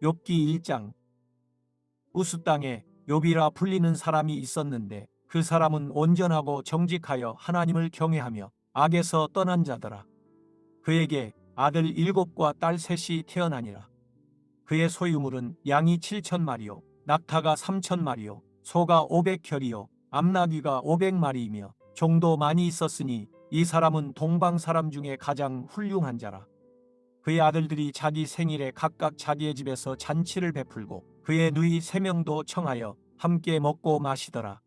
욥기 1장. 우스 땅에 욥이라 불리는 사람이 있었는데 그 사람은 온전하고 정직하여 하나님을 경외하며 악에서 떠난 자더라. 그에게 아들 7과 딸 셋이 태어나니라. 그의 소유물은 양이 7,000마리요 낙타가 3,000마리요 소가 500혈이요 암나귀가 500마리이며 종도 많이 있었으니 이 사람은 동방 사람 중에 가장 훌륭한 자라. 그의 아들들이 자기 생일에 각각 자기의 집에서 잔치를 베풀고 그의 누이 3명도 청하여 함께 먹고 마시더라.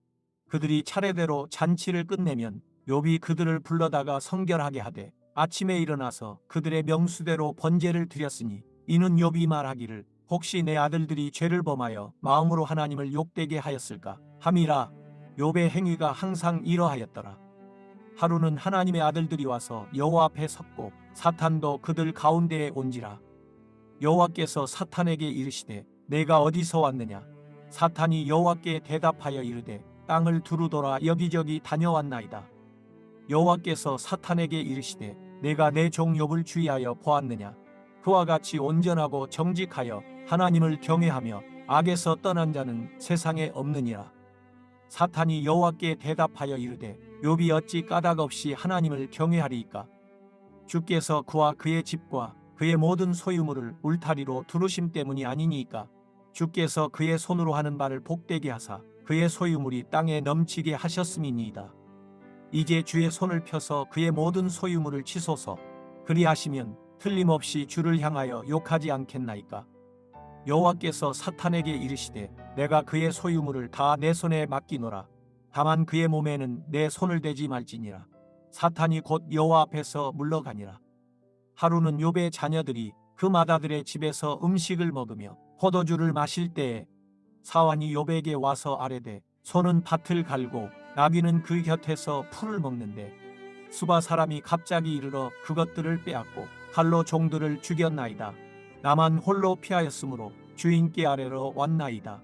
그들이 차례대로 잔치를 끝내면 욥이 그들을 불러다가 성결하게 하되 아침에 일어나서 그들의 명수대로 번제를 드렸으니 이는 욥이 말하기를 혹시 내 아들들이 죄를 범하여 마음으로 하나님을 욕되게 하였을까 함이라. 욥의 행위가 항상 이러하였더라. 하루는 하나님의 아들들이 와서 여호와 앞에 섰고 사탄도 그들 가운데에 온지라. 여호와께서 사탄에게 이르시되 내가 어디서 왔느냐. 사탄이 여호와께 대답하여 이르되 땅을 두루돌아 여기저기 다녀왔나이다. 여호와께서 사탄에게 이르시되 내가 내 종 욥을 주의하여 보았느냐. 그와 같이 온전하고 정직하여 하나님을 경외하며 악에서 떠난 자는 세상에 없느니라. 사탄이 여호와께 대답하여 이르되 욥이 어찌 까닭 없이 하나님을 경외하리이까. 주께서 그와 그의 집과 그의 모든 소유물을 울타리로 두르심 때문이 아니니까. 주께서 그의 손으로 하는 바를 복되게 하사 그의 소유물이 땅에 넘치게 하셨음이니이다. 이제 주의 손을 펴서 그의 모든 소유물을 치소서. 그리하시면 틀림없이 주를 향하여 욕하지 않겠나이까. 여호와께서 사탄에게 이르시되 내가 그의 소유물을 다 내 손에 맡기노라. 다만 그의 몸에는 내 손을 대지 말지니라. 사탄이 곧 여호와 앞에서 물러가니라. 하루는 욥의 자녀들이 그 맏아들의 집에서 음식을 먹으며 포도주를 마실 때에 사환이 욥에게 와서 아뢰되 소는 밭을 갈고 나귀는 그 곁에서 풀을 먹는데 수바 사람이 갑자기 이르러 그것들을 빼앗고 칼로 종들을 죽였나이다. 나만 홀로 피하였으므로 주인께 아뢰러 왔나이다.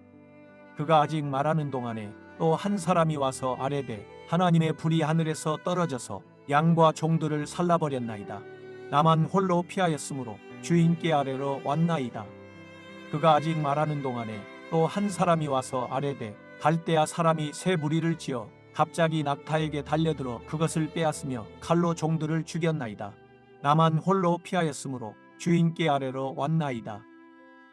그가 아직 말하는 동안에 또 한 사람이 와서 아뢰되 하나님의 불이 하늘에서 떨어져서 양과 종들을 살라버렸나이다. 나만 홀로 피하였으므로 주인께 아뢰러 왔나이다. 그가 아직 말하는 동안에 또 한 사람이 와서 아뢰되 갈대아 사람이 새 무리를 지어 갑자기 낙타에게 달려들어 그것을 빼앗으며 칼로 종들을 죽였나이다. 나만 홀로 피하였으므로 주인께 아뢰러 왔나이다.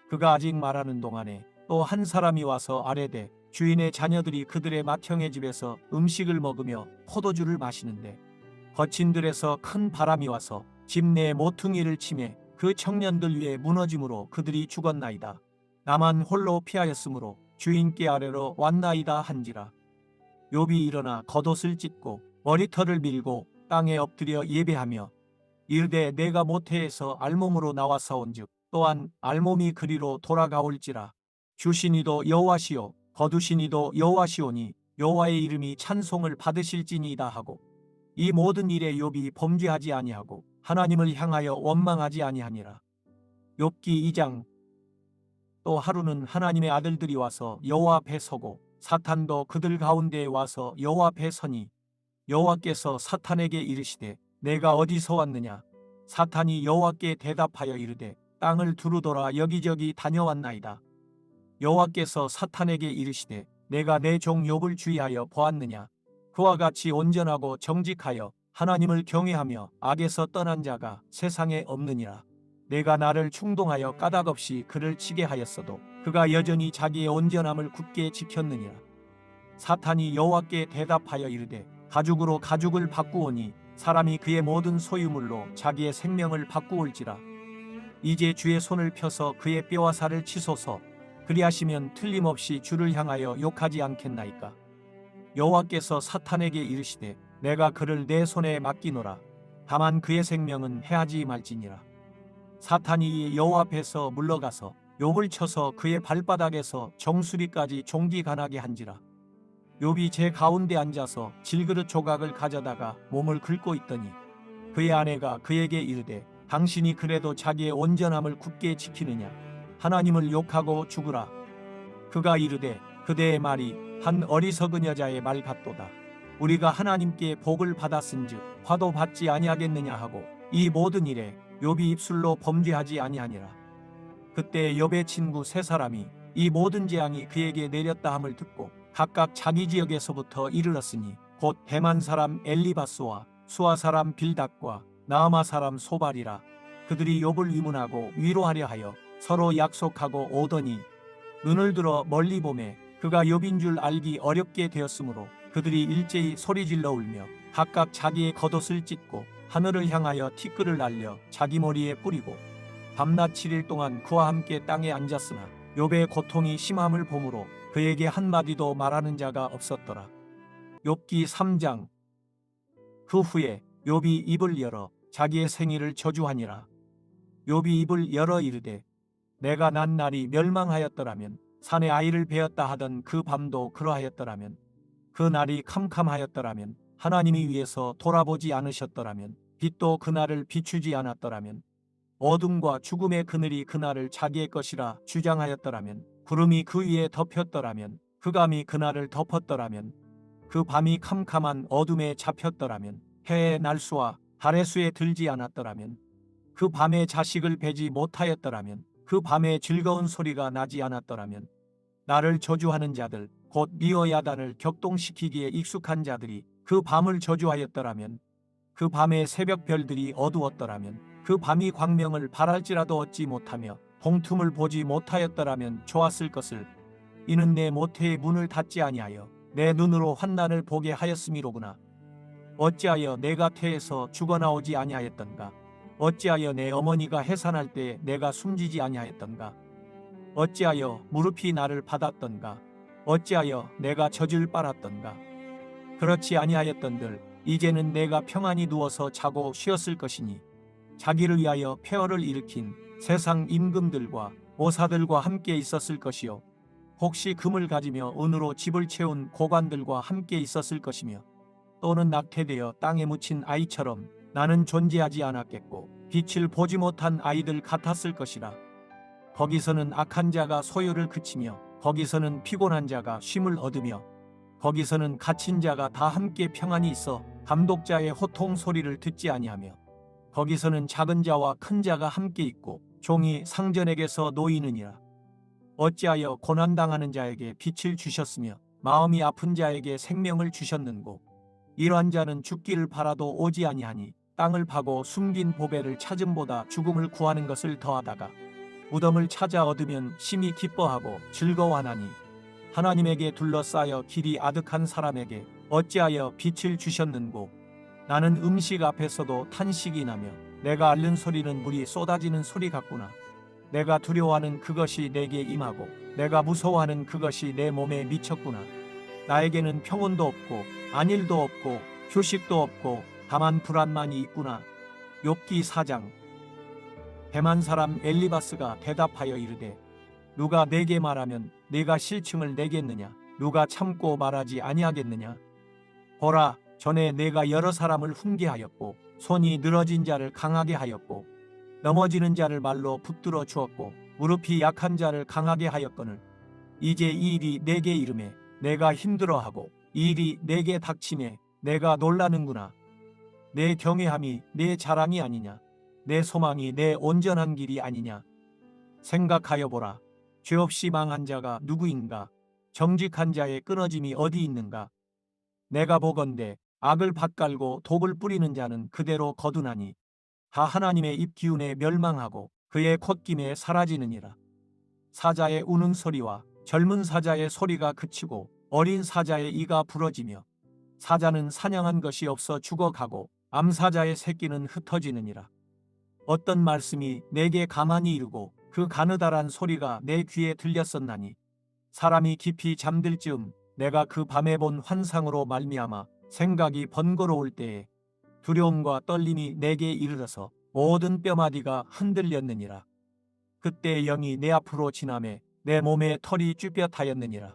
그가 아직 말하는 동안에 또 한 사람이 와서 아뢰되 주인의 자녀들이 그들의 맏형의 집에서 음식을 먹으며 포도주를 마시는데 거친 들에서 큰 바람이 와서 집 내의 모퉁이를 치매 그 청년들 위에 무너짐으로 그들이 죽었나이다. 나만 홀로 피하였으므로 주인께 아뢰러 왔나이다 한지라. 욥이 일어나 겉옷을 찢고 머리털을 밀고 땅에 엎드려 예배하며 이르되 내가 모태에서 알몸으로 나와서온즉 또한 알몸이 그리로 돌아가올지라. 주시니도 여호와시요 거두시니도 여호와시오니 여호와의 이름이 찬송을 받으실지니이다 하고 이 모든 일에 욥이 범죄하지 아니하고 하나님을 향하여 원망하지 아니하니라. 욥기 2장. 또 하루는 하나님의 아들들이 와서 여호와 앞에 서고 사탄도 그들 가운데에 와서 여호와 앞에 서니 여호와께서 사탄에게 이르시되 내가 어디서 왔느냐. 사탄이 여호와께 대답하여 이르되 땅을 두루돌아 여기저기 다녀왔나이다. 여호와께서 사탄에게 이르시되 내가 내 종 욥을 주의하여 보았느냐. 그와 같이 온전하고 정직하여 하나님을 경외하며 악에서 떠난 자가 세상에 없느니라. 내가 나를 충동하여 까닭없이 그를 치게 하였어도 그가 여전히 자기의 온전함을 굳게 지켰느니라. 사탄이 여호와께 대답하여 이르되 가죽으로 가죽을 바꾸오니 사람이 그의 모든 소유물로 자기의 생명을 바꾸올지라. 이제 주의 손을 펴서 그의 뼈와 살을 치소서. 그리하시면 틀림없이 주를 향하여 욕하지 않겠나이까. 여호와께서 사탄에게 이르시되 내가 그를 내 손에 맡기노라. 다만 그의 생명은 해하지 말지니라. 사탄이 여호와 앞에서 물러가서 욥을 쳐서 그의 발바닥에서 정수리까지 종기간하게 한지라. 욥이 제 가운데 앉아서 질그릇 조각을 가져다가 몸을 긁고 있더니 그의 아내가 그에게 이르되 당신이 그래도 자기의 온전함을 굳게 지키느냐. 하나님을 욕하고 죽으라. 그가 이르되 그대의 말이 한 어리석은 여자의 말 같도다. 우리가 하나님께 복을 받았은즉 화도 받지 아니하겠느냐 하고 이 모든 일에 욥이 입술로 범죄하지 아니하니라. 그때 욥의 친구 세 사람이 이 모든 재앙이 그에게 내렸다 함을 듣고 각각 자기 지역에서부터 이르렀으니 곧 대만 사람 엘리바스와 수아 사람 빌닷과 나아마 사람 소발이라. 그들이 욥을 위문하고 위로하려 하여 서로 약속하고 오더니 눈을 들어 멀리 보매 그가 욥인 줄 알기 어렵게 되었으므로 그들이 일제히 소리질러 울며 각각 자기의 겉옷을 찢고 하늘을 향하여 티끌을 날려 자기 머리에 뿌리고 밤낮 7일 동안 그와 함께 땅에 앉았으나 욥의 고통이 심함을 보므로 그에게 한마디도 말하는 자가 없었더라. 욥기 3장. 그 후에 욥이 입을 열어 자기의 생일을 저주하니라. 욥이 입을 열어 이르되 내가 난 날이 멸망하였더라면 산에 아이를 베었다 하던 그 밤도 그러하였더라면 그 날이 캄캄하였더라면 하나님이 위에서 돌아보지 않으셨더라면 빛도 그날을 비추지 않았더라면 어둠과 죽음의 그늘이 그날을 자기의 것이라 주장하였더라면 구름이 그 위에 덮였더라면 흑암이 그날을 덮었더라면 그 밤이 캄캄한 어둠에 잡혔더라면 해의 날수와 달의 수에 들지 않았더라면 그 밤에 자식을 베지 못하였더라면 그 밤에 즐거운 소리가 나지 않았더라면 나를 저주하는 자들 곧 리어야단을 격동시키기에 익숙한 자들이 그 밤을 저주하였더라면 그 밤에 새벽 별들이 어두웠더라면 그 밤이 광명을 발할지라도 얻지 못하며 동틈을 보지 못하였더라면 좋았을 것을. 이는 내 모태의 문을 닫지 아니하여 내 눈으로 환난을 보게 하였음이로구나. 어찌하여 내가 태에서 죽어나오지 아니하였던가. 어찌하여 내 어머니가 해산할 때에 내가 숨지지 아니하였던가. 어찌하여 무릎이 나를 받았던가. 어찌하여 내가 젖을 빨았던가. 그렇지 아니하였던들 이제는 내가 평안히 누워서 자고 쉬었을 것이니 자기를 위하여 폐허를 일으킨 세상 임금들과 오사들과 함께 있었을 것이요 혹시 금을 가지며 은으로 집을 채운 고관들과 함께 있었을 것이며 또는 낙태되어 땅에 묻힌 아이처럼 나는 존재하지 않았겠고 빛을 보지 못한 아이들 같았을 것이라. 거기서는 악한 자가 소유를 그치며 거기서는 피곤한 자가 쉼을 얻으며 거기서는 갇힌 자가 다 함께 평안히 있어 감독자의 호통 소리를 듣지 아니하며 거기서는 작은 자와 큰 자가 함께 있고 종이 상전에게서 놓이느니라. 어찌하여 고난당하는 자에게 빛을 주셨으며 마음이 아픈 자에게 생명을 주셨는고. 이러한 자는 죽기를 바라도 오지 아니하니 땅을 파고 숨긴 보배를 찾음보다 죽음을 구하는 것을 더하다가 무덤을 찾아 얻으면 심히 기뻐하고 즐거워하나니 하나님에게 둘러싸여 길이 아득한 사람에게 어찌하여 빛을 주셨는고. 나는 음식 앞에서도 탄식이 나며 내가 앓는 소리는 물이 쏟아지는 소리 같구나. 내가 두려워하는 그것이 내게 임하고 내가 무서워하는 그것이 내 몸에 미쳤구나. 나에게는 평온도 없고 안일도 없고 휴식도 없고 다만 불안만이 있구나. 욥기 4장. 대만 사람 엘리바스가 대답하여 이르되 누가 내게 말하면 네가 실증을 내겠느냐. 누가 참고 말하지 아니하겠느냐. 보라, 전에 내가 여러 사람을 훈계하였고 손이 늘어진 자를 강하게 하였고 넘어지는 자를 말로 붙들어 주었고 무릎이 약한 자를 강하게 하였거늘 이제 이 일이 내게 이름에 내가 힘들어하고 이 일이 내게 닥치매 내가 놀라는구나. 내 경외함이 내 자랑이 아니냐. 내 소망이 내 온전한 길이 아니냐. 생각하여 보라. 죄 없이 망한 자가 누구인가. 정직한 자의 끊어짐이 어디 있는가. 내가 보건대 악을 밭갈고 독을 뿌리는 자는 그대로 거두나니 다 하나님의 입기운에 멸망하고 그의 콧김에 사라지느니라. 사자의 우는 소리와 젊은 사자의 소리가 그치고 어린 사자의 이가 부러지며 사자는 사냥한 것이 없어 죽어가고 암사자의 새끼는 흩어지느니라. 어떤 말씀이 내게 가만히 이르고 그 가느다란 소리가 내 귀에 들렸었나니 사람이 깊이 잠들 즈음 내가 그 밤에 본 환상으로 말미암아 생각이 번거로울 때에 두려움과 떨림이 내게 이르러서 모든 뼈마디가 흔들렸느니라. 그때 영이 내 앞으로 지나매 내 몸에 털이 쭈뼛하였느니라.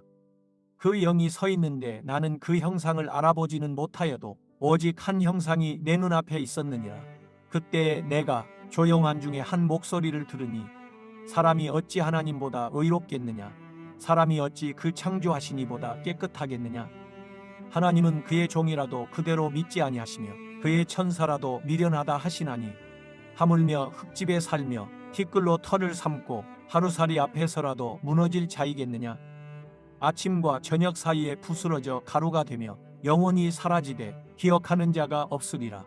그 영이 서 있는데 나는 그 형상을 알아보지는 못하여도 오직 한 형상이 내 눈앞에 있었느니라. 그때 내가 조용한 중에 한 목소리를 들으니 사람이 어찌 하나님보다 의롭겠느냐. 사람이 어찌 그 창조하신 이보다 깨끗하겠느냐. 하나님은 그의 종이라도 그대로 믿지 아니하시며 그의 천사라도 미련하다 하시나니 하물며 흙집에 살며 티끌로 털을 삼고 하루살이 앞에서라도 무너질 자이겠느냐. 아침과 저녁 사이에 부스러져 가루가 되며 영원히 사라지되 기억하는 자가 없으리라.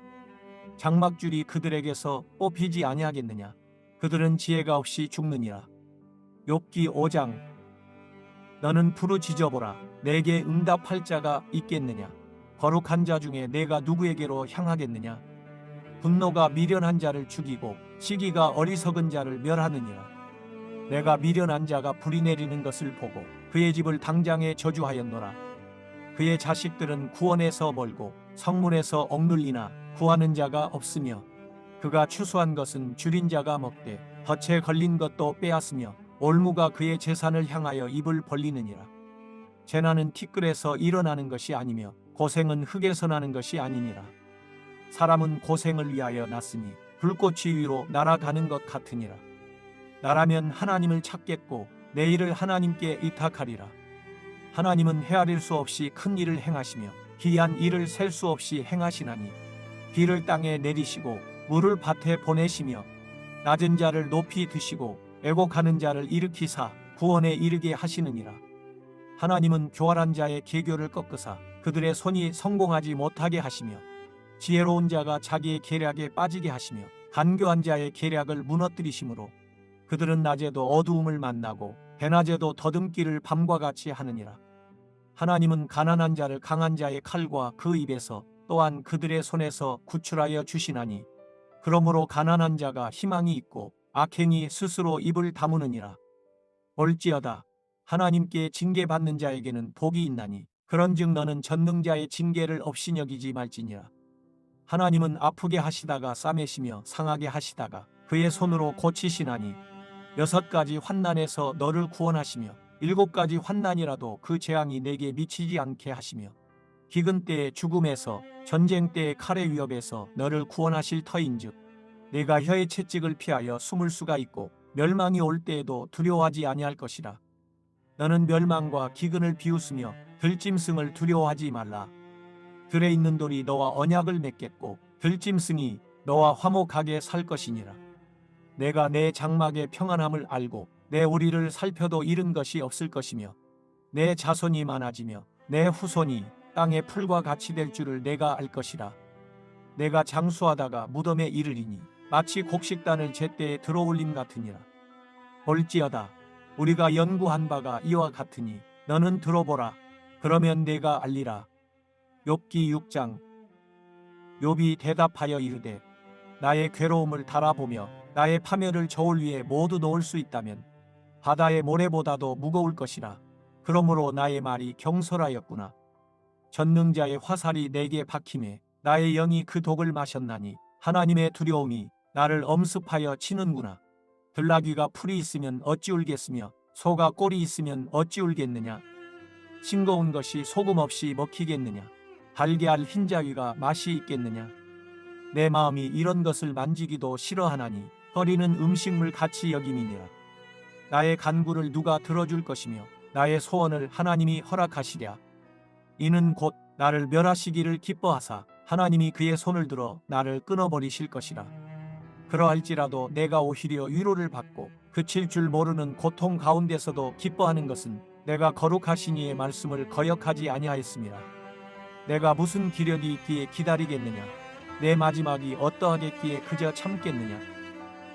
장막줄이 그들에게서 뽑히지 아니하겠느냐. 그들은 지혜가 없이 죽느니라. 욥기 5장. 너는 부르짖어보라. 내게 응답할 자가 있겠느냐. 거룩한 자 중에 내가 누구에게로 향하겠느냐. 분노가 미련한 자를 죽이고 시기가 어리석은 자를 멸하느니라. 내가 미련한 자가 불이 내리는 것을 보고 그의 집을 당장에 저주하였노라. 그의 자식들은 구원에서 멀고 성문에서 억눌리나 구하는 자가 없으며 그가 추수한 것은 줄인 자가 먹되 덫에 걸린 것도 빼앗으며 올무가 그의 재산을 향하여 입을 벌리느니라. 재난은 티끌에서 일어나는 것이 아니며 고생은 흙에서 나는 것이 아니니라. 사람은 고생을 위하여 났으니 불꽃이 위로 날아가는 것 같으니라. 나라면 하나님을 찾겠고 내 일을 하나님께 의탁하리라. 하나님은 헤아릴 수 없이 큰 일을 행하시며 기이한 일을 셀 수 없이 행하시나니 비를 땅에 내리시고 물을 밭에 보내시며 낮은 자를 높이 드시고 애곡하는 자를 일으키사 구원에 이르게 하시느니라. 하나님은 교활한 자의 계교를 꺾으사 그들의 손이 성공하지 못하게 하시며 지혜로운 자가 자기의 계략에 빠지게 하시며 간교한 자의 계략을 무너뜨리심으로 그들은 낮에도 어두움을 만나고 대낮에도 더듬기를 밤과 같이 하느니라. 하나님은 가난한 자를 강한 자의 칼과 그 입에서 또한 그들의 손에서 구출하여 주시나니 그러므로 가난한 자가 희망이 있고 악행이 스스로 입을 다무느니라. 볼지어다 하나님께 징계받는 자에게는 복이 있나니 그런즉 너는 전능자의 징계를 없이 여기지 말지니라. 하나님은 아프게 하시다가 싸매시며 상하게 하시다가 그의 손으로 고치시나니 6가지 환난에서 너를 구원하시며 7가지 환난이라도 그 재앙이 내게 미치지 않게 하시며 기근 때의 죽음에서 전쟁 때의 칼의 위협에서 너를 구원하실 터인즉 내가 혀의 채찍을 피하여 숨을 수가 있고 멸망이 올 때에도 두려워하지 아니할 것이라. 너는 멸망과 기근을 비웃으며 들짐승을 두려워하지 말라. 들에 있는 돌이 너와 언약을 맺겠고 들짐승이 너와 화목하게 살 것이니라. 내가 내 장막의 평안함을 알고 내 우리를 살펴도 잃은 것이 없을 것이며 내 자손이 많아지며 내 후손이 땅의 풀과 같이 될 줄을 내가 알 것이라. 내가 장수하다가 무덤에 이르리니 마치 곡식단을 제때에 들어올림 같으니라. 볼지어다 우리가 연구한 바가 이와 같으니 너는 들어보라. 그러면 내가 알리라. 욥기 6장. 욥이 대답하여 이르되 나의 괴로움을 달아보며 나의 파멸을 저울 위에 모두 놓을 수 있다면 바다의 모래보다도 무거울 것이라. 그러므로 나의 말이 경솔하였구나. 전능자의 화살이 내게 박힘에 나의 영이 그 독을 마셨나니 하나님의 두려움이 나를 엄습하여 치는구나. 들나귀가 풀이 있으면 어찌 울겠으며 소가 꼴이 있으면 어찌 울겠느냐. 싱거운 것이 소금 없이 먹히겠느냐. 달걀 흰자위가 맛이 있겠느냐. 내 마음이 이런 것을 만지기도 싫어하나니 허리는 음식물 같이 여김이니라. 나의 간구를 누가 들어줄 것이며 나의 소원을 하나님이 허락하시랴. 이는 곧 나를 멸하시기를 기뻐하사 하나님이 그의 손을 들어 나를 끊어버리실 것이라. 그러할지라도 내가 오히려 위로를 받고 그칠 줄 모르는 고통 가운데서도 기뻐하는 것은 내가 거룩하신 이의 말씀을 거역하지 아니하였습니다. 내가 무슨 기력이 있기에 기다리겠느냐. 내 마지막이 어떠하겠기에 그저 참겠느냐.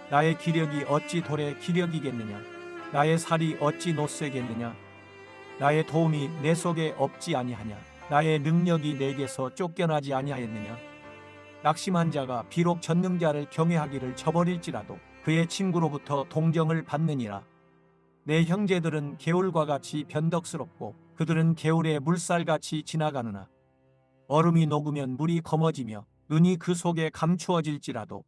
나의 기력이 어찌 돌의 기력이겠느냐. 나의 살이 어찌 노쇠겠느냐. 나의 도움이 내 속에 없지 아니하냐. 나의 능력이 내게서 쫓겨나지 아니하였느냐. 낙심한 자가 비록 전능자를 경외하기를 저버릴지라도 그의 친구로부터 동정을 받느니라. 내 형제들은 개울과 같이 변덕스럽고 그들은 개울의 물살같이 지나가느나 얼음이 녹으면 물이 검어지며 눈이 그 속에 감추어질지라도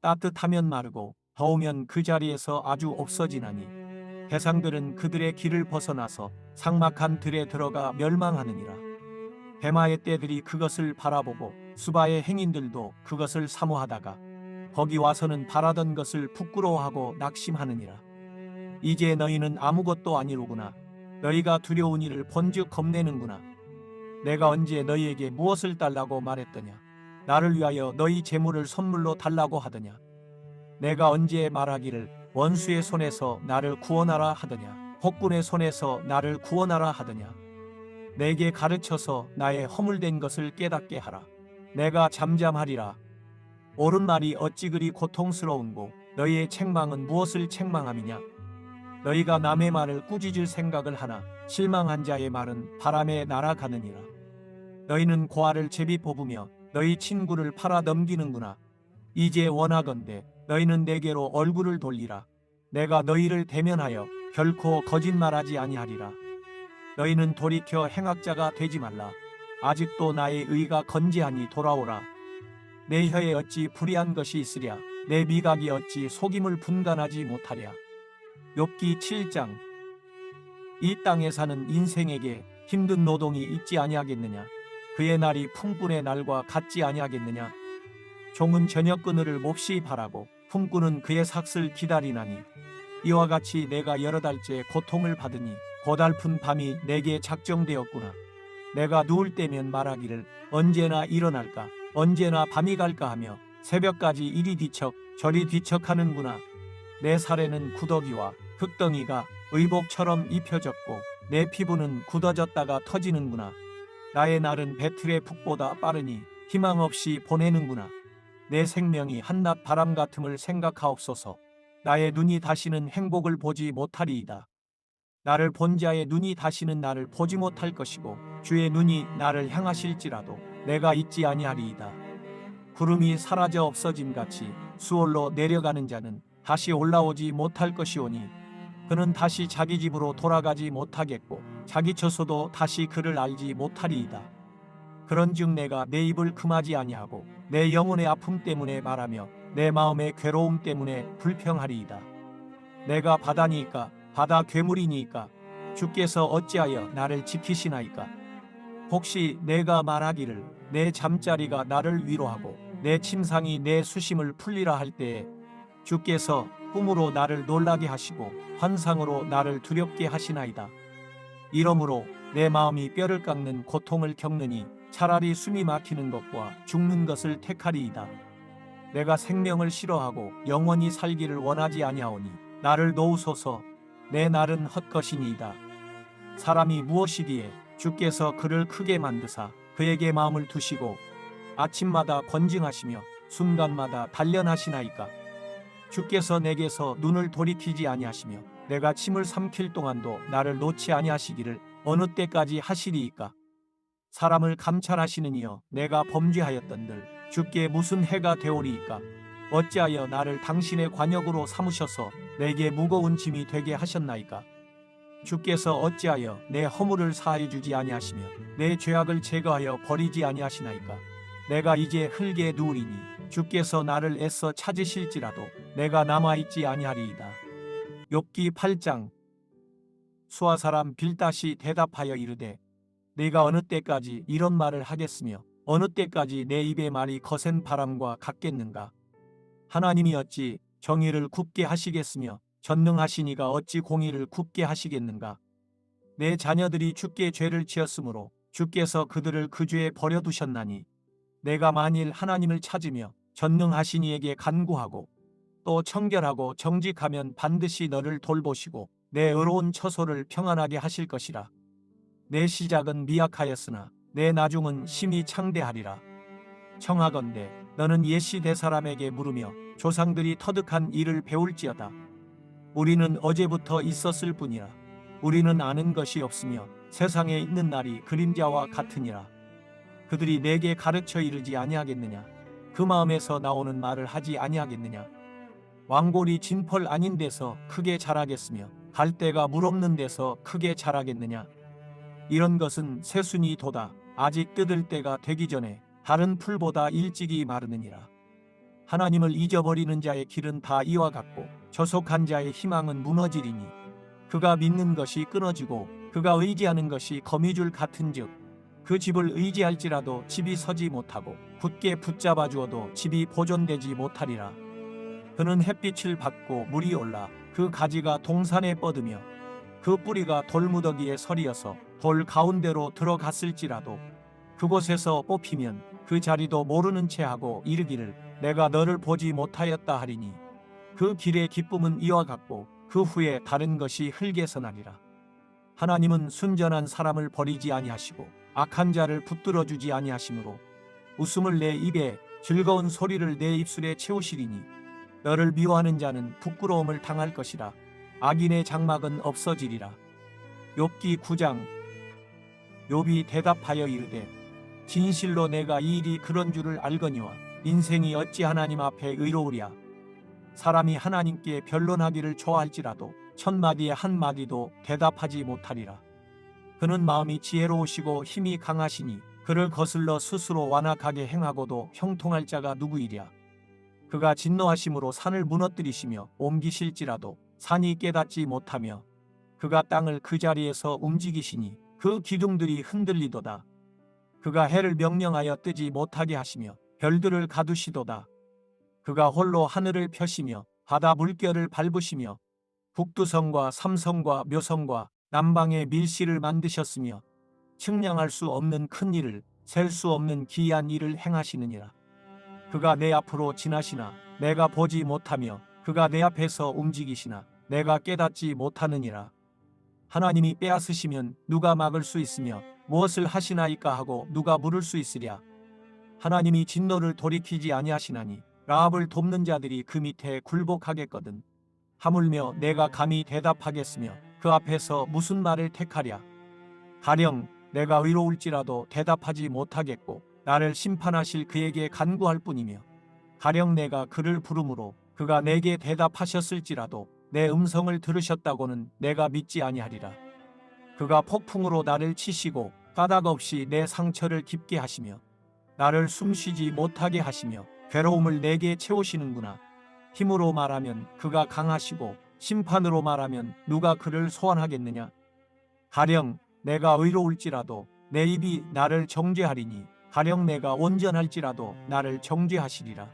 따뜻하면 마르고 더우면 그 자리에서 아주 없어지나니 대상들은 그들의 길을 벗어나서 삭막한 들에 들어가 멸망하느니라. 대마의 떼들이 그것을 바라보고 수바의 행인들도 그것을 사모하다가 거기 와서는 바라던 것을 부끄러워하고 낙심하느니라. 이제 너희는 아무것도 아니로구나. 너희가 두려운 일을 본즉 겁내는구나. 내가 언제 너희에게 무엇을 달라고 말했더냐. 나를 위하여 너희 재물을 선물로 달라고 하더냐. 내가 언제 말하기를 원수의 손에서 나를 구원하라 하더냐? 폭군의 손에서 나를 구원하라 하더냐? 내게 가르쳐서 나의 허물된 것을 깨닫게 하라. 내가 잠잠하리라. 옳은 말이 어찌 그리 고통스러운고 너희의 책망은 무엇을 책망함이냐? 너희가 남의 말을 꾸짖을 생각을 하나 실망한 자의 말은 바람에 날아가느니라. 너희는 고아를 제비 뽑으며 너희 친구를 팔아 넘기는구나. 이제 원하건대 너희는 내게로 얼굴을 돌리라. 내가 너희를 대면하여 결코 거짓말하지 아니하리라. 너희는 돌이켜 행악자가 되지 말라. 아직도 나의 의가 건재하니 돌아오라. 내 혀에 어찌 불의한 것이 있으랴. 내 미각이 어찌 속임을 분간하지 못하랴. 욥기 7장. 이 땅에 사는 인생에게 힘든 노동이 있지 아니하겠느냐? 그의 날이 품꾼의 날과 같지 아니하겠느냐? 종은 저녁 그늘을 몹시 바라고 품꾼은 그의 삭슬 기다리나니 이와 같이 내가 여러 달째 고통을 받으니 고달픈 밤이 내게 작정되었구나. 내가 누울 때면 말하기를 언제나 일어날까 언제나 밤이 갈까 하며 새벽까지 이리 뒤척 저리 뒤척하는구나. 내 살에는 구더기와 흙덩이가 의복처럼 입혀졌고 내 피부는 굳어졌다가 터지는구나. 나의 날은 배틀의 북보다 빠르니 희망 없이 보내는구나. 내 생명이 한낮 바람 같음을 생각하옵소서. 나의 눈이 다시는 행복을 보지 못하리이다. 나를 본 자의 눈이 다시는 나를 보지 못할 것이고 주의 눈이 나를 향하실지라도 내가 잊지 아니하리이다. 구름이 사라져 없어짐같이 수월로 내려가는 자는 다시 올라오지 못할 것이오니 그는 다시 자기 집으로 돌아가지 못하겠고 자기 처소도 다시 그를 알지 못하리이다. 그런즉 내가 내 입을 금하지 아니하고 내 영혼의 아픔 때문에 말하며 내 마음의 괴로움 때문에 불평하리이다. 내가 바다니까 바다 괴물이니까 주께서 어찌하여 나를 지키시나이까? 혹시 내가 말하기를 내 잠자리가 나를 위로하고 내 침상이 내 수심을 풀리라 할 때에 주께서 꿈으로 나를 놀라게 하시고 환상으로 나를 두렵게 하시나이다. 이러므로 내 마음이 뼈를 깎는 고통을 겪느니 차라리 숨이 막히는 것과 죽는 것을 택하리이다. 내가 생명을 싫어하고 영원히 살기를 원하지 아니하오니 나를 놓으소서. 내 날은 헛것이니이다. 사람이 무엇이기에 주께서 그를 크게 만드사 그에게 마음을 두시고 아침마다 권징하시며 순간마다 단련하시나이까? 주께서 내게서 눈을 돌이키지 아니하시며 내가 침을 삼킬 동안도 나를 놓지 아니하시기를 어느 때까지 하시리이까? 사람을 감찰하시는 이여 내가 범죄하였던들 주께 무슨 해가 되오리이까? 어찌하여 나를 당신의 관역으로 삼으셔서 내게 무거운 짐이 되게 하셨나이까? 주께서 어찌하여 내 허물을 사하여 주지 아니하시며 내 죄악을 제거하여 버리지 아니하시나이까? 내가 이제 흙에 누우리니 주께서 나를 애써 찾으실지라도 내가 남아있지 아니하리이다. 욥기 8장. 수아 사람 빌닷이 대답하여 이르되 네가 어느 때까지 이런 말을 하겠으며 어느 때까지 내 입의 말이 거센 바람과 같겠는가? 하나님이 어찌 정의를 굽게 하시겠으며 전능하시니가 어찌 공의를 굽게 하시겠는가? 내 자녀들이 주께 죄를 지었으므로 주께서 그들을 그 죄에 버려두셨나니 내가 만일 하나님을 찾으며 전능하시니에게 간구하고 또 청결하고 정직하면 반드시 너를 돌보시고 내 의로운 처소를 평안하게 하실 것이라. 내 시작은 미약하였으나 내 나중은 심히 창대하리라. 청하건대 너는 옛시대 사람에게 물으며 조상들이 터득한 일을 배울지어다. 우리는 어제부터 있었을 뿐이라. 우리는 아는 것이 없으며 세상에 있는 날이 그림자와 같으니라. 그들이 내게 가르쳐 이르지 아니하겠느냐? 그 마음에서 나오는 말을 하지 아니하겠느냐? 왕골이 진펄 아닌 데서 크게 자라겠으며 갈대가 물 없는 데서 크게 자라겠느냐? 이런 것은 새순이 돋아 아직 뜯을 때가 되기 전에 다른 풀보다 일찍이 마르느니라. 하나님을 잊어버리는 자의 길은 다 이와 같고 저속한 자의 희망은 무너지리니 그가 믿는 것이 끊어지고 그가 의지하는 것이 거미줄 같은즉 그 집을 의지할지라도 집이 서지 못하고 굳게 붙잡아 주어도 집이 보존되지 못하리라. 그는 햇빛을 받고 물이 올라 그 가지가 동산에 뻗으며 그 뿌리가 돌무더기에 서리어서 돌 가운데로 들어갔을지라도 그곳에서 뽑히면 그 자리도 모르는 채 하고 이르기를 내가 너를 보지 못하였다 하리니 그 길의 기쁨은 이와 같고 그 후에 다른 것이 흙에서 나리라. 하나님은 순전한 사람을 버리지 아니하시고 악한 자를 붙들어 주지 아니하시므로 웃음을 내 입에 즐거운 소리를 내 입술에 채우시리니 너를 미워하는 자는 부끄러움을 당할 것이라. 악인의 장막은 없어지리라. 욥기 9장. 욥이 대답하여 이르되 진실로 내가 이 일이 그런 줄을 알거니와 인생이 어찌 하나님 앞에 의로우랴. 사람이 하나님께 변론하기를 좋아할지라도 천마디에 한마디도 대답하지 못하리라. 그는 마음이 지혜로우시고 힘이 강하시니 그를 거슬러 스스로 완악하게 행하고도 형통할 자가 누구이랴. 그가 진노하심으로 산을 무너뜨리시며 옮기실지라도 산이 깨닫지 못하며 그가 땅을 그 자리에서 움직이시니 그 기둥들이 흔들리도다. 그가 해를 명령하여 뜨지 못하게 하시며 별들을 가두시도다. 그가 홀로 하늘을 펴시며 바다 물결을 밟으시며 북두성과 삼성과 묘성과 남방의 밀실을 만드셨으며 측량할 수 없는 큰 일을 셀 수 없는 기이한 일을 행하시느니라. 그가 내 앞으로 지나시나 내가 보지 못하며 그가 내 앞에서 움직이시나 내가 깨닫지 못하느니라. 하나님이 빼앗으시면 누가 막을 수 있으며 무엇을 하시나이까 하고 누가 물을 수 있으랴. 하나님이 진노를 돌이키지 아니하시나니 라합을 돕는 자들이 그 밑에 굴복하겠거든. 하물며 내가 감히 대답하겠으며 그 앞에서 무슨 말을 택하랴. 가령 내가 의로울지라도 대답하지 못하겠고 나를 심판하실 그에게 간구할 뿐이며 가령 내가 그를 부르므로 그가 내게 대답하셨을지라도 내 음성을 들으셨다고는 내가 믿지 아니하리라. 그가 폭풍으로 나를 치시고 까닭 없이 내 상처를 깊게 하시며 나를 숨쉬지 못하게 하시며 괴로움을 내게 채우시는구나. 힘으로 말하면 그가 강하시고 심판으로 말하면 누가 그를 소환하겠느냐. 가령 내가 의로울지라도 내 입이 나를 정죄하리니 가령 내가 온전할지라도 나를 정죄하시리라.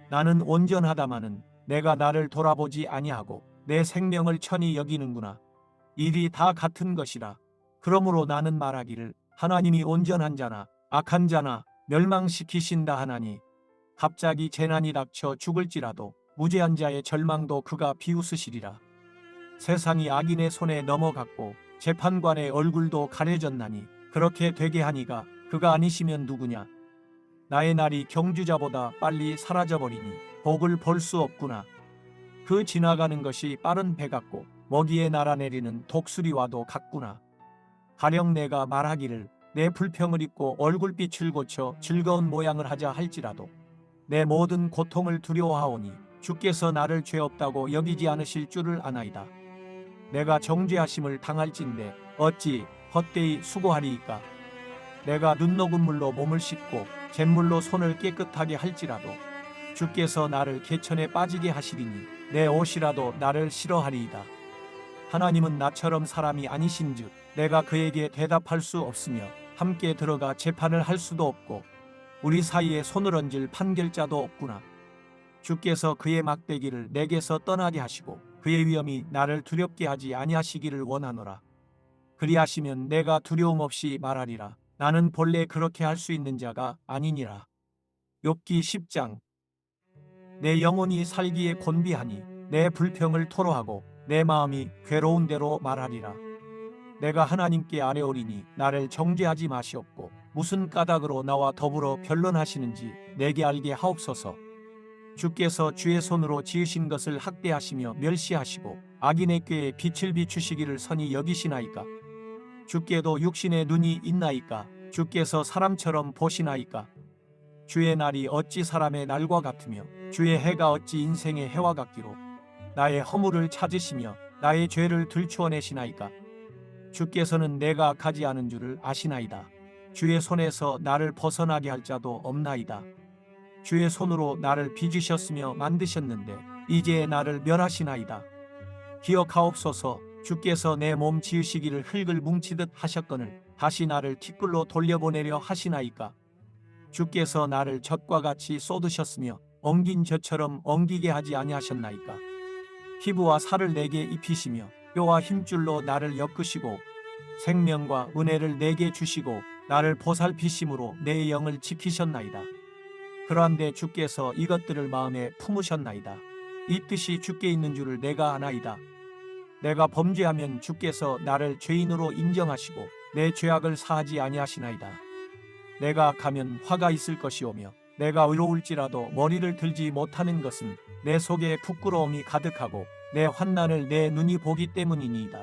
나는 온전하다마는 내가 나를 돌아보지 아니하고 내 생명을 천히 여기는구나. 일이 다 같은 것이라. 그러므로 나는 말하기를 하나님이 온전한 자나 악한 자나 멸망시키신다 하나니 갑자기 재난이 닥쳐 죽을지라도 무죄한 자의 절망도 그가 비웃으시리라. 세상이 악인의 손에 넘어갔고 재판관의 얼굴도 가려졌나니 그렇게 되게 하니가 그가 아니시면 누구냐. 나의 날이 경주자보다 빨리 사라져버리니 복을 볼 수 없구나. 그 지나가는 것이 빠른 배 같고 먹이에 날아내리는 독수리와도 같구나. 가령 내가 말하기를 내 불평을 잊고 얼굴빛을 고쳐 즐거운 모양을 하자 할지라도 내 모든 고통을 두려워하오니 주께서 나를 죄 없다고 여기지 않으실 줄을 아나이다. 내가 정죄하심을 당할진대 어찌 헛되이 수고하리이까. 내가 눈녹은 물로 몸을 씻고 잿물로 손을 깨끗하게 할지라도 주께서 나를 개천에 빠지게 하시리니 내 옷이라도 나를 싫어하리이다. 하나님은 나처럼 사람이 아니신즉 내가 그에게 대답할 수 없으며 함께 들어가 재판을 할 수도 없고 우리 사이에 손을 얹을 판결자도 없구나. 주께서 그의 막대기를 내게서 떠나게 하시고 그의 위엄이 나를 두렵게 하지 아니하시기를 원하노라. 그리하시면 내가 두려움 없이 말하리라. 나는 본래 그렇게 할 수 있는 자가 아니니라. 욥기 10장. 내 영혼이 살기에 곤비하니 내 불평을 토로하고 내 마음이 괴로운 대로 말하리라. 내가 하나님께 아뢰오리니 나를 정죄하지 마시옵고 무슨 까닭으로 나와 더불어 변론하시는지 내게 알게 하옵소서. 주께서 주의 손으로 지으신 것을 학대하시며 멸시하시고 악인의 꾀에 빛을 비추시기를 선히 여기시나이까. 주께도 육신의 눈이 있나이까. 주께서 사람처럼 보시나이까. 주의 날이 어찌 사람의 날과 같으며 주의 해가 어찌 인생의 해와 같기로. 나의 허물을 찾으시며 나의 죄를 들추어내시나이까. 주께서는 내가 악하지 않은 줄을 아시나이다. 주의 손에서 나를 벗어나게 할 자도 없나이다. 주의 손으로 나를 빚으셨으며 만드셨는데 이제 나를 멸하시나이다. 기억하옵소서. 주께서 내 몸 지으시기를 흙을 뭉치듯 하셨거늘 다시 나를 티끌로 돌려보내려 하시나이까. 주께서 나를 젖과 같이 쏟으셨으며 엉긴 젖처럼 엉기게 하지 아니하셨나이까. 피부와 살을 내게 입히시며 뼈와 힘줄로 나를 엮으시고 생명과 은혜를 내게 주시고 나를 보살피심으로 내 영을 지키셨나이다. 그러한데 주께서 이것들을 마음에 품으셨나이다. 이 뜻이 주께 있는 줄을 내가 아나이다. 내가 범죄하면 주께서 나를 죄인으로 인정하시고 내 죄악을 사하지 아니하시나이다. 내가 악하면 화가 있을 것이오며 내가 의로울지라도 머리를 들지 못하는 것은 내 속에 부끄러움이 가득하고 내 환난을 내 눈이 보기 때문이니이다.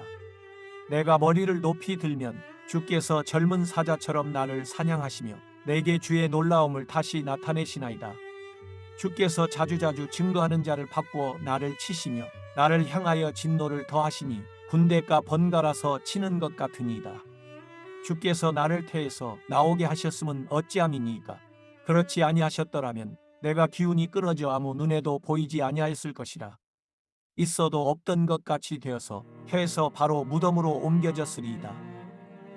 내가 머리를 높이 들면 주께서 젊은 사자처럼 나를 사냥하시며 내게 주의 놀라움을 다시 나타내시나이다. 주께서 자주자주 증거하는 자를 바꾸어 나를 치시며 나를 향하여 진노를 더하시니 군대가 번갈아서 치는 것 같으니이다. 주께서 나를 태에서 나오게 하셨음은 어찌함이니이까. 그렇지 아니하셨더라면 내가 기운이 끊어져 아무 눈에도 보이지 아니하였을 것이라. 있어도 없던 것 같이 되어서 해에서 바로 무덤으로 옮겨졌으리이다.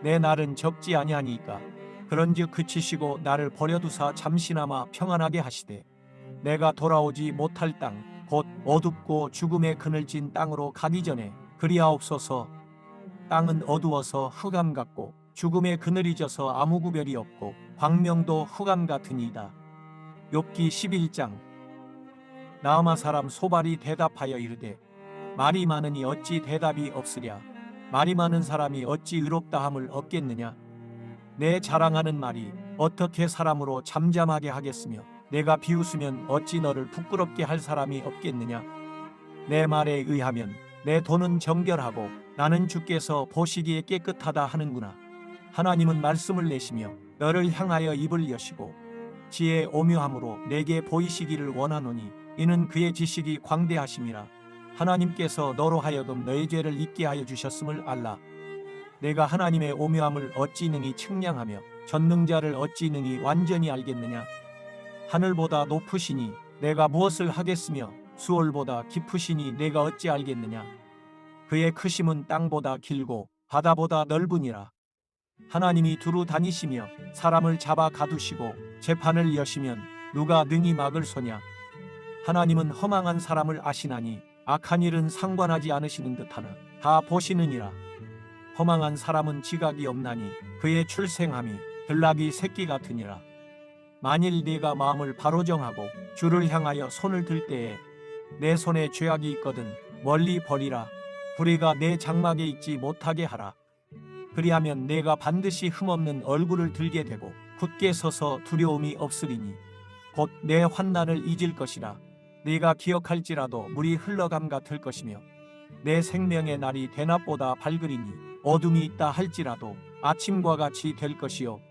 내 날은 적지 아니하니까. 그런즉 그치시고 나를 버려두사 잠시나마 평안하게 하시되 내가 돌아오지 못할 땅 곧 어둡고 죽음의 그늘진 땅으로 가기 전에 그리하옵소서. 땅은 어두워서 흑암 같고 죽음의 그늘이 져서 아무 구별이 없고 광명도 흑암 같으니이다. 욥기 11장. 나아마 사람 소발이 대답하여 이르되 말이 많으니 어찌 대답이 없으랴. 말이 많은 사람이 어찌 의롭다함을 얻겠느냐. 내 자랑하는 말이 어떻게 사람으로 잠잠하게 하겠으며 내가 비웃으면 어찌 너를 부끄럽게 할 사람이 없겠느냐. 내 말에 의하면 내 돈은 정결하고 나는 주께서 보시기에 깨끗하다 하는구나. 하나님은 말씀을 내시며 너를 향하여 입을 여시고 지혜의 오묘함으로 내게 보이시기를 원하노니 이는 그의 지식이 광대하심이라. 하나님께서 너로 하여금 너의 죄를 잊게 하여 주셨음을 알라. 내가 하나님의 오묘함을 어찌 능히 측량하며 전능자를 어찌 능히 완전히 알겠느냐. 하늘보다 높으시니 내가 무엇을 하겠으며 수월보다 깊으시니 내가 어찌 알겠느냐. 그의 크심은 땅보다 길고 바다보다 넓으니라. 하나님이 두루 다니시며 사람을 잡아 가두시고 재판을 여시면 누가 능히 막을 소냐. 하나님은 허망한 사람을 아시나니 악한 일은 상관하지 않으시는 듯하나 다 보시느니라. 허망한 사람은 지각이 없나니 그의 출생함이 들나귀 새끼 같으니라. 만일 네가 마음을 바로정하고 주를 향하여 손을 들 때에 내 손에 죄악이 있거든 멀리 버리라. 불의가 내 장막에 있지 못하게 하라. 그리하면 내가 반드시 흠없는 얼굴을 들게 되고 굳게 서서 두려움이 없으리니 곧 내 환난을 잊을 것이라. 네가 기억할지라도 물이 흘러감 같을 것이며 내 생명의 날이 대낮보다 밝으리니 어둠이 있다 할지라도 아침과 같이 될 것이요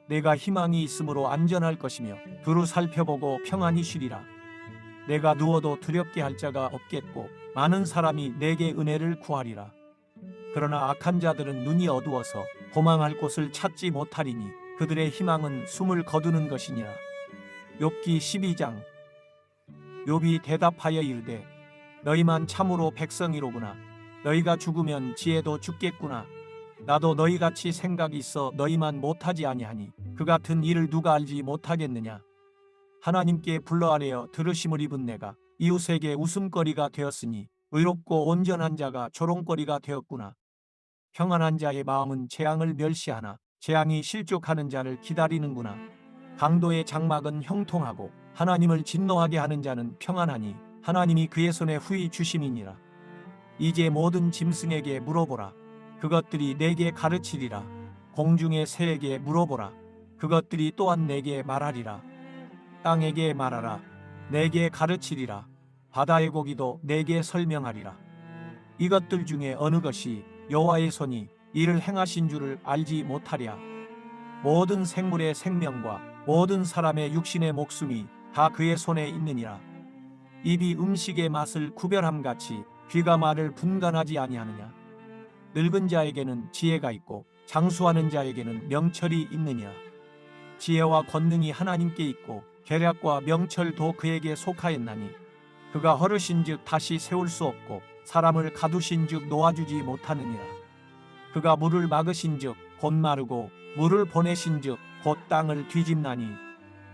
내가 희망이 있으므로 안전할 것이며 두루 살펴보고 평안히 쉬리라. 내가 누워도 두렵게 할 자가 없겠고 많은 사람이 내게 은혜를 구하리라. 그러나 악한 자들은 눈이 어두워서 도망할 곳을 찾지 못하리니 그들의 희망은 숨을 거두는 것이니라. 욥기 12장. 욥이 대답하여 이르되 너희만 참으로 백성이로구나. 너희가 죽으면 지혜도 죽겠구나. 나도 너희같이 생각이 있어 너희만 못하지 아니하니 그 같은 일을 누가 알지 못하겠느냐. 하나님께 불러아뢰어 들으심을 입은 내가 이웃에게 웃음거리가 되었으니 의롭고 온전한 자가 조롱거리가 되었구나. 평안한 자의 마음은 재앙을 멸시하나 재앙이 실족하는 자를 기다리는구나. 강도의 장막은 형통하고 하나님을 진노하게 하는 자는 평안하니 하나님이 그의 손에 후히 주심이니라. 이제 모든 짐승에게 물어보라. 그것들이 내게 가르치리라. 공중의 새에게 물어보라. 그것들이 또한 내게 말하리라. 땅에게 말하라. 내게 가르치리라. 바다의 고기도 내게 설명하리라. 이것들 중에 어느 것이 여호와의 손이 이를 행하신 줄을 알지 못하랴. 모든 생물의 생명과 모든 사람의 육신의 목숨이 다 그의 손에 있느니라. 입이 음식의 맛을 구별함같이 귀가 말을 분간하지 아니하느냐. 늙은 자에게는 지혜가 있고 장수하는 자에게는 명철이 있느니라. 지혜와 권능이 하나님께 있고 계략과 명철도 그에게 속하였나니 그가 허르신즉 다시 세울 수 없고 사람을 가두신즉 놓아주지 못하느니라. 그가 물을 막으신즉 곧 마르고 물을 보내신즉 곧 땅을 뒤집나니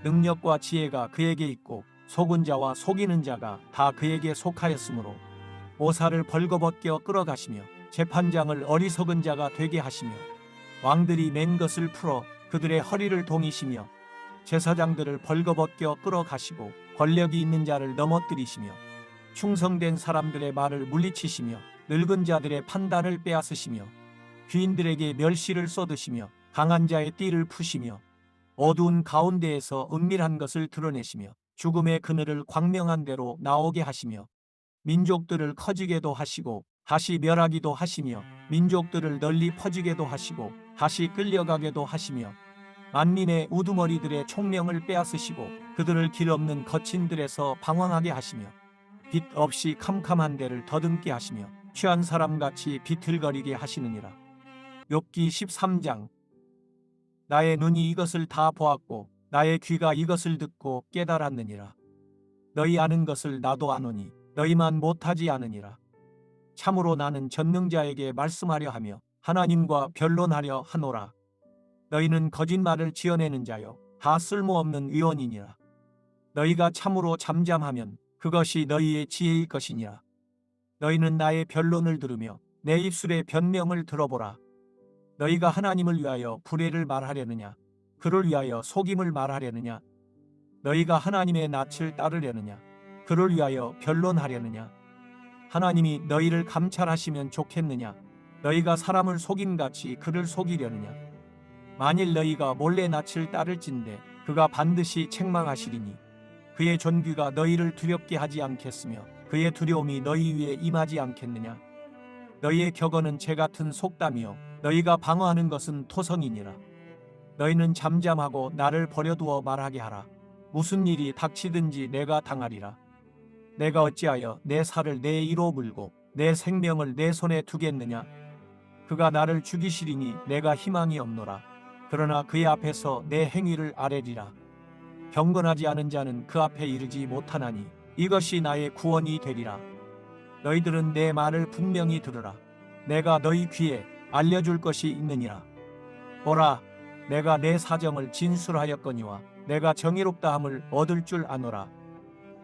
능력과 지혜가 그에게 있고 속은 자와 속이는 자가 다 그에게 속하였으므로 모사를 벌거벗겨 끌어가시며 재판장을 어리석은 자가 되게 하시며 왕들이 맨 것을 풀어 그들의 허리를 동이시며 제사장들을 벌거벗겨 끌어가시고 권력이 있는 자를 넘어뜨리시며 충성된 사람들의 말을 물리치시며 늙은 자들의 판단을 빼앗으시며 귀인들에게 멸시를 쏟으시며 강한 자의 띠를 푸시며 어두운 가운데에서 은밀한 것을 드러내시며 죽음의 그늘을 광명한 대로 나오게 하시며 민족들을 커지게도 하시고 다시 멸하기도 하시며 민족들을 널리 퍼지게도 하시고 다시 끌려가게도 하시며 만민의 우두머리들의 총명을 빼앗으시고 그들을 길 없는 거친들에서 방황하게 하시며 빛 없이 캄캄한 데를 더듬게 하시며 취한 사람같이 비틀거리게 하시느니라. 욥기 13장. 나의 눈이 이것을 다 보았고 나의 귀가 이것을 듣고 깨달았느니라. 너희 아는 것을 나도 아노니 너희만 못하지 않으니라. 참으로 나는 전능자에게 말씀하려 하며 하나님과 변론하려 하노라. 너희는 거짓말을 지어내는 자요 다 쓸모없는 의원이니라. 너희가 참으로 잠잠하면 그것이 너희의 지혜일 것이니라. 너희는 나의 변론을 들으며 내 입술의 변명을 들어보라. 너희가 하나님을 위하여 불의를 말하려느냐 그를 위하여 속임을 말하려느냐 너희가 하나님의 낯을 따르려느냐 그를 위하여 변론하려느냐 하나님이 너희를 감찰하시면 좋겠느냐 너희가 사람을 속임같이 그를 속이려느냐 만일 너희가 몰래 낯을 따를진대 그가 반드시 책망하시리니 그의 존귀가 너희를 두렵게 하지 않겠으며 그의 두려움이 너희 위에 임하지 않겠느냐. 너희의 격언은 재같은 속담이요 너희가 방어하는 것은 토성이니라. 너희는 잠잠하고 나를 버려두어 말하게 하라. 무슨 일이 닥치든지 내가 당하리라. 내가 어찌하여 내 살을 내 이로 물고 내 생명을 내 손에 두겠느냐. 그가 나를 죽이시리니 내가 희망이 없노라. 그러나 그의 앞에서 내 행위를 아뢰리라. 경건하지 않은 자는 그 앞에 이르지 못하나니 이것이 나의 구원이 되리라. 너희들은 내 말을 분명히 들으라. 내가 너희 귀에 알려줄 것이 있느니라. 보라, 내가 내 사정을 진술하였거니와 내가 정의롭다함을 얻을 줄 아노라.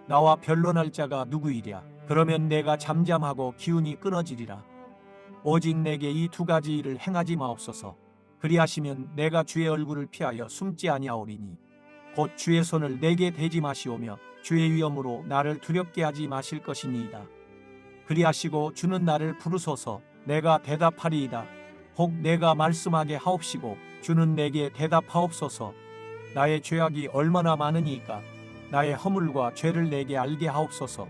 나와 변론할 자가 누구이랴. 그러면 내가 잠잠하고 기운이 끊어지리라. 오직 내게 이 두 가지 일을 행하지 마옵소서. 그리하시면 내가 주의 얼굴을 피하여 숨지 아니하오리니 곧 주의 손을 내게 대지 마시오며 주의 위엄으로 나를 두렵게 하지 마실 것이니이다. 그리하시고 주는 나를 부르소서. 내가 대답하리이다. 혹 내가 말씀하게 하옵시고 주는 내게 대답하옵소서. 나의 죄악이 얼마나 많으니까 나의 허물과 죄를 내게 알게 하옵소서.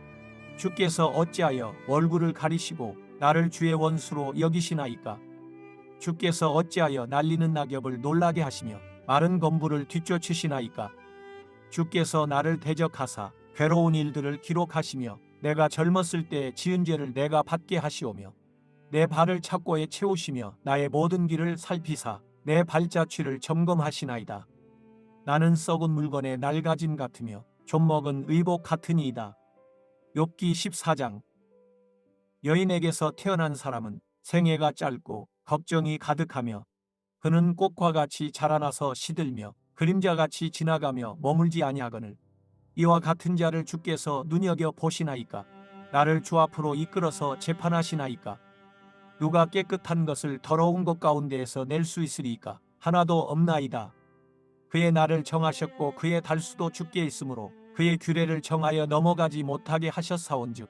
주께서 어찌하여 얼굴을 가리시고 나를 주의 원수로 여기시나이까. 주께서 어찌하여 날리는 낙엽을 놀라게 하시며 마른 검부를 뒤쫓으시나이까. 주께서 나를 대적하사 괴로운 일들을 기록하시며 내가 젊었을 때 지은 죄를 내가 받게 하시오며 내 발을 착고에 채우시며 나의 모든 길을 살피사 내 발자취를 점검하시나이다. 나는 썩은 물건의 낡아짐 같으며 좀먹은 의복 같으니이다. 욥기 14장. 여인에게서 태어난 사람은 생애가 짧고 걱정이 가득하며 그는 꽃과 같이 자라나서 시들며 그림자같이 지나가며 머물지 아니하거늘 이와 같은 자를 주께서 눈여겨 보시나이까. 나를 주 앞으로 이끌어서 재판하시나이까. 누가 깨끗한 것을 더러운 것 가운데에서 낼 수 있으리이까. 하나도 없나이다. 그의 날을 정하셨고 그의 달수도 주께 있으므로 그의 규례를 정하여 넘어가지 못하게 하셨사온즉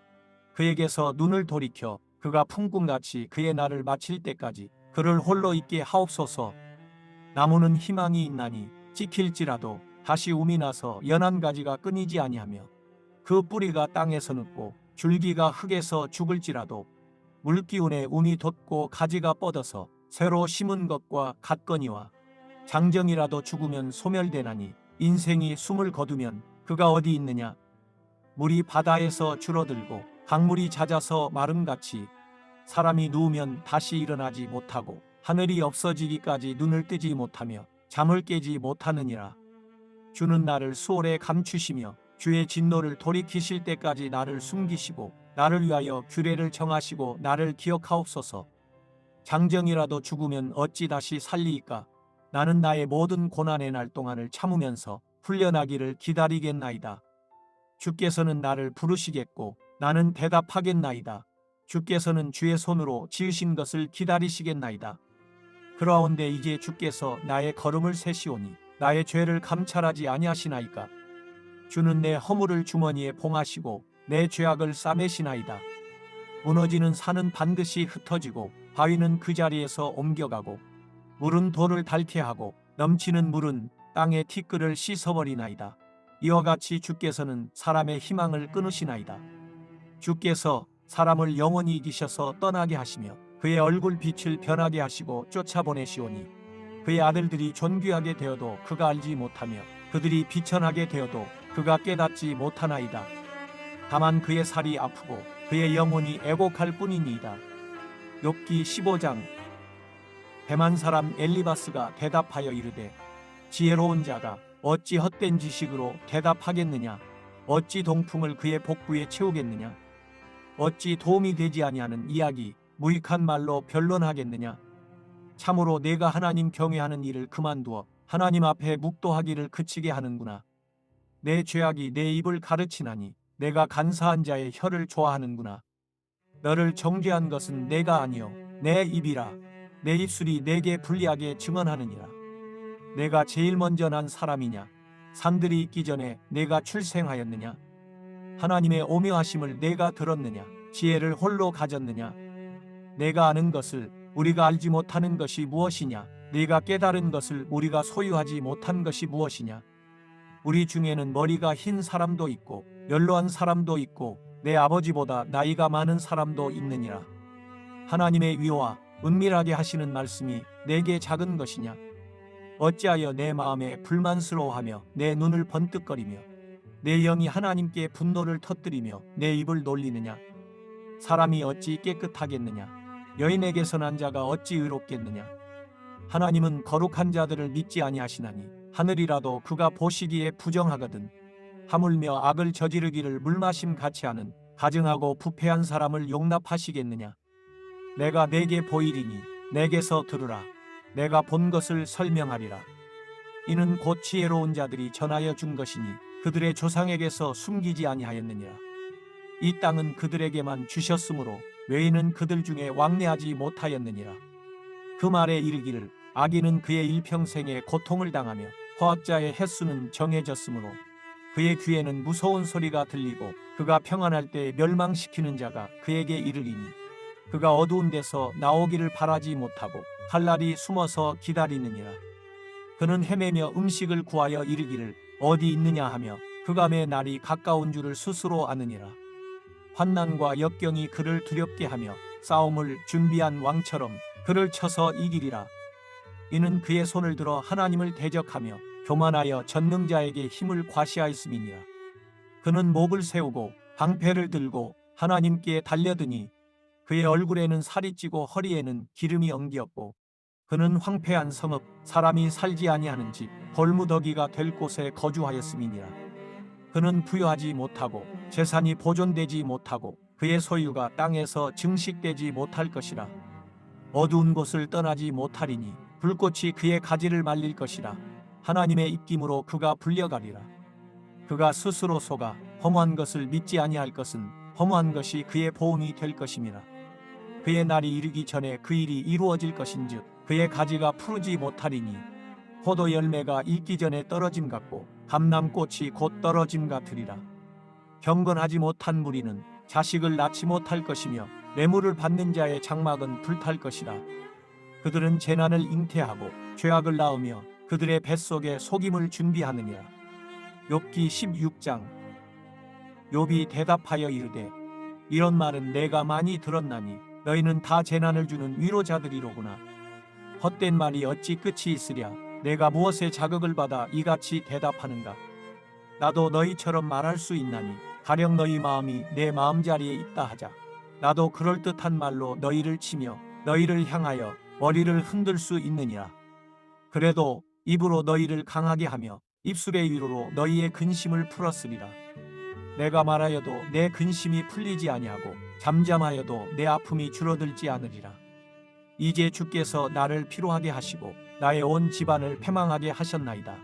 그에게서 눈을 돌이켜 그가 풍군같이 그의 날을 마칠 때까지 그를 홀로 있게 하옵소서. 나무는 희망이 있나니 찍힐지라도 다시 움이 나서 연한 가지가 끊이지 아니하며 그 뿌리가 땅에서 눕고 줄기가 흙에서 죽을지라도 물기운에 움이 돋고 가지가 뻗어서 새로 심은 것과 같거니와 장정이라도 죽으면 소멸되나니 인생이 숨을 거두면 그가 어디 있느냐. 물이 바다에서 줄어들고 강물이 잦아서 마름같이 사람이 누우면 다시 일어나지 못하고 하늘이 없어지기까지 눈을 뜨지 못하며 잠을 깨지 못하느니라. 주는 나를 수월에 감추시며 주의 진노를 돌이키실 때까지 나를 숨기시고 나를 위하여 규례를 정하시고 나를 기억하옵소서. 장정이라도 죽으면 어찌 다시 살리이까. 나는 나의 모든 고난의 날 동안을 참으면서 풀려나기를 기다리겠나이다. 주께서는 나를 부르시겠고 나는 대답하겠나이다. 주께서는 주의 손으로 지으신 것을 기다리시겠나이다. 그러하온데 이제 주께서 나의 걸음을 세시오니 나의 죄를 감찰하지 아니하시나이까. 주는 내 허물을 주머니에 봉하시고 내 죄악을 싸매시나이다. 무너지는 산은 반드시 흩어지고 바위는 그 자리에서 옮겨가고 물은 돌을 닳게 하고 넘치는 물은 땅의 티끌을 씻어버리나이다. 이와 같이 주께서는 사람의 희망을 끊으시나이다. 주께서 사람을 영원히 이기셔서 떠나게 하시며 그의 얼굴 빛을 변하게 하시고 쫓아보내시오니 그의 아들들이 존귀하게 되어도 그가 알지 못하며 그들이 비천하게 되어도 그가 깨닫지 못하나이다. 다만 그의 살이 아프고 그의 영혼이 애곡할 뿐이니이다. 욥기 15장. 대만 사람 엘리바스가 대답하여 이르되 지혜로운 자가 어찌 헛된 지식으로 대답하겠느냐? 어찌 동풍을 그의 복부에 채우겠느냐? 어찌 도움이 되지 아니하는 이야기 무익한 말로 변론하겠느냐? 참으로 내가 하나님 경외하는 일을 그만두어 하나님 앞에 묵도하기를 그치게 하는구나. 내 죄악이 내 입을 가르치나니 내가 간사한 자의 혀를 좋아하는구나. 너를 정죄한 것은 내가 아니요 내 입이라. 내 입술이 내게 불리하게 증언하느니라. 내가 제일 먼저 난 사람이냐? 산들이 있기 전에 내가 출생하였느냐? 하나님의 오묘하심을 내가 들었느냐? 지혜를 홀로 가졌느냐? 내가 아는 것을 우리가 알지 못하는 것이 무엇이냐? 네가 깨달은 것을 우리가 소유하지 못한 것이 무엇이냐? 우리 중에는 머리가 흰 사람도 있고 연로한 사람도 있고 내 아버지보다 나이가 많은 사람도 있느니라. 하나님의 위로와 은밀하게 하시는 말씀이 내게 작은 것이냐? 어찌하여 내 마음에 불만스러워하며 내 눈을 번뜩거리며 내 영이 하나님께 분노를 터뜨리며 내 입을 놀리느냐? 사람이 어찌 깨끗하겠느냐? 여인에게서 난 자가 어찌 의롭겠느냐? 하나님은 거룩한 자들을 믿지 아니하시나니 하늘이라도 그가 보시기에 부정하거든. 하물며 악을 저지르기를 물마심 같이 하는 가증하고 부패한 사람을 용납하시겠느냐? 내가 내게 보이리니 내게서 들으라. 내가 본 것을 설명하리라. 이는 곧 지혜로운 자들이 전하여 준 것이니 그들의 조상에게서 숨기지 아니하였느니라. 이 땅은 그들에게만 주셨으므로 외인은 그들 중에 왕래하지 못하였느니라. 그 말에 이르기를 악인은 그의 일평생에 고통을 당하며 허학자의 횟수는 정해졌으므로 그의 귀에는 무서운 소리가 들리고 그가 평안할 때 멸망시키는 자가 그에게 이르리니 그가 어두운 데서 나오기를 바라지 못하고 칼날이 숨어서 기다리느니라. 그는 헤매며 음식을 구하여 이르기를 어디 있느냐 하며 그감의 날이 가까운 줄을 스스로 아느니라. 환난과 역경이 그를 두렵게 하며 싸움을 준비한 왕처럼 그를 쳐서 이기리라. 이는 그의 손을 들어 하나님을 대적하며 교만하여 전능자에게 힘을 과시하였음이니라. 그는 목을 세우고 방패를 들고 하나님께 달려드니 그의 얼굴에는 살이 찌고 허리에는 기름이 엉기었고 그는 황폐한 성읍 사람이 살지 아니하는 집 벌무더기가 될 곳에 거주하였음이니라. 그는 부유하지 못하고 재산이 보존되지 못하고 그의 소유가 땅에서 증식되지 못할 것이라. 어두운 곳을 떠나지 못하리니 불꽃이 그의 가지를 말릴 것이라. 하나님의 입김으로 그가 불려가리라. 그가 스스로 속아 허무한 것을 믿지 아니할 것은 허무한 것이 그의 보응이 될 것임이라. 그의 날이 이르기 전에 그 일이 이루어질 것인즉 그의 가지가 푸르지 못하리니 포도 열매가 익기 전에 떨어짐 같고 감람꽃이 곧 떨어짐 같으리라. 경건하지 못한 무리는 자식을 낳지 못할 것이며 뇌물을 받는 자의 장막은 불탈 것이라. 그들은 재난을 잉태하고 죄악을 낳으며 그들의 뱃속에 속임을 준비하느니라. 욥기 16장. 욥이 대답하여 이르되 이런 말은 내가 많이 들었나니 너희는 다 재난을 주는 위로자들이로구나. 헛된 말이 어찌 끝이 있으랴. 내가 무엇에 자극을 받아 이같이 대답하는가. 나도 너희처럼 말할 수 있나니 가령 너희 마음이 내 마음자리에 있다 하자. 나도 그럴듯한 말로 너희를 치며 너희를 향하여 머리를 흔들 수 있느니라. 그래도 입으로 너희를 강하게 하며 입술의 위로로 너희의 근심을 풀었으리라. 내가 말하여도 내 근심이 풀리지 아니하고 잠잠하여도 내 아픔이 줄어들지 않으리라. 이제 주께서 나를 피로하게 하시고 나의 온 집안을 패망하게 하셨나이다.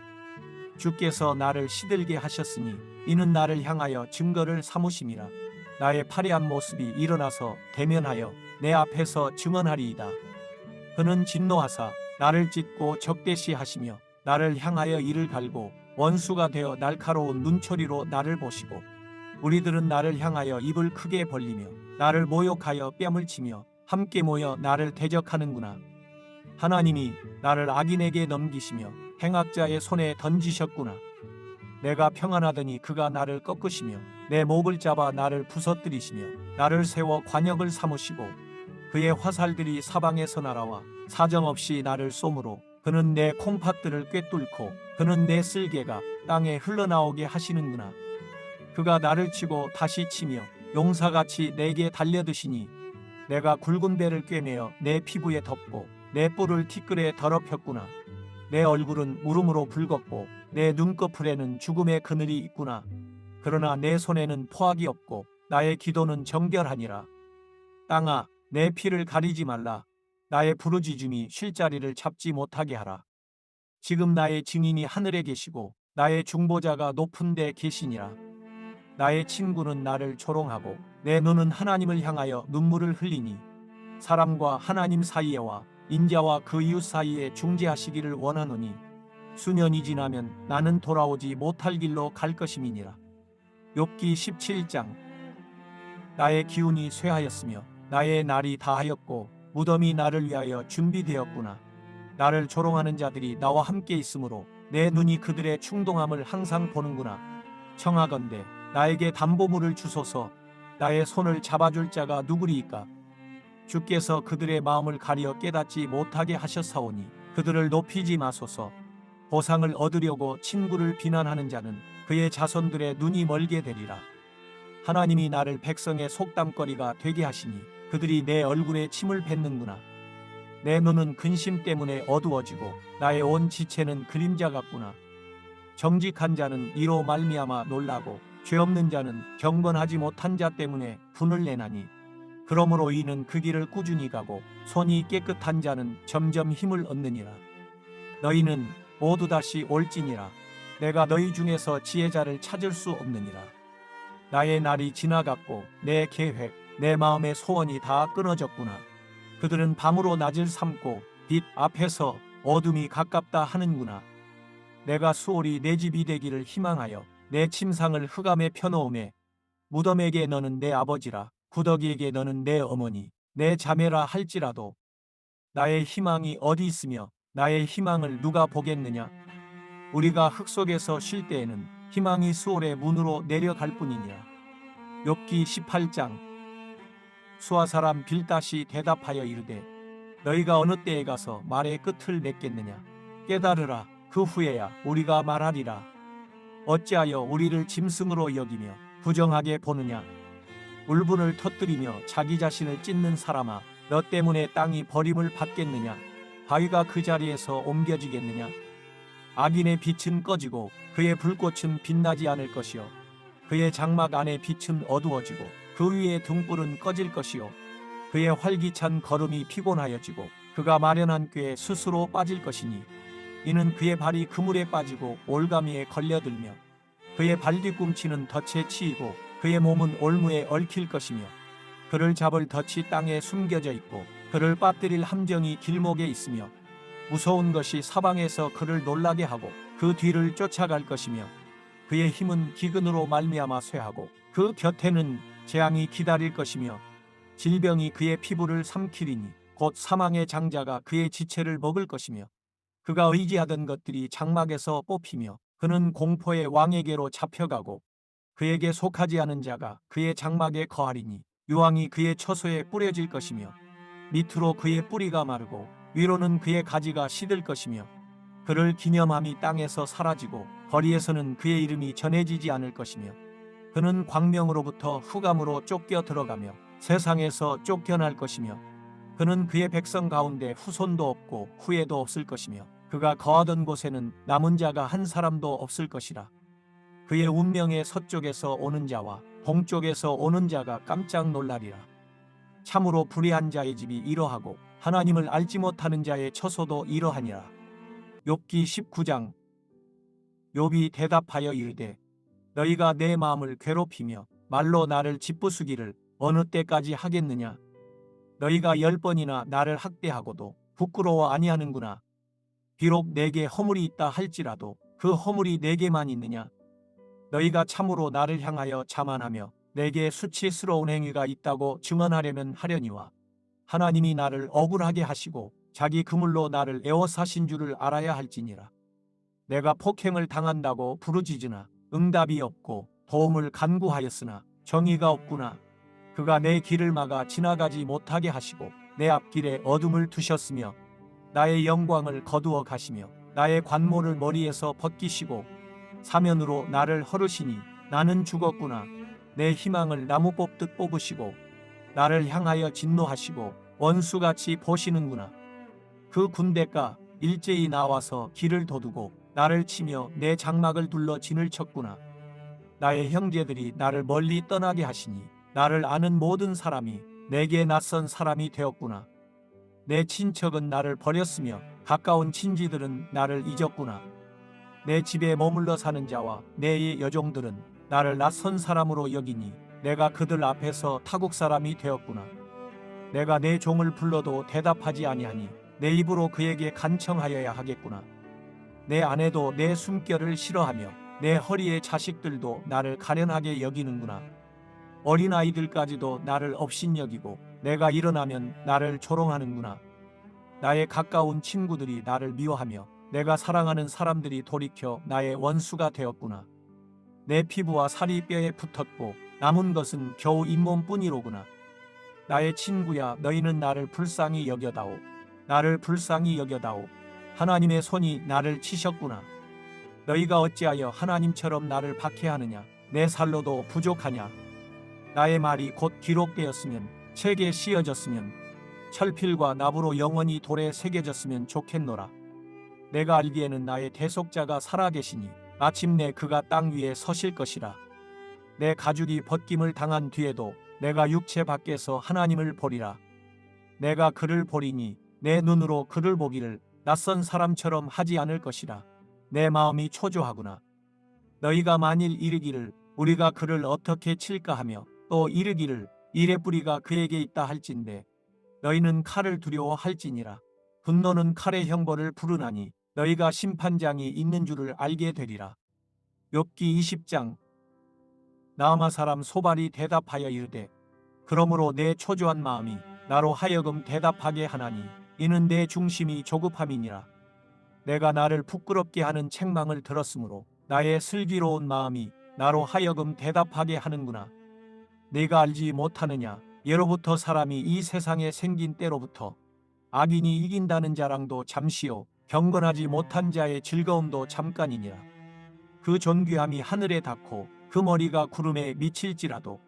주께서 나를 시들게 하셨으니 이는 나를 향하여 증거를 삼으심이라. 나의 파리한 모습이 일어나서 대면하여 내 앞에서 증언하리이다. 그는 진노하사 나를 찢고 적대시하시며 나를 향하여 이를 갈고 원수가 되어 날카로운 눈초리로 나를 보시고 우리들은 나를 향하여 입을 크게 벌리며 나를 모욕하여 뺨을 치며 함께 모여 나를 대적하는구나. 하나님이 나를 악인에게 넘기시며 행악자의 손에 던지셨구나. 내가 평안하더니 그가 나를 꺾으시며 내 목을 잡아 나를 부서뜨리시며 나를 세워 관역을 삼으시고 그의 화살들이 사방에서 날아와 사정없이 나를 쏘므로 그는 내 콩팥들을 꿰뚫고 그는 내 쓸개가 땅에 흘러나오게 하시는구나. 그가 나를 치고 다시 치며 용사같이 내게 달려드시니 내가 굵은 배를 꿰매어 내 피부에 덮고 내 뿔을 티끌에 더럽혔구나. 내 얼굴은 울음으로 붉었고 내 눈꺼풀에는 죽음의 그늘이 있구나. 그러나 내 손에는 포악이 없고 나의 기도는 정결하니라. 땅아, 내 피를 가리지 말라. 나의 부르짖음이 쉴 자리를 잡지 못하게 하라. 지금 나의 증인이 하늘에 계시고 나의 중보자가 높은 데 계시니라. 나의 친구는 나를 조롱하고 내 눈은 하나님을 향하여 눈물을 흘리니 사람과 하나님 사이에와 인자와 그 이웃 사이에 중재하시기를 원하노니 수년이 지나면 나는 돌아오지 못할 길로 갈 것임이니라. 욥기 17장. 나의 기운이 쇠하였으며 나의 날이 다하였고 무덤이 나를 위하여 준비되었구나. 나를 조롱하는 자들이 나와 함께 있으므로 내 눈이 그들의 충동함을 항상 보는구나. 청하건대 나에게 담보물을 주소서. 나의 손을 잡아줄 자가 누구리이까? 주께서 그들의 마음을 가리어 깨닫지 못하게 하셨사오니 그들을 높이지 마소서. 보상을 얻으려고 친구를 비난하는 자는 그의 자손들의 눈이 멀게 되리라. 하나님이 나를 백성의 속담거리가 되게 하시니 그들이 내 얼굴에 침을 뱉는구나. 내 눈은 근심 때문에 어두워지고 나의 온 지체는 그림자 같구나. 정직한 자는 이로 말미암아 놀라고 죄 없는 자는 경건하지 못한 자 때문에 분을 내나니 그러므로 이는 그 길을 꾸준히 가고 손이 깨끗한 자는 점점 힘을 얻느니라. 너희는 모두 다시 올지니라. 내가 너희 중에서 지혜자를 찾을 수 없느니라. 나의 날이 지나갔고 내 계획, 내 마음의 소원이 다 끊어졌구나. 그들은 밤으로 낮을 삼고 빛 앞에서 어둠이 가깝다 하는구나. 내가 수월이 내 집이 되기를 희망하여 내 침상을 흑암에 펴놓음에 무덤에게 너는 내 아버지라 구더기에게 너는 내 어머니 내 자매라 할지라도 나의 희망이 어디 있으며 나의 희망을 누가 보겠느냐. 우리가 흙 속에서 쉴 때에는 희망이 수월의 문으로 내려갈 뿐이니라. 욥기 18장. 수아 사람 빌닷이 대답하여 이르되 너희가 어느 때에 가서 말의 끝을 맺겠느냐. 깨달으라. 그 후에야 우리가 말하리라. 어찌하여 우리를 짐승으로 여기며 부정하게 보느냐. 울분을 터뜨리며 자기 자신을 찢는 사람아, 너 때문에 땅이 버림을 받겠느냐. 바위가 그 자리에서 옮겨지겠느냐. 악인의 빛은 꺼지고 그의 불꽃은 빛나지 않을 것이요 그의 장막 안의 빛은 어두워지고 그 위의 등불은 꺼질 것이요 그의 활기찬 걸음이 피곤하여지고 그가 마련한 꾀에 스스로 빠질 것이니 이는 그의 발이 그물에 빠지고 올가미에 걸려들며 그의 발뒤꿈치는 덫에 치이고 그의 몸은 올무에 얽힐 것이며 그를 잡을 덫이 땅에 숨겨져 있고 그를 빠뜨릴 함정이 길목에 있으며 무서운 것이 사방에서 그를 놀라게 하고 그 뒤를 쫓아갈 것이며 그의 힘은 기근으로 말미암아 쇠하고 그 곁에는 재앙이 기다릴 것이며 질병이 그의 피부를 삼키리니 곧 사망의 장자가 그의 지체를 먹을 것이며 그가 의지하던 것들이 장막에서 뽑히며 그는 공포의 왕에게로 잡혀가고 그에게 속하지 않은 자가 그의 장막에 거하리니 유황이 그의 처소에 뿌려질 것이며 밑으로 그의 뿌리가 마르고 위로는 그의 가지가 시들 것이며 그를 기념함이 땅에서 사라지고 거리에서는 그의 이름이 전해지지 않을 것이며 그는 광명으로부터 흑암으로 쫓겨 들어가며 세상에서 쫓겨날 것이며 그는 그의 백성 가운데 후손도 없고 후예도 없을 것이며 그가 거하던 곳에는 남은 자가 한 사람도 없을 것이라. 그의 운명의 서쪽에서 오는 자와 동쪽에서 오는 자가 깜짝 놀라리라. 참으로 불의한 자의 집이 이러하고 하나님을 알지 못하는 자의 처소도 이러하니라. 욥기 19장. 욥이 대답하여 이르되 너희가 내 마음을 괴롭히며 말로 나를 짓부수기를 어느 때까지 하겠느냐. 너희가 10번이나 나를 학대하고도 부끄러워 아니하는구나. 비록 내게 허물이 있다 할지라도 그 허물이 내게만 있느냐. 너희가 참으로 나를 향하여 자만하며 내게 수치스러운 행위가 있다고 증언하려면 하려니와 하나님이 나를 억울하게 하시고 자기 그물로 나를 에워싸신 줄을 알아야 할지니라. 내가 폭행을 당한다고 부르짖으나 응답이 없고 도움을 간구하였으나 정의가 없구나. 그가 내 길을 막아 지나가지 못하게 하시고 내 앞길에 어둠을 두셨으며 나의 영광을 거두어 가시며 나의 관모를 머리에서 벗기시고 사면으로 나를 헐으시니 나는 죽었구나. 내 희망을 나무 뽑듯 뽑으시고 나를 향하여 진노하시고 원수같이 보시는구나. 그 군대가 일제히 나와서 길을 도두고 나를 치며 내 장막을 둘러 진을 쳤구나. 나의 형제들이 나를 멀리 떠나게 하시니 나를 아는 모든 사람이 내게 낯선 사람이 되었구나. 내 친척은 나를 버렸으며 가까운 친지들은 나를 잊었구나. 내 집에 머물러 사는 자와 내 여종들은 나를 낯선 사람으로 여기니 내가 그들 앞에서 타국 사람이 되었구나. 내가 내 종을 불러도 대답하지 아니하니 내 입으로 그에게 간청하여야 하겠구나. 내 아내도 내 숨결을 싫어하며 내 허리의 자식들도 나를 가련하게 여기는구나. 어린아이들까지도 나를 업신여기고 내가 일어나면 나를 조롱하는구나. 나의 가까운 친구들이 나를 미워하며 내가 사랑하는 사람들이 돌이켜 나의 원수가 되었구나. 내 피부와 살이 뼈에 붙었고 남은 것은 겨우 잇몸뿐이로구나. 나의 친구야, 너희는 나를 불쌍히 여겨다오. 나를 불쌍히 여겨다오. 하나님의 손이 나를 치셨구나. 너희가 어찌하여 하나님처럼 나를 박해하느냐. 내 살로도 부족하냐. 나의 말이 곧 기록되었으면, 책에 씌어졌으면, 철필과 납으로 영원히 돌에 새겨졌으면 좋겠노라. 내가 알기에는 나의 대속자가 살아계시니 마침내 그가 땅 위에 서실 것이라. 내 가죽이 벗김을 당한 뒤에도 내가 육체 밖에서 하나님을 보리라. 내가 그를 보리니 내 눈으로 그를 보기를 낯선 사람처럼 하지 않을 것이라. 내 마음이 초조하구나. 너희가 만일 이르기를 우리가 그를 어떻게 칠까 하며 또 이르기를 이레 뿌리가 그에게 있다 할진대 너희는 칼을 두려워할지니라. 분노는 칼의 형벌을 부르나니 너희가 심판장이 있는 줄을 알게 되리라. 욥기 20장. 나아마 사람 소발이 대답하여 이르되 그러므로 내 초조한 마음이 나로 하여금 대답하게 하나니 이는 내 중심이 조급함이니라. 내가 나를 부끄럽게 하는 책망을 들었으므로 나의 슬기로운 마음이 나로 하여금 대답하게 하는구나. 네가 알지 못하느냐. 예로부터 사람이 이 세상에 생긴 때로부터 악인이 이긴다는 자랑도 잠시요 경건하지 못한 자의 즐거움도 잠깐이니라. 그 존귀함이 하늘에 닿고 그 머리가 구름에 미칠지라도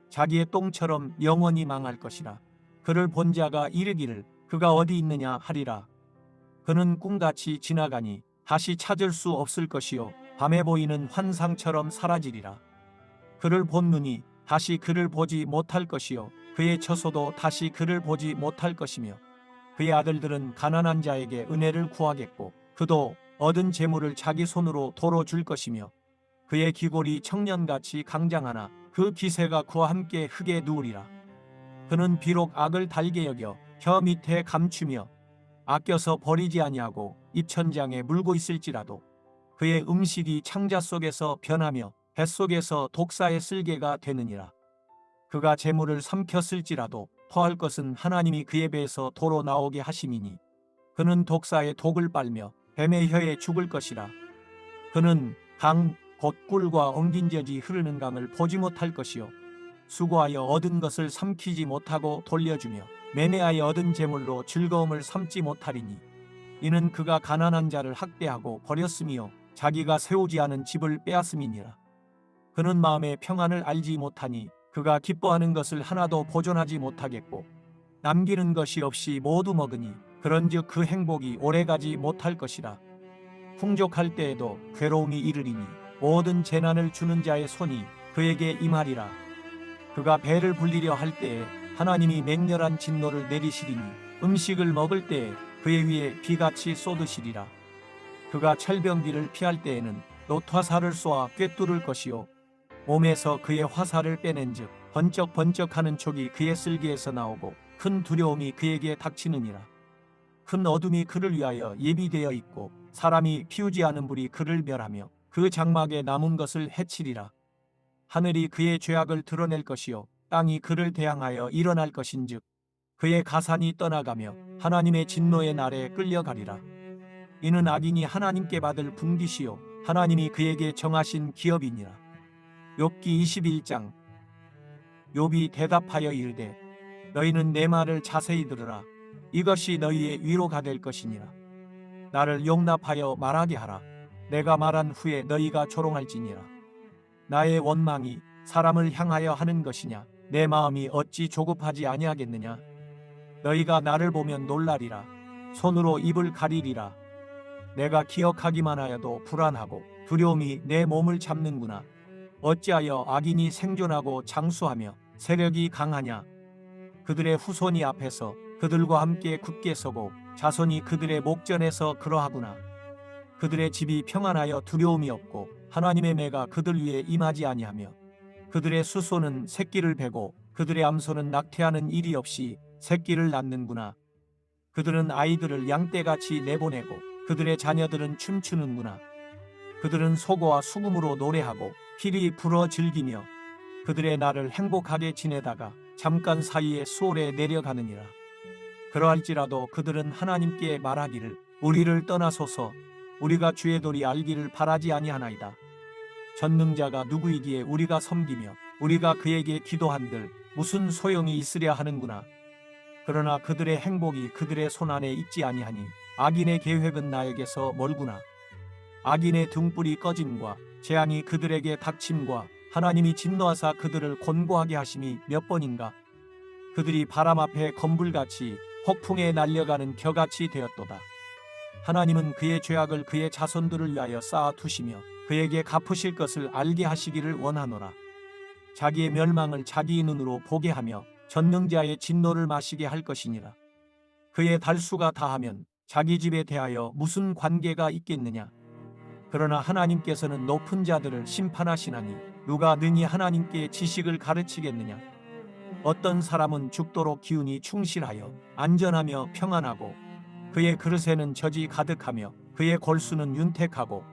자기의 똥처럼 영원히 망할 것이라. 그를 본 자가 이르기를 그가 어디 있느냐 하리라. 그는 꿈같이 지나가니 다시 찾을 수 없을 것이요 밤에 보이는 환상처럼 사라지리라. 그를 본 눈이 다시 그를 보지 못할 것이요 그의 처소도 다시 그를 보지 못할 것이며 그의 아들들은 가난한 자에게 은혜를 구하겠고 그도 얻은 재물을 자기 손으로 도로 줄 것이며 그의 기골이 청년같이 강장하나 그 기세가 그와 함께 흙에 누우리라. 그는 비록 악을 달게 여겨 혀 밑에 감추며 아껴서 버리지 아니하고 입천장에 물고 있을지라도 그의 음식이 창자 속에서 변하며 뱃속에서 독사의 쓸개가 되느니라. 그가 재물을 삼켰을지라도 토할 것은 하나님이 그의 배에서 도로 나오게 하심이니 그는 독사의 독을 빨며 뱀의 혀에 죽을 것이라. 그는 강 곧 꿀과 엉긴 젖이 흐르는 강을 보지 못할 것이요 수고하여 얻은 것을 삼키지 못하고 돌려주며 매매하여 얻은 재물로 즐거움을 삼지 못하리니 이는 그가 가난한 자를 학대하고 버렸으며 자기가 세우지 않은 집을 빼앗음이니라. 그는 마음의 평안을 알지 못하니 그가 기뻐하는 것을 하나도 보존하지 못하겠고 남기는 것이 없이 모두 먹으니 그런즉 그 행복이 오래가지 못할 것이라. 풍족할 때에도 괴로움이 이르리니 모든 재난을 주는 자의 손이 그에게 임하리라. 그가 배를 불리려 할 때에 하나님이 맹렬한 진노를 내리시리니 음식을 먹을 때에 그의 위에 비같이 쏟으시리라. 그가 철병기를 피할 때에는 놋화살을 쏘아 꿰뚫을 것이요 몸에서 그의 화살을 빼낸즉 번쩍번쩍하는 촉이 그의 쓸개에서 나오고 큰 두려움이 그에게 닥치느니라. 큰 어둠이 그를 위하여 예비되어 있고 사람이 피우지 않은 불이 그를 멸하며 그 장막에 남은 것을 해치리라. 하늘이 그의 죄악을 드러낼 것이요 땅이 그를 대항하여 일어날 것인즉 그의 가산이 떠나가며 하나님의 진노의 날에 끌려가리라. 이는 악인이 하나님께 받을 분깃이요 하나님이 그에게 정하신 기업이니라. 욥기 21장. 욥이 대답하여 이르되 너희는 내 말을 자세히 들으라. 이것이 너희의 위로가 될 것이니라. 나를 용납하여 말하게 하라. 내가 말한 후에 너희가 조롱할지니라. 나의 원망이 사람을 향하여 하는 것이냐? 내 마음이 어찌 조급하지 아니하겠느냐? 너희가 나를 보면 놀라리라. 손으로 입을 가리리라. 내가 기억하기만 하여도 불안하고 두려움이 내 몸을 잡는구나. 어찌하여 악인이 생존하고 장수하며 세력이 강하냐? 그들의 후손이 앞에서 그들과 함께 굳게 서고 자손이 그들의 목전에서 그러하구나. 그들의 집이 평안하여 두려움이 없고 하나님의 매가 그들 위에 임하지 아니하며 그들의 수소는 새끼를 베고 그들의 암소는 낙태하는 일이 없이 새끼를 낳는구나. 그들은 아이들을 양떼같이 내보내고 그들의 자녀들은 춤추는구나. 그들은 소고와 수금으로 노래하고 필이 불어 즐기며 그들의 날을 행복하게 지내다가 잠깐 사이에 수월에 내려가느니라. 그러할지라도 그들은 하나님께 말하기를 우리를 떠나소서. 우리가 주의 도리 알기를 바라지 아니하나이다. 전능자가 누구이기에 우리가 섬기며 우리가 그에게 기도한들 무슨 소용이 있으랴 하는구나. 그러나 그들의 행복이 그들의 손안에 있지 아니하니 악인의 계획은 나에게서 멀구나. 악인의 등불이 꺼짐과 재앙이 그들에게 닥침과 하나님이 진노하사 그들을 곤고하게 하심이 몇 번인가. 그들이 바람 앞에 건불같이 폭풍에 날려가는 겨같이 되었도다. 하나님은 그의 죄악을 그의 자손들을 위하여 쌓아두시며 그에게 갚으실 것을 알게 하시기를 원하노라. 자기의 멸망을 자기의 눈으로 보게 하며 전능자의 진노를 마시게 할 것이니라. 그의 달수가 다하면 자기 집에 대하여 무슨 관계가 있겠느냐. 그러나 하나님께서는 높은 자들을 심판하시나니 누가 능히 하나님께 지식을 가르치겠느냐. 어떤 사람은 죽도록 기운이 충실하여 안전하며 평안하고 그의 그릇에는 젖이 가득하며 그의 골수는 윤택하고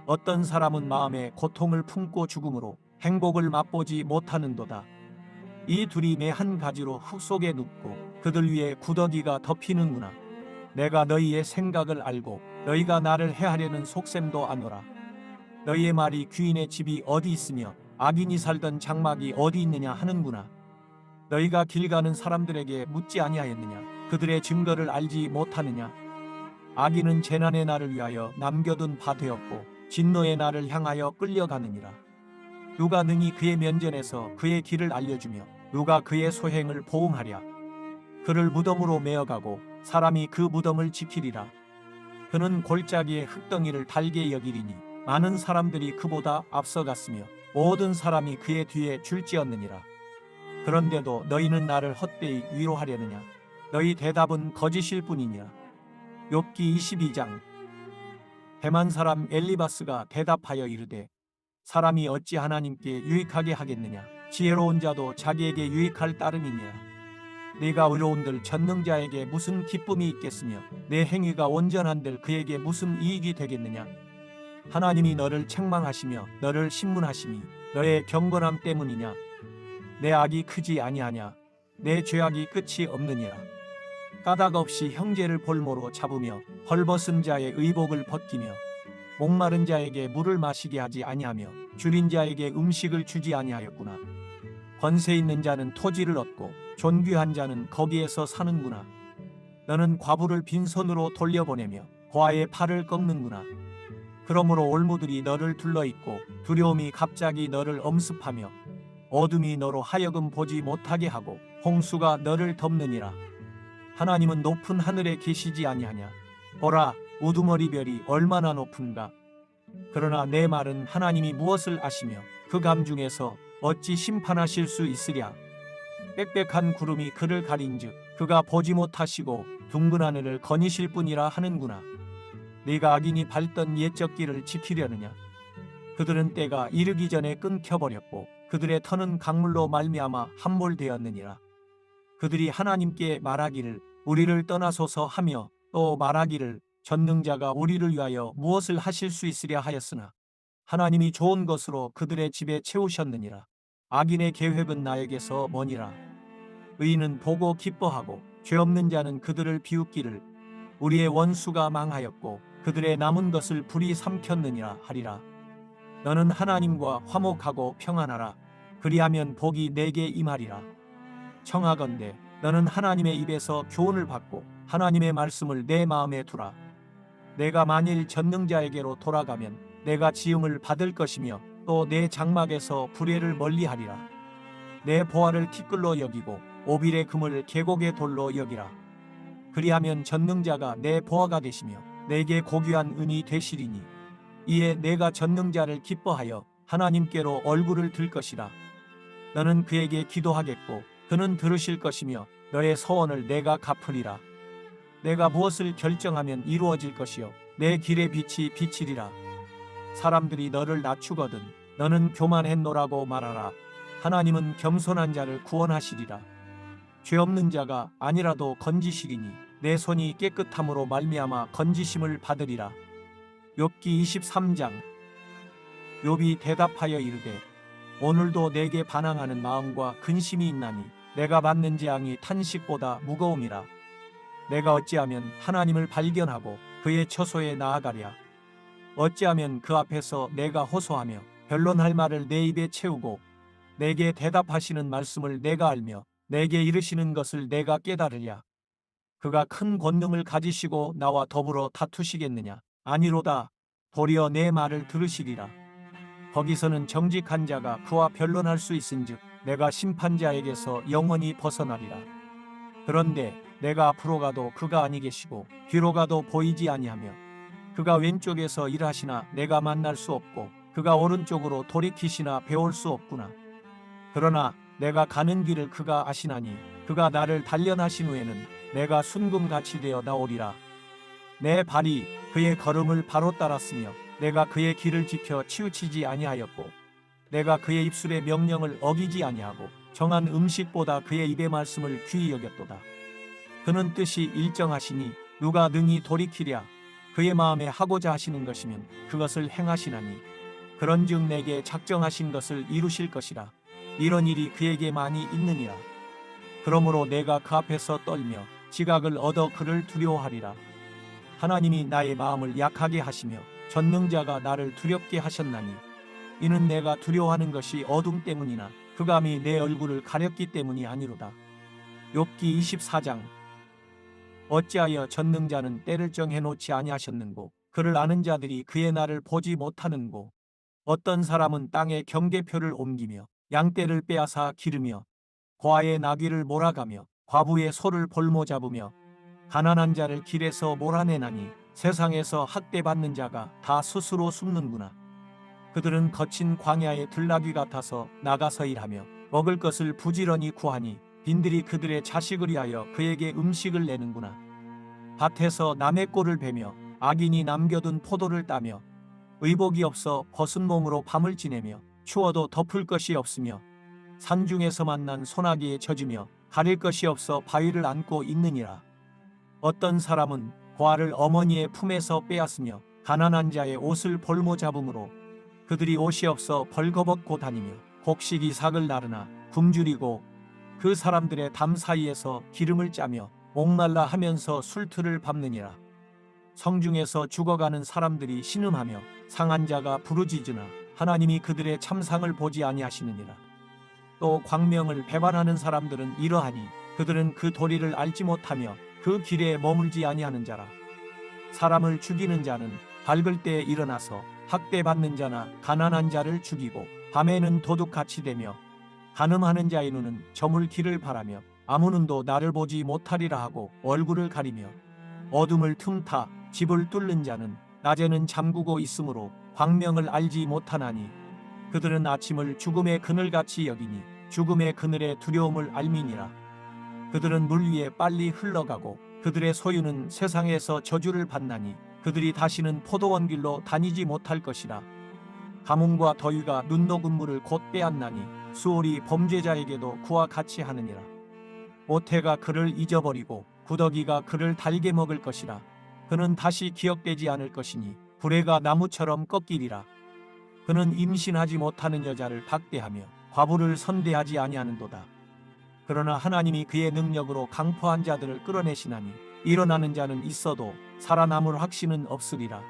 어떤 사람은 마음에 고통을 품고 죽음으로 행복을 맛보지 못하는도다. 이 둘이 매 한 가지로 흙 속에 눕고 그들 위에 구더기가 덮이는구나. 내가 너희의 생각을 알고 너희가 나를 해하려는 속셈도 아노라. 너희의 말이 귀인의 집이 어디 있으며 악인이 살던 장막이 어디 있느냐 하는구나. 너희가 길 가는 사람들에게 묻지 아니하였느냐. 그들의 증거를 알지 못하느냐. 악인은 재난의 날을 위하여 남겨둔 바 되었고 진노의 날을 향하여 끌려가느니라. 누가 능히 그의 면전에서 그의 길을 알려주며 누가 그의 소행을 보응하랴. 그를 무덤으로 메어가고 사람이 그 무덤을 지키리라. 그는 골짜기의 흙덩이를 달게 여기리니 많은 사람들이 그보다 앞서갔으며 모든 사람이 그의 뒤에 줄지었느니라. 그런데도 너희는 나를 헛되이 위로하려느냐. 너희 대답은 거짓일 뿐이니라. 욥기 22장. 대만 사람 엘리바스가 대답하여 이르되 사람이 어찌 하나님께 유익하게 하겠느냐. 지혜로운 자도 자기에게 유익할 따름이니라. 네가 의로운들 전능자에게 무슨 기쁨이 있겠으며 내 행위가 온전한들 그에게 무슨 이익이 되겠느냐. 하나님이 너를 책망하시며 너를 신문하심이 너의 경건함 때문이냐. 내 악이 크지 아니하냐. 내 죄악이 끝이 없느니라. 까닭 없이 형제를 볼모로 잡으며 헐벗은 자의 의복을 벗기며 목마른 자에게 물을 마시게 하지 아니하며 줄인 자에게 음식을 주지 아니하였구나. 권세 있는 자는 토지를 얻고 존귀한 자는 거기에서 사는구나. 너는 과부를 빈손으로 돌려보내며 고아의 팔을 꺾는구나. 그러므로 올무들이 너를 둘러있고 두려움이 갑자기 너를 엄습하며 어둠이 너로 하여금 보지 못하게 하고 홍수가 너를 덮느니라. 하나님은 높은 하늘에 계시지 아니하냐. 보라, 우두머리별이 얼마나 높은가. 그러나 내 말은 하나님이 무엇을 아시며 그 감 중에서 어찌 심판하실 수 있으랴. 빽빽한 구름이 그를 가린즉 그가 보지 못하시고 둥근 하늘을 거니실 뿐이라 하는구나. 네가 악인이 밟던 옛적 길을 지키려느냐. 그들은 때가 이르기 전에 끊겨버렸고 그들의 터는 강물로 말미암아 함몰되었느니라. 그들이 하나님께 말하기를 우리를 떠나소서 하며 또 말하기를 전능자가 우리를 위하여 무엇을 하실 수 있으랴 하였으나 하나님이 좋은 것으로 그들의 집에 채우셨느니라. 악인의 계획은 나에게서 머니라. 의인은 보고 기뻐하고 죄 없는 자는 그들을 비웃기를. 우리의 원수가 망하였고 그들의 남은 것을 불이 삼켰느니라 하리라. 너는 하나님과 화목하고 평안하라. 그리하면 복이 내게 임하리라. 청하건대 너는 하나님의 입에서 교훈을 받고 하나님의 말씀을 내 마음에 두라. 내가 만일 전능자에게로 돌아가면 내가 지음을 받을 것이며 또 내 장막에서 불의를 멀리하리라. 내 보화를 티끌로 여기고 오빌의 금을 계곡의 돌로 여기라. 그리하면 전능자가 내 보화가 되시며 내게 고귀한 은이 되시리니 이에 내가 전능자를 기뻐하여 하나님께로 얼굴을 들 것이라. 너는 그에게 기도하겠고 그는 들으실 것이며 너의 서원을 내가 갚으리라. 내가 무엇을 결정하면 이루어질 것이요 내 길의 빛이 비치리라. 사람들이 너를 낮추거든 너는 교만했노라고 말하라. 하나님은 겸손한 자를 구원하시리라. 죄 없는 자가 아니라도 건지시리니 내 손이 깨끗함으로 말미암아 건지심을 받으리라. 욥기 23장. 욥이 대답하여 이르되 오늘도 내게 반항하는 마음과 근심이 있나니 내가 받는 재앙이 탄식보다 무거움이라. 내가 어찌하면 하나님을 발견하고 그의 처소에 나아가랴. 어찌하면 그 앞에서 내가 호소하며 변론할 말을 내 입에 채우고 내게 대답하시는 말씀을 내가 알며 내게 이르시는 것을 내가 깨달으랴. 그가 큰 권능을 가지시고 나와 더불어 다투시겠느냐? 아니로다. 도리어 내 말을 들으시리라. 거기서는 정직한 자가 그와 변론할 수 있은즉 내가 심판자에게서 영원히 벗어나리라. 그런데 내가 앞으로 가도 그가 아니 계시고 뒤로 가도 보이지 아니하며 그가 왼쪽에서 일하시나 내가 만날 수 없고 그가 오른쪽으로 돌이키시나 배울 수 없구나. 그러나 내가 가는 길을 그가 아시나니 그가 나를 단련하신 후에는 내가 순금같이 되어 나오리라. 내 발이 그의 걸음을 바로 따랐으며 내가 그의 길을 지켜 치우치지 아니하였고 내가 그의 입술의 명령을 어기지 아니하고 정한 음식보다 그의 입의 말씀을 귀히 여겼도다. 그는 뜻이 일정하시니 누가 능히 돌이키랴. 그의 마음에 하고자 하시는 것이면 그것을 행하시나니 그런즉 내게 작정하신 것을 이루실 것이라. 이런 일이 그에게 많이 있느니라. 그러므로 내가 그 앞에서 떨며 지각을 얻어 그를 두려워하리라. 하나님이 나의 마음을 약하게 하시며 전능자가 나를 두렵게 하셨나니 이는 내가 두려워하는 것이 어둠 때문이나 흑암이 내 얼굴을 가렸기 때문이 아니로다. 욥기 24장. 어찌하여 전능자는 때를 정해놓지 아니하셨는고 그를 아는 자들이 그의 날을 보지 못하는고. 어떤 사람은 땅에 경계표를 옮기며 양떼를 빼앗아 기르며 고아의 나귀를 몰아가며 과부의 소를 볼모 잡으며 가난한 자를 길에서 몰아내나니 세상에서 학대받는 자가 다 스스로 숨는구나. 그들은 거친 광야의 들나귀 같아서 나가서 일하며 먹을 것을 부지런히 구하니 빈들이 그들의 자식을 위하여 그에게 음식을 내는구나. 밭에서 남의 꼴을 베며 악인이 남겨둔 포도를 따며 의복이 없어 벗은 몸으로 밤을 지내며 추워도 덮을 것이 없으며 산중에서 만난 소나기에 젖으며 가릴 것이 없어 바위를 안고 있느니라. 어떤 사람은 고아를 어머니의 품에서 빼앗으며 가난한 자의 옷을 볼모 잡음으로 그들이 옷이 없어 벌거벗고 다니며 곡식이 삭을 나르나 굶주리고 그 사람들의 담 사이에서 기름을 짜며 목말라 하면서 술틀을 밟느니라. 성중에서 죽어가는 사람들이 신음하며 상한 자가 부르짖으나 하나님이 그들의 참상을 보지 아니하시느니라. 또 광명을 배반하는 사람들은 이러하니 그들은 그 도리를 알지 못하며 그 길에 머물지 아니하는 자라. 사람을 죽이는 자는 밝을 때에 일어나서 학대받는 자나 가난한 자를 죽이고 밤에는 도둑같이 되며 간음하는 자의 눈은 저물 길을 바라며 아무 눈도 나를 보지 못하리라 하고 얼굴을 가리며 어둠을 틈타 집을 뚫는 자는 낮에는 잠그고 있으므로 광명을 알지 못하나니 그들은 아침을 죽음의 그늘같이 여기니 죽음의 그늘의 두려움을 알미니라. 그들은 물 위에 빨리 흘러가고 그들의 소유는 세상에서 저주를 받나니 그들이 다시는 포도원 길로 다니지 못할 것이라. 가뭄과 더위가 눈 녹은 물을 곧 빼앗나니 수월이 범죄자에게도 그와 같이 하느니라. 모태가 그를 잊어버리고 구더기가 그를 달게 먹을 것이라. 그는 다시 기억되지 않을 것이니 불의가 나무처럼 꺾이리라. 그는 임신하지 못하는 여자를 박대하며 과부를 선대하지 아니하는도다. 그러나 하나님이 그의 능력으로 강포한 자들을 끌어내시나니 일어나는 자는 있어도 살아남을 확신은 없으리라.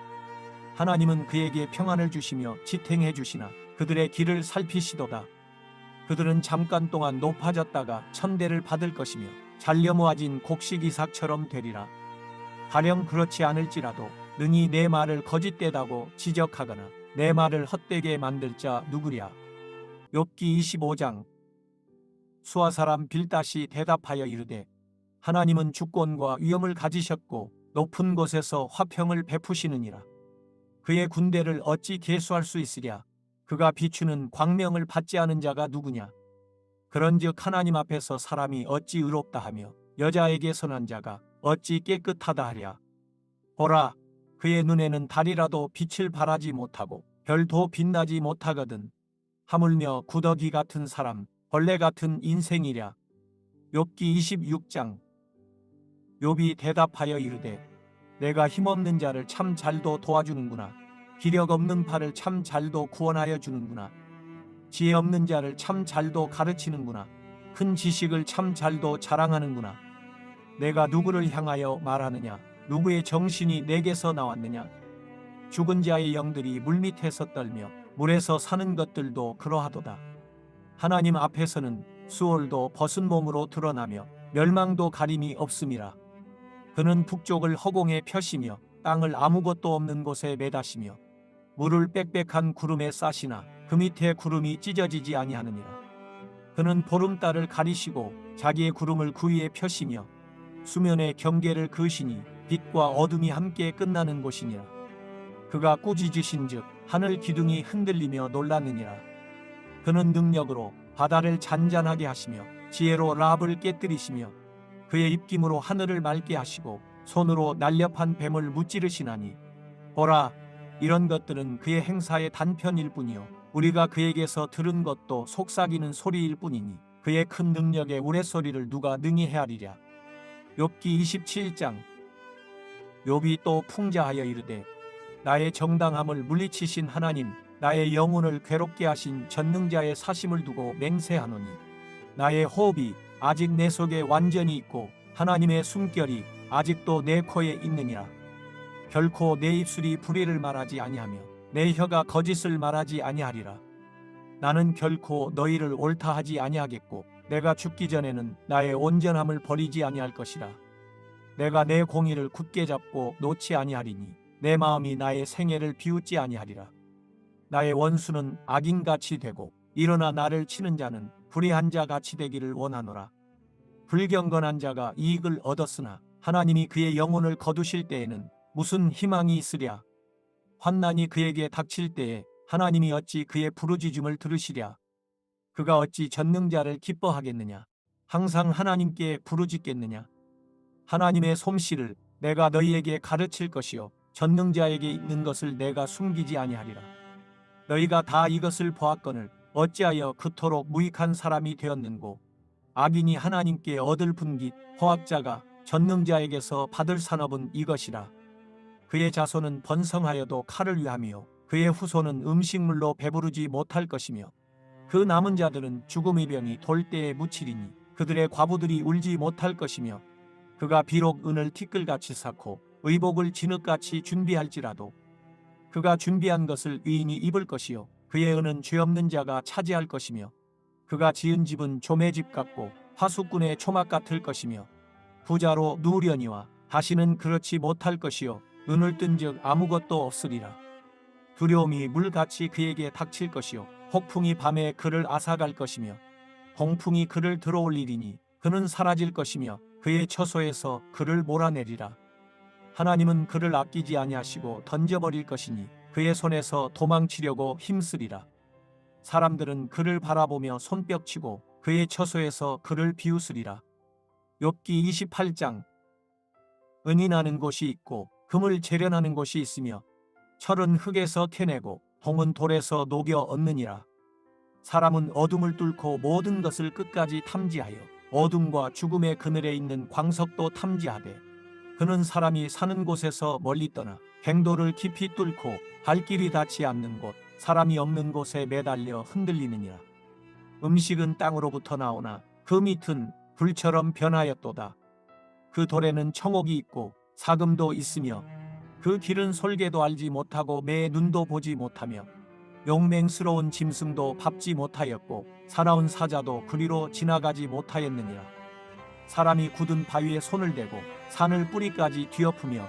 하나님은 그에게 평안을 주시며 지탱해 주시나 그들의 길을 살피시도다. 그들은 잠깐 동안 높아졌다가 천대를 받을 것이며 잘려 모아진 곡식 이삭처럼 되리라. 가령 그렇지 않을지라도 능히 내 말을 거짓되다고 지적하거나 내 말을 헛되게 만들 자 누구랴. 욥기 25장. 수아 사람 빌닷이 대답하여 이르되 하나님은 주권과 위엄을 가지셨고 높은 곳에서 화평을 베푸시느니라. 그의 군대를 어찌 계수할 수 있으랴. 그가 비추는 광명을 받지 않은 자가 누구냐. 그런즉 하나님 앞에서 사람이 어찌 의롭다 하며 여자에게 선한 자가 어찌 깨끗하다 하랴. 보라, 그의 눈에는 달이라도 빛을 발하지 못하고 별도 빛나지 못하거든. 하물며 구더기 같은 사람, 벌레 같은 인생이랴. 욥기 26장. 욥이 대답하여 이르되 내가 힘없는 자를 참 잘도 도와주는구나. 기력 없는 팔을 참 잘도 구원하여 주는구나. 지혜 없는 자를 참 잘도 가르치는구나. 큰 지식을 참 잘도 자랑하는구나. 내가 누구를 향하여 말하느냐. 누구의 정신이 내게서 나왔느냐. 죽은 자의 영들이 물밑에서 떨며 물에서 사는 것들도 그러하도다. 하나님 앞에서는 수월도 벗은 몸으로 드러나며 멸망도 가림이 없음이라. 그는 북쪽을 허공에 펴시며 땅을 아무것도 없는 곳에 매다시며 물을 빽빽한 구름에 싸시나 그 밑에 구름이 찢어지지 아니하느니라. 그는 보름달을 가리시고 자기의 구름을 그 위에 펴시며 수면의 경계를 그으시니 빛과 어둠이 함께 끝나는 곳이니라. 그가 꾸짖으신즉 하늘 기둥이 흔들리며 놀랐느니라. 그는 능력으로 바다를 잔잔하게 하시며 지혜로 라합을 깨뜨리시며 그의 입김으로 하늘을 맑게 하시고 손으로 날렵한 뱀을 무찌르시나니 보라, 이런 것들은 그의 행사의 단편일 뿐이요 우리가 그에게서 들은 것도 속삭이는 소리일 뿐이니 그의 큰 능력의 우레소리를 누가 능히 헤아리랴. 욥기 27장. 욥이 또 풍자하여 이르되 나의 정당함을 물리치신 하나님, 나의 영혼을 괴롭게 하신 전능자의 사심을 두고 맹세하노니 나의 호흡이 아직 내 속에 완전히 있고 하나님의 숨결이 아직도 내 코에 있느니라. 결코 내 입술이 불의를 말하지 아니하며 내 혀가 거짓을 말하지 아니하리라. 나는 결코 너희를 옳다 하지 아니하겠고 내가 죽기 전에는 나의 온전함을 버리지 아니할 것이라. 내가 내 공의를 굳게 잡고 놓지 아니하리니 내 마음이 나의 생애를 비웃지 아니하리라. 나의 원수는 악인같이 되고 일어나 나를 치는 자는 불의한 자같이 되기를 원하노라. 불경건한 자가 이익을 얻었으나 하나님이 그의 영혼을 거두실 때에는 무슨 희망이 있으랴. 환난이 그에게 닥칠 때에 하나님이 어찌 그의 부르짖음을 들으시랴. 그가 어찌 전능자를 기뻐하겠느냐. 항상 하나님께 부르짖겠느냐. 하나님의 솜씨를 내가 너희에게 가르칠 것이요 전능자에게 있는 것을 내가 숨기지 아니하리라. 너희가 다 이것을 보았거늘 어찌하여 그토록 무익한 사람이 되었는고. 악인이 하나님께 얻을 분깃, 허학자가 전능자에게서 받을 산업은 이것이라. 그의 자손은 번성하여도 칼을 위하며 그의 후손은 음식물로 배부르지 못할 것이며 그 남은 자들은 죽음의 병이 돌 때에 묻히리니 그들의 과부들이 울지 못할 것이며 그가 비록 은을 티끌같이 쌓고 의복을 진흙같이 준비할지라도 그가 준비한 것을 의인이 입을 것이요 그의 은은 죄 없는 자가 차지할 것이며 그가 지은 집은 조매집 같고 화수꾼의 초막 같을 것이며 부자로 누우려니와 다시는 그렇지 못할 것이요 은을 뜬즉 아무것도 없으리라. 두려움이 물같이 그에게 닥칠 것이요 폭풍이 밤에 그를 앗아갈 것이며 홍풍이 그를 들어올리리니 그는 사라질 것이며 그의 처소에서 그를 몰아내리라. 하나님은 그를 아끼지 아니하시고 던져버릴 것이니 그의 손에서 도망치려고 힘쓰리라. 사람들은 그를 바라보며 손뼉치고 그의 처소에서 그를 비웃으리라. 욥기 28장. 은이 나는 곳이 있고 금을 재련하는 곳이 있으며 철은 흙에서 캐내고 동은 돌에서 녹여 얻느니라. 사람은 어둠을 뚫고 모든 것을 끝까지 탐지하여 어둠과 죽음의 그늘에 있는 광석도 탐지하되 그는 사람이 사는 곳에서 멀리 떠나 갱도를 깊이 뚫고 발길이 닿지 않는 곳 사람이 없는 곳에 매달려 흔들리느니라. 음식은 땅으로부터 나오나 그 밑은 불처럼 변하였도다. 그 돌에는 청옥이 있고 사금도 있으며 그 길은 솔개도 알지 못하고 매의 눈도 보지 못하며 용맹스러운 짐승도 밟지 못하였고 사나운 사자도 그리로 지나가지 못하였느니라. 사람이 굳은 바위에 손을 대고 산을 뿌리까지 뒤엎으며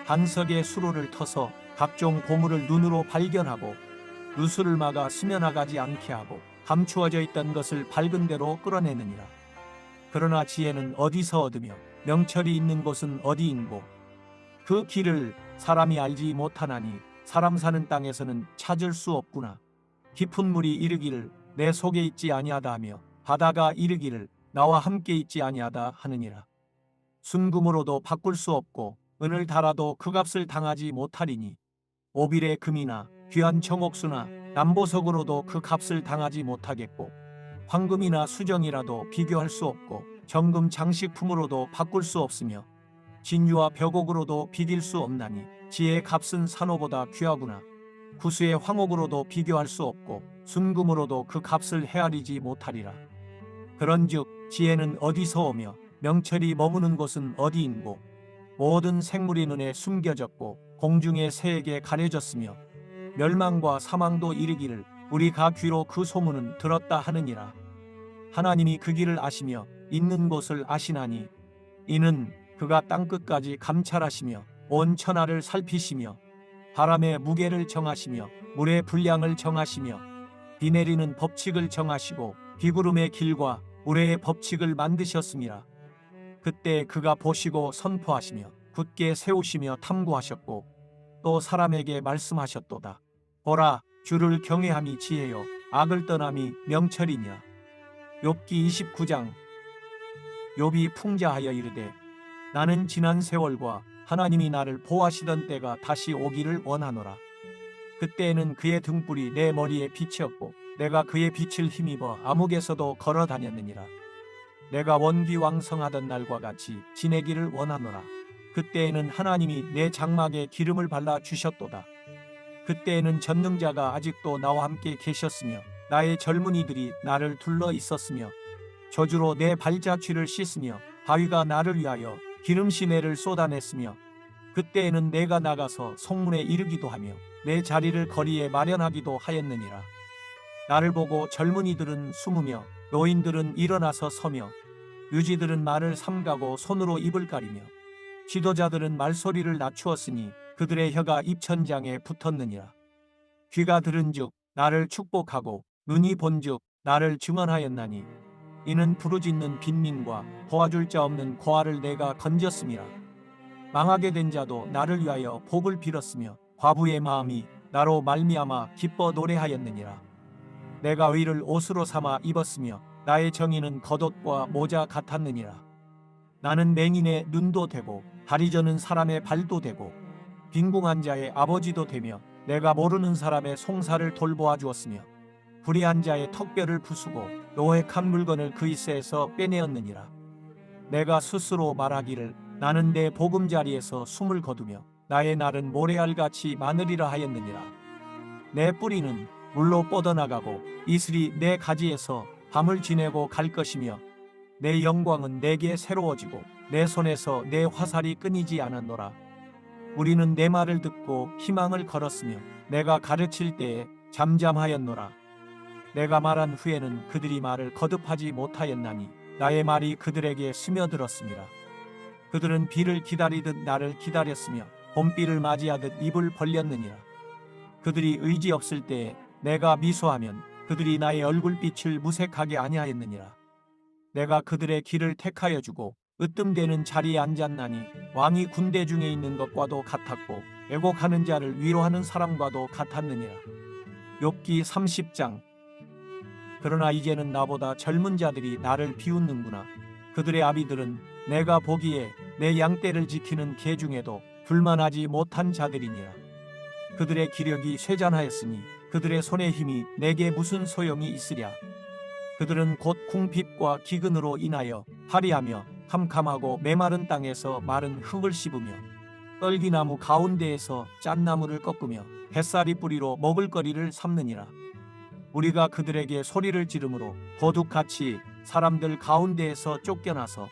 반석의 수로를 터서 각종 보물을 눈으로 발견하고 누수를 막아 스며나가지 않게 하고 감추어져 있던 것을 밝은 대로 끌어내느니라. 그러나 지혜는 어디서 얻으며 명철이 있는 곳은 어디인고 그 길을 사람이 알지 못하나니 사람 사는 땅에서는 찾을 수 없구나. 깊은 물이 이르기를 내 속에 있지 아니하다 하며 바다가 이르기를 나와 함께 있지 아니하다 하느니라. 순금으로도 바꿀 수 없고 은을 달아도 그 값을 당하지 못하리니 오빌의 금이나 귀한 청옥수나 남보석으로도 그 값을 당하지 못하겠고 황금이나 수정이라도 비교할 수 없고 정금 장식품으로도 바꿀 수 없으며 진유와 벽옥으로도 비길 수 없나니 지혜의 값은 산호보다 귀하구나. 구수의 황옥으로도 비교할 수 없고 순금으로도 그 값을 헤아리지 못하리라. 그런즉 지혜는 어디서 오며 명철이 머무는 곳은 어디인고 모든 생물이 눈에 숨겨졌고 공중의 새에게 가려졌으며 멸망과 사망도 이르기를 우리가 귀로 그 소문은 들었다 하느니라. 하나님이 그 길을 아시며 있는 곳을 아시나니 이는 그가 땅끝까지 감찰하시며 온 천하를 살피시며 바람의 무게를 정하시며 물의 분량을 정하시며 비 내리는 법칙을 정하시고 비구름의 길과 우레의 법칙을 만드셨습니다. 그때 그가 보시고 선포하시며 굳게 세우시며 탐구하셨고 또 사람에게 말씀하셨도다. 보라, 주를 경외함이 지혜요 악을 떠남이 명철이니라. 욥기 29장. 욥이 풍자하여 이르되 나는 지난 세월과 하나님이 나를 보호하시던 때가 다시 오기를 원하노라. 그때에는 그의 등불이 내 머리에 빛이었고 내가 그의 빛을 힘입어 암흑에서도 걸어 다녔느니라. 내가 원기왕성하던 날과 같이 지내기를 원하노라. 그때에는 하나님이 내 장막에 기름을 발라 주셨도다. 그때에는 전능자가 아직도 나와 함께 계셨으며 나의 젊은이들이 나를 둘러 있었으며 저주로 내 발자취를 씻으며 바위가 나를 위하여 기름시내를 쏟아냈으며 그때에는 내가 나가서 성문에 이르기도 하며 내 자리를 거리에 마련하기도 하였느니라. 나를 보고 젊은이들은 숨으며 노인들은 일어나서 서며 유지들은 말을 삼가고 손으로 입을 가리며 지도자들은 말소리를 낮추었으니 그들의 혀가 입천장에 붙었느니라. 귀가 들은즉 나를 축복하고 눈이 본즉 나를 증언하였나니 이는 부르짖는 빈민과 도와줄 자 없는 고아를 내가 건졌음이라. 망하게 된 자도 나를 위하여 복을 빌었으며 과부의 마음이 나로 말미암아 기뻐 노래하였느니라. 내가 의를 옷으로 삼아 입었으며 나의 정의는 겉옷과 모자 같았느니라. 나는 맹인의 눈도 되고 다리 저는 사람의 발도 되고 빈궁한 자의 아버지도 되며 내가 모르는 사람의 송사를 돌보아 주었으며 불의한 자의 턱뼈를 부수고 노획한 물건을 그 이새에서 빼내었느니라. 내가 스스로 말하기를 나는 내 보금자리에서 숨을 거두며 나의 날은 모래알같이 많으리라 하였느니라. 내 뿌리는 물로 뻗어나가고 이슬이 내 가지에서 밤을 지내고 갈 것이며 내 영광은 내게 새로워지고 내 손에서 내 화살이 끊이지 않았노라. 우리는 내 말을 듣고 희망을 걸었으며 내가 가르칠 때에 잠잠하였노라. 내가 말한 후에는 그들이 말을 거듭하지 못하였나니 나의 말이 그들에게 스며들었습니다. 그들은 비를 기다리듯 나를 기다렸으며 봄비를 맞이하듯 입을 벌렸느니라. 그들이 의지 없을 때에 내가 미소하면 그들이 나의 얼굴빛을 무색하게 아니하였느니라. 내가 그들의 길을 택하여 주고 으뜸되는 자리에 앉았나니 왕이 군대 중에 있는 것과도 같았고 애곡하는 자를 위로하는 사람과도 같았느니라. 욥기 30장. 그러나 이제는 나보다 젊은 자들이 나를 비웃는구나. 그들의 아비들은 내가 보기에 내 양떼를 지키는 개 중에도 불만하지 못한 자들이니라. 그들의 기력이 쇠잔하였으니 그들의 손의 힘이 내게 무슨 소용이 있으랴. 그들은 곧 궁핍과 기근으로 인하여 파리하며 캄캄하고 메마른 땅에서 마른 흙을 씹으며 떨기나무 가운데에서 짠나무를 꺾으며 뱃살이 뿌리로 먹을거리를 삼느니라. 우리가 그들에게 소리를 지르므로 도둑같이 사람들 가운데에서 쫓겨나서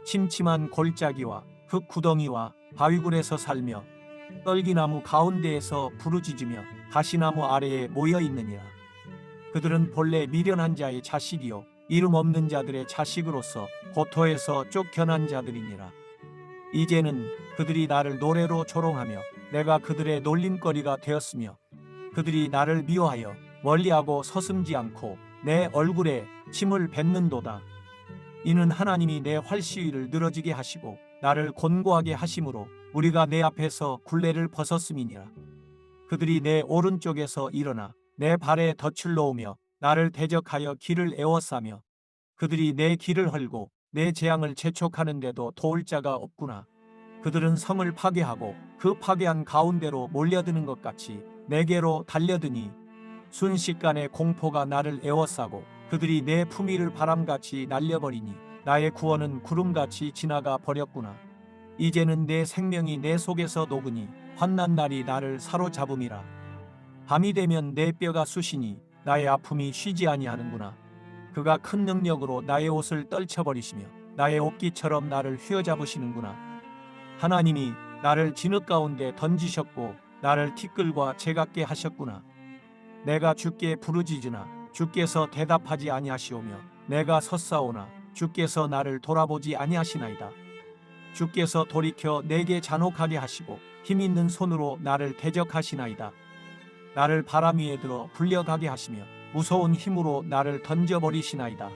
침침한 골짜기와 흙구덩이와 바위굴에서 살며 떨기나무 가운데에서 부르짖으며 가시나무 아래에 모여 있느니라. 그들은 본래 미련한 자의 자식이요 이름 없는 자들의 자식으로서 고토에서 쫓겨난 자들이니라. 이제는 그들이 나를 노래로 조롱하며 내가 그들의 놀림거리가 되었으며 그들이 나를 미워하여 멀리하고 서슴지 않고 내 얼굴에 침을 뱉는도다. 이는 하나님이 내 활시위를 늘어지게 하시고 나를 곤고하게 하심으로 우리가 내 앞에서 굴레를 벗었음이니라. 그들이 내 오른쪽에서 일어나 내 발에 덫을 놓으며 나를 대적하여 길을 에워싸며 그들이 내 길을 헐고 내 재앙을 재촉하는데도 도울 자가 없구나. 그들은 성을 파괴하고 그 파괴한 가운데로 몰려드는 것 같이 내게로 달려드니 순식간에 공포가 나를 에워싸고 그들이 내 품위를 바람같이 날려버리니 나의 구원은 구름같이 지나가 버렸구나. 이제는 내 생명이 내 속에서 녹으니 환난 날이 나를 사로잡음이라. 밤이 되면 내 뼈가 쑤시니 나의 아픔이 쉬지 아니하는구나. 그가 큰 능력으로 나의 옷을 떨쳐버리시며 나의 옷깃처럼 나를 휘어잡으시는구나. 하나님이 나를 진흙 가운데 던지셨고 나를 티끌과 제같게 하셨구나. 내가 주께 부르짖으나 주께서 대답하지 아니하시오며 내가 섰사오나 주께서 나를 돌아보지 아니하시나이다. 주께서 돌이켜 내게 잔혹하게 하시고 힘있는 손으로 나를 대적하시나이다. 나를 바람 위에 들어 불려가게 하시며 무서운 힘으로 나를 던져버리시나이다.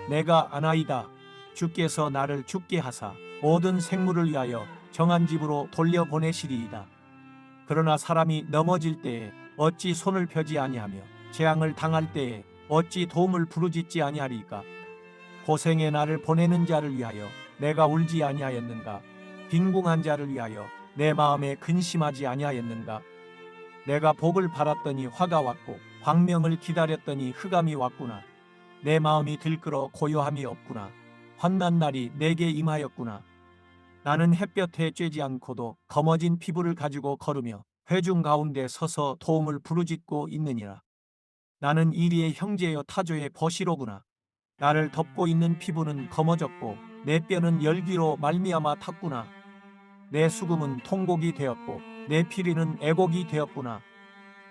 내가 아나이다. 주께서 나를 죽게 하사 모든 생물을 위하여 정한 집으로 돌려보내시리이다. 그러나 사람이 넘어질 때에 어찌 손을 펴지 아니하며 재앙을 당할 때에 어찌 도움을 부르짖지 아니하리까. 고생의 나를 보내는 자를 위하여 내가 울지 아니하였는가. 빈궁한 자를 위하여 내 마음에 근심하지 아니하였는가. 내가 복을 바랐더니 화가 왔고 광명을 기다렸더니 흑암이 왔구나. 내 마음이 들끓어 고요함이 없구나. 환난 날이 내게 임하였구나. 나는 햇볕에 쬐지 않고도 검어진 피부를 가지고 걸으며 회중 가운데 서서 도움을 부르짖고 있느니라. 나는 이리의 형제여 타조의 버시로구나. 나를 덮고 있는 피부는 검어졌고 내 뼈는 열기로 말미암아 탔구나. 내 수금은 통곡이 되었고 내 피리는 애곡이 되었구나.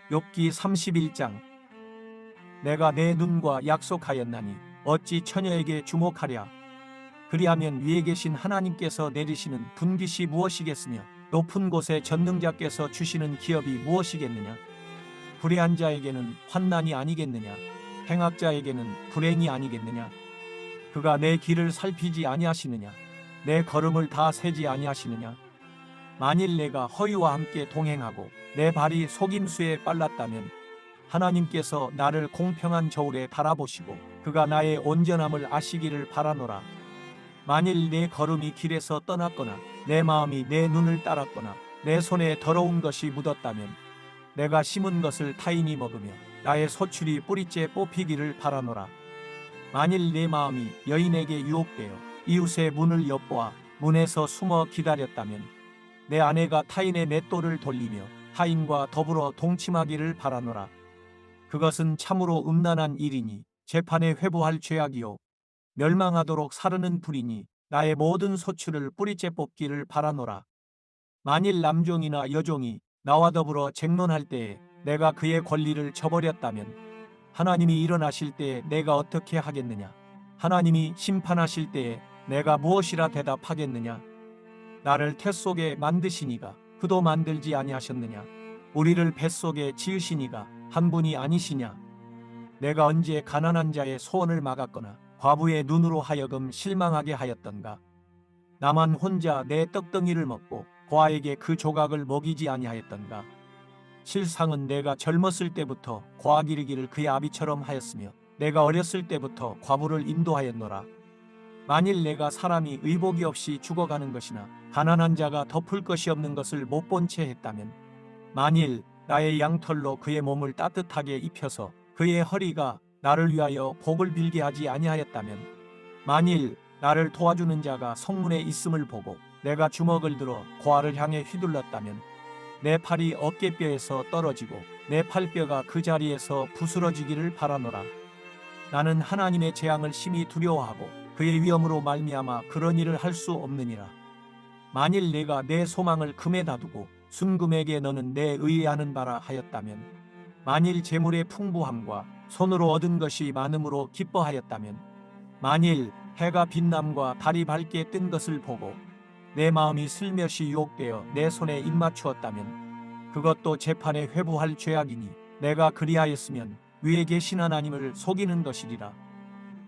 욥기 31장. 내가 내 눈과 약속하였나니 어찌 처녀에게 주목하랴. 그리하면 위에 계신 하나님께서 내리시는 분깃이 무엇이겠으며 높은 곳에 전능자께서 주시는 기업이 무엇이겠느냐. 불의한 자에게는 환난이 아니겠느냐. 행악자에게는 불행이 아니겠느냐. 그가 내 길을 살피지 아니하시느냐. 내 걸음을 다 세지 아니하시느냐. 만일 내가 허위와 함께 동행하고 내 발이 속임수에 빨랐다면 하나님께서 나를 공평한 저울에 달아보시고 그가 나의 온전함을 아시기를 바라노라. 만일 내 걸음이 길에서 떠났거나 내 마음이 내 눈을 따랐거나 내 손에 더러운 것이 묻었다면 내가 심은 것을 타인이 먹으며 나의 소출이 뿌리째 뽑히기를 바라노라. 만일 내 마음이 여인에게 유혹되어 이웃의 문을 엿보아 문에서 숨어 기다렸다면 내 아내가 타인의 맷돌을 돌리며 타인과 더불어 동침하기를 바라노라. 그것은 참으로 음란한 일이니 재판에 회부할 죄악이요 멸망하도록 사르는 불이니 나의 모든 소출을 뿌리째 뽑기를 바라노라. 만일 남종이나 여종이 나와 더불어 쟁론할 때에 내가 그의 권리를 저버렸다면 하나님이 일어나실 때에 내가 어떻게 하겠느냐. 하나님이 심판하실 때에 내가 무엇이라 대답하겠느냐. 나를 태 속에 만드시니가 그도 만들지 아니하셨느냐. 우리를 뱃속에 지으시니가 한 분이 아니시냐. 내가 언제 가난한 자의 소원을 막았거나 과부의 눈으로 하여금 실망하게 하였던가. 나만 혼자 내 떡덩이를 먹고 고아에게 그 조각을 먹이지 아니하였던가. 실상은 내가 젊었을 때부터 고아 기르기를 그의 아비처럼 하였으며 내가 어렸을 때부터 과부를 인도하였노라. 만일 내가 사람이 의복이 없이 죽어가는 것이나 가난한 자가 덮을 것이 없는 것을 못 본 채 했다면 만일 나의 양털로 그의 몸을 따뜻하게 입혀서 그의 허리가 나를 위하여 복을 빌게 하지 아니하였다면 만일 나를 도와주는 자가 성문에 있음을 보고 내가 주먹을 들어 고아를 향해 휘둘렀다면 내 팔이 어깨뼈에서 떨어지고 내 팔뼈가 그 자리에서 부스러지기를 바라노라. 나는 하나님의 재앙을 심히 두려워하고 그의 위엄으로 말미암아 그런 일을 할 수 없느니라. 만일 내가 내 소망을 금에다 두고 순금에게 너는 내 의뢰하는 바라 하였다면, 만일 재물의 풍부함과 손으로 얻은 것이 많음으로 기뻐하였다면, 만일 해가 빛남과 달이 밝게 뜬 것을 보고 내 마음이 슬며시 유혹되어 내 손에 입맞추었다면 그것도 재판에 회부할 죄악이니 내가 그리하였으면 위에 계신 하나님을 속이는 것이리라.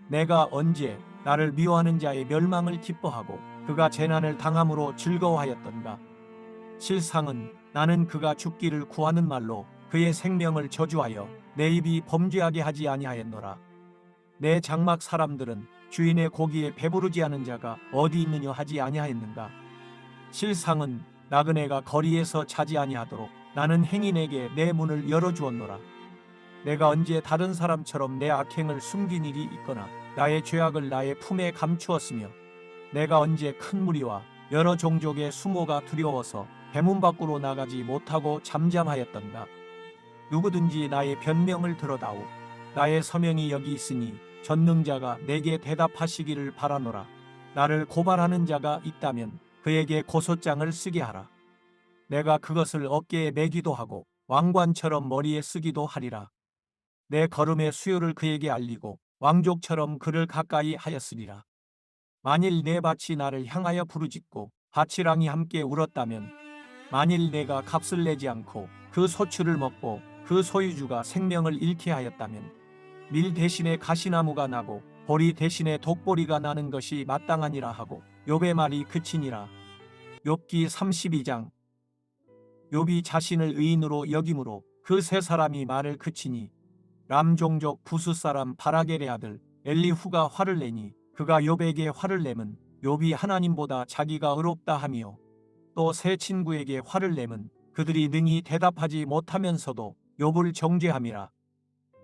내가 언제 나를 미워하는 자의 멸망을 기뻐하고 그가 재난을 당함으로 즐거워하였던가. 실상은 나는 그가 죽기를 구하는 말로 그의 생명을 저주하여 내 입이 범죄하게 하지 아니하였노라. 내 장막 사람들은 주인의 고기에 배부르지 않은 자가 어디 있느냐 하지 아니하였는가. 실상은 나그네가 거리에서 자지 아니하도록 나는 행인에게 내 문을 열어주었노라. 내가 언제 다른 사람처럼 내 악행을 숨긴 일이 있거나 나의 죄악을 나의 품에 감추었으며, 내가 언제 큰 무리와 여러 종족의 수모가 두려워서 대문 밖으로 나가지 못하고 잠잠하였던가. 누구든지 나의 변명을 들어다오. 나의 서명이 여기 있으니 전능자가 내게 대답하시기를 바라노라. 나를 고발하는 자가 있다면 그에게 고소장을 쓰게 하라. 내가 그것을 어깨에 매기도 하고 왕관처럼 머리에 쓰기도 하리라. 내 걸음의 수요를 그에게 알리고 왕족처럼 그를 가까이 하였으리라. 만일 내 밭이 나를 향하여 부르짖고 밭이랑이 함께 울었다면, 만일 내가 값을 내지 않고 그 소출을 먹고 그 소유주가 생명을 잃게 하였다면, 밀 대신에 가시나무가 나고 보리 대신에 독보리가 나는 것이 마땅하니라 하고 욥의 말이 그치니라. 욥기 32장. 욥이 자신을 의인으로 여김으로 그 세 사람이 말을 그치니, 람 종족 부수 사람 바라겔의 아들 엘리후가 화를 내니 그가 욥에게 화를 내면 욥이 하나님보다 자기가 의롭다 하며, 또 세 친구에게 화를 내면 그들이 능히 대답하지 못하면서도 욥을 정죄함이라.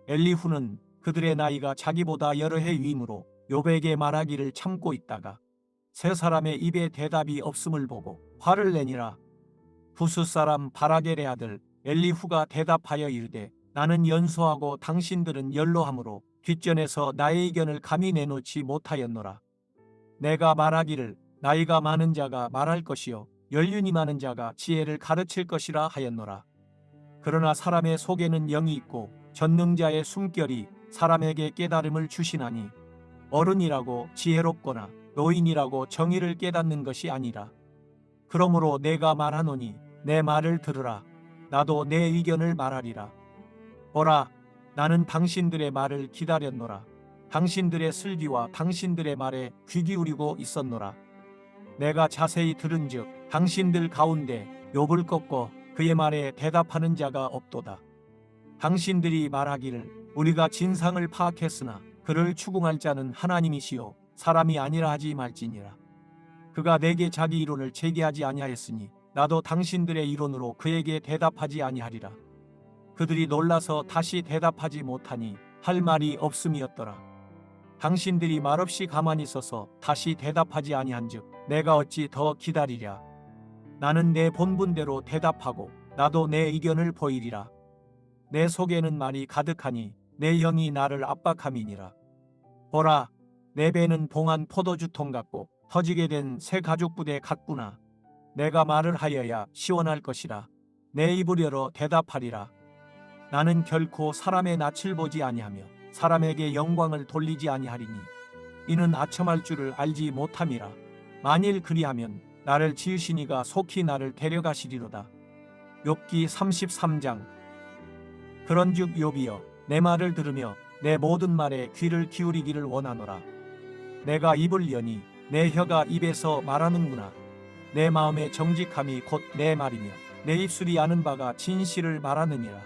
엘리후는 그들의 나이가 자기보다 여러 해 위임으로 욥에게 말하기를 참고 있다가 세 사람의 입에 대답이 없음을 보고 화를 내니라. 부수 사람 바라겔의 아들 엘리후가 대답하여 이르되, 나는 연소하고 당신들은 연로함으로 뒷전에서 나의 의견을 감히 내놓지 못하였노라. 내가 말하기를 나이가 많은 자가 말할 것이요 연륜이 많은 자가 지혜를 가르칠 것이라 하였노라. 그러나 사람의 속에는 영이 있고 전능자의 숨결이 사람에게 깨달음을 주시나니, 어른이라고 지혜롭거나 노인이라고 정의를 깨닫는 것이 아니라. 그러므로 내가 말하노니 내 말을 들으라. 나도 내 의견을 말하리라. 보라, 나는 당신들의 말을 기다렸노라. 당신들의 슬기와 당신들의 말에 귀 기울이고 있었노라. 내가 자세히 들은즉 당신들 가운데 욥을 꺾고 그의 말에 대답하는 자가 없도다. 당신들이 말하기를 우리가 진상을 파악했으나 그를 추궁할 자는 하나님이시요 사람이 아니라 하지 말지니라. 그가 내게 자기 이론을 제기하지 아니하였으니 나도 당신들의 이론으로 그에게 대답하지 아니하리라. 그들이 놀라서 다시 대답하지 못하니 할 말이 없음이었더라. 당신들이 말없이 가만히 있어서 다시 대답하지 아니한즉 내가 어찌 더 기다리랴. 나는 내 본분대로 대답하고 나도 내 의견을 보이리라. 내 속에는 말이 가득하니 내 영이 나를 압박함이니라. 보라, 내 배는 봉한 포도주통 같고 터지게 된 새 가죽부대 같구나. 내가 말을 하여야 시원할 것이라. 내 입을 열어 대답하리라. 나는 결코 사람의 낯을 보지 아니하며 사람에게 영광을 돌리지 아니하리니 이는 아첨할 줄을 알지 못함이라. 만일 그리하면 나를 지으신 이가 속히 나를 데려가시리로다. 욥기 33장. 그런즉 욥이여, 내 말을 들으며 내 모든 말에 귀를 기울이기를 원하노라. 내가 입을 여니 내 혀가 입에서 말하는구나. 내 마음의 정직함이 곧 내 말이며 내 입술이 아는 바가 진실을 말하느니라.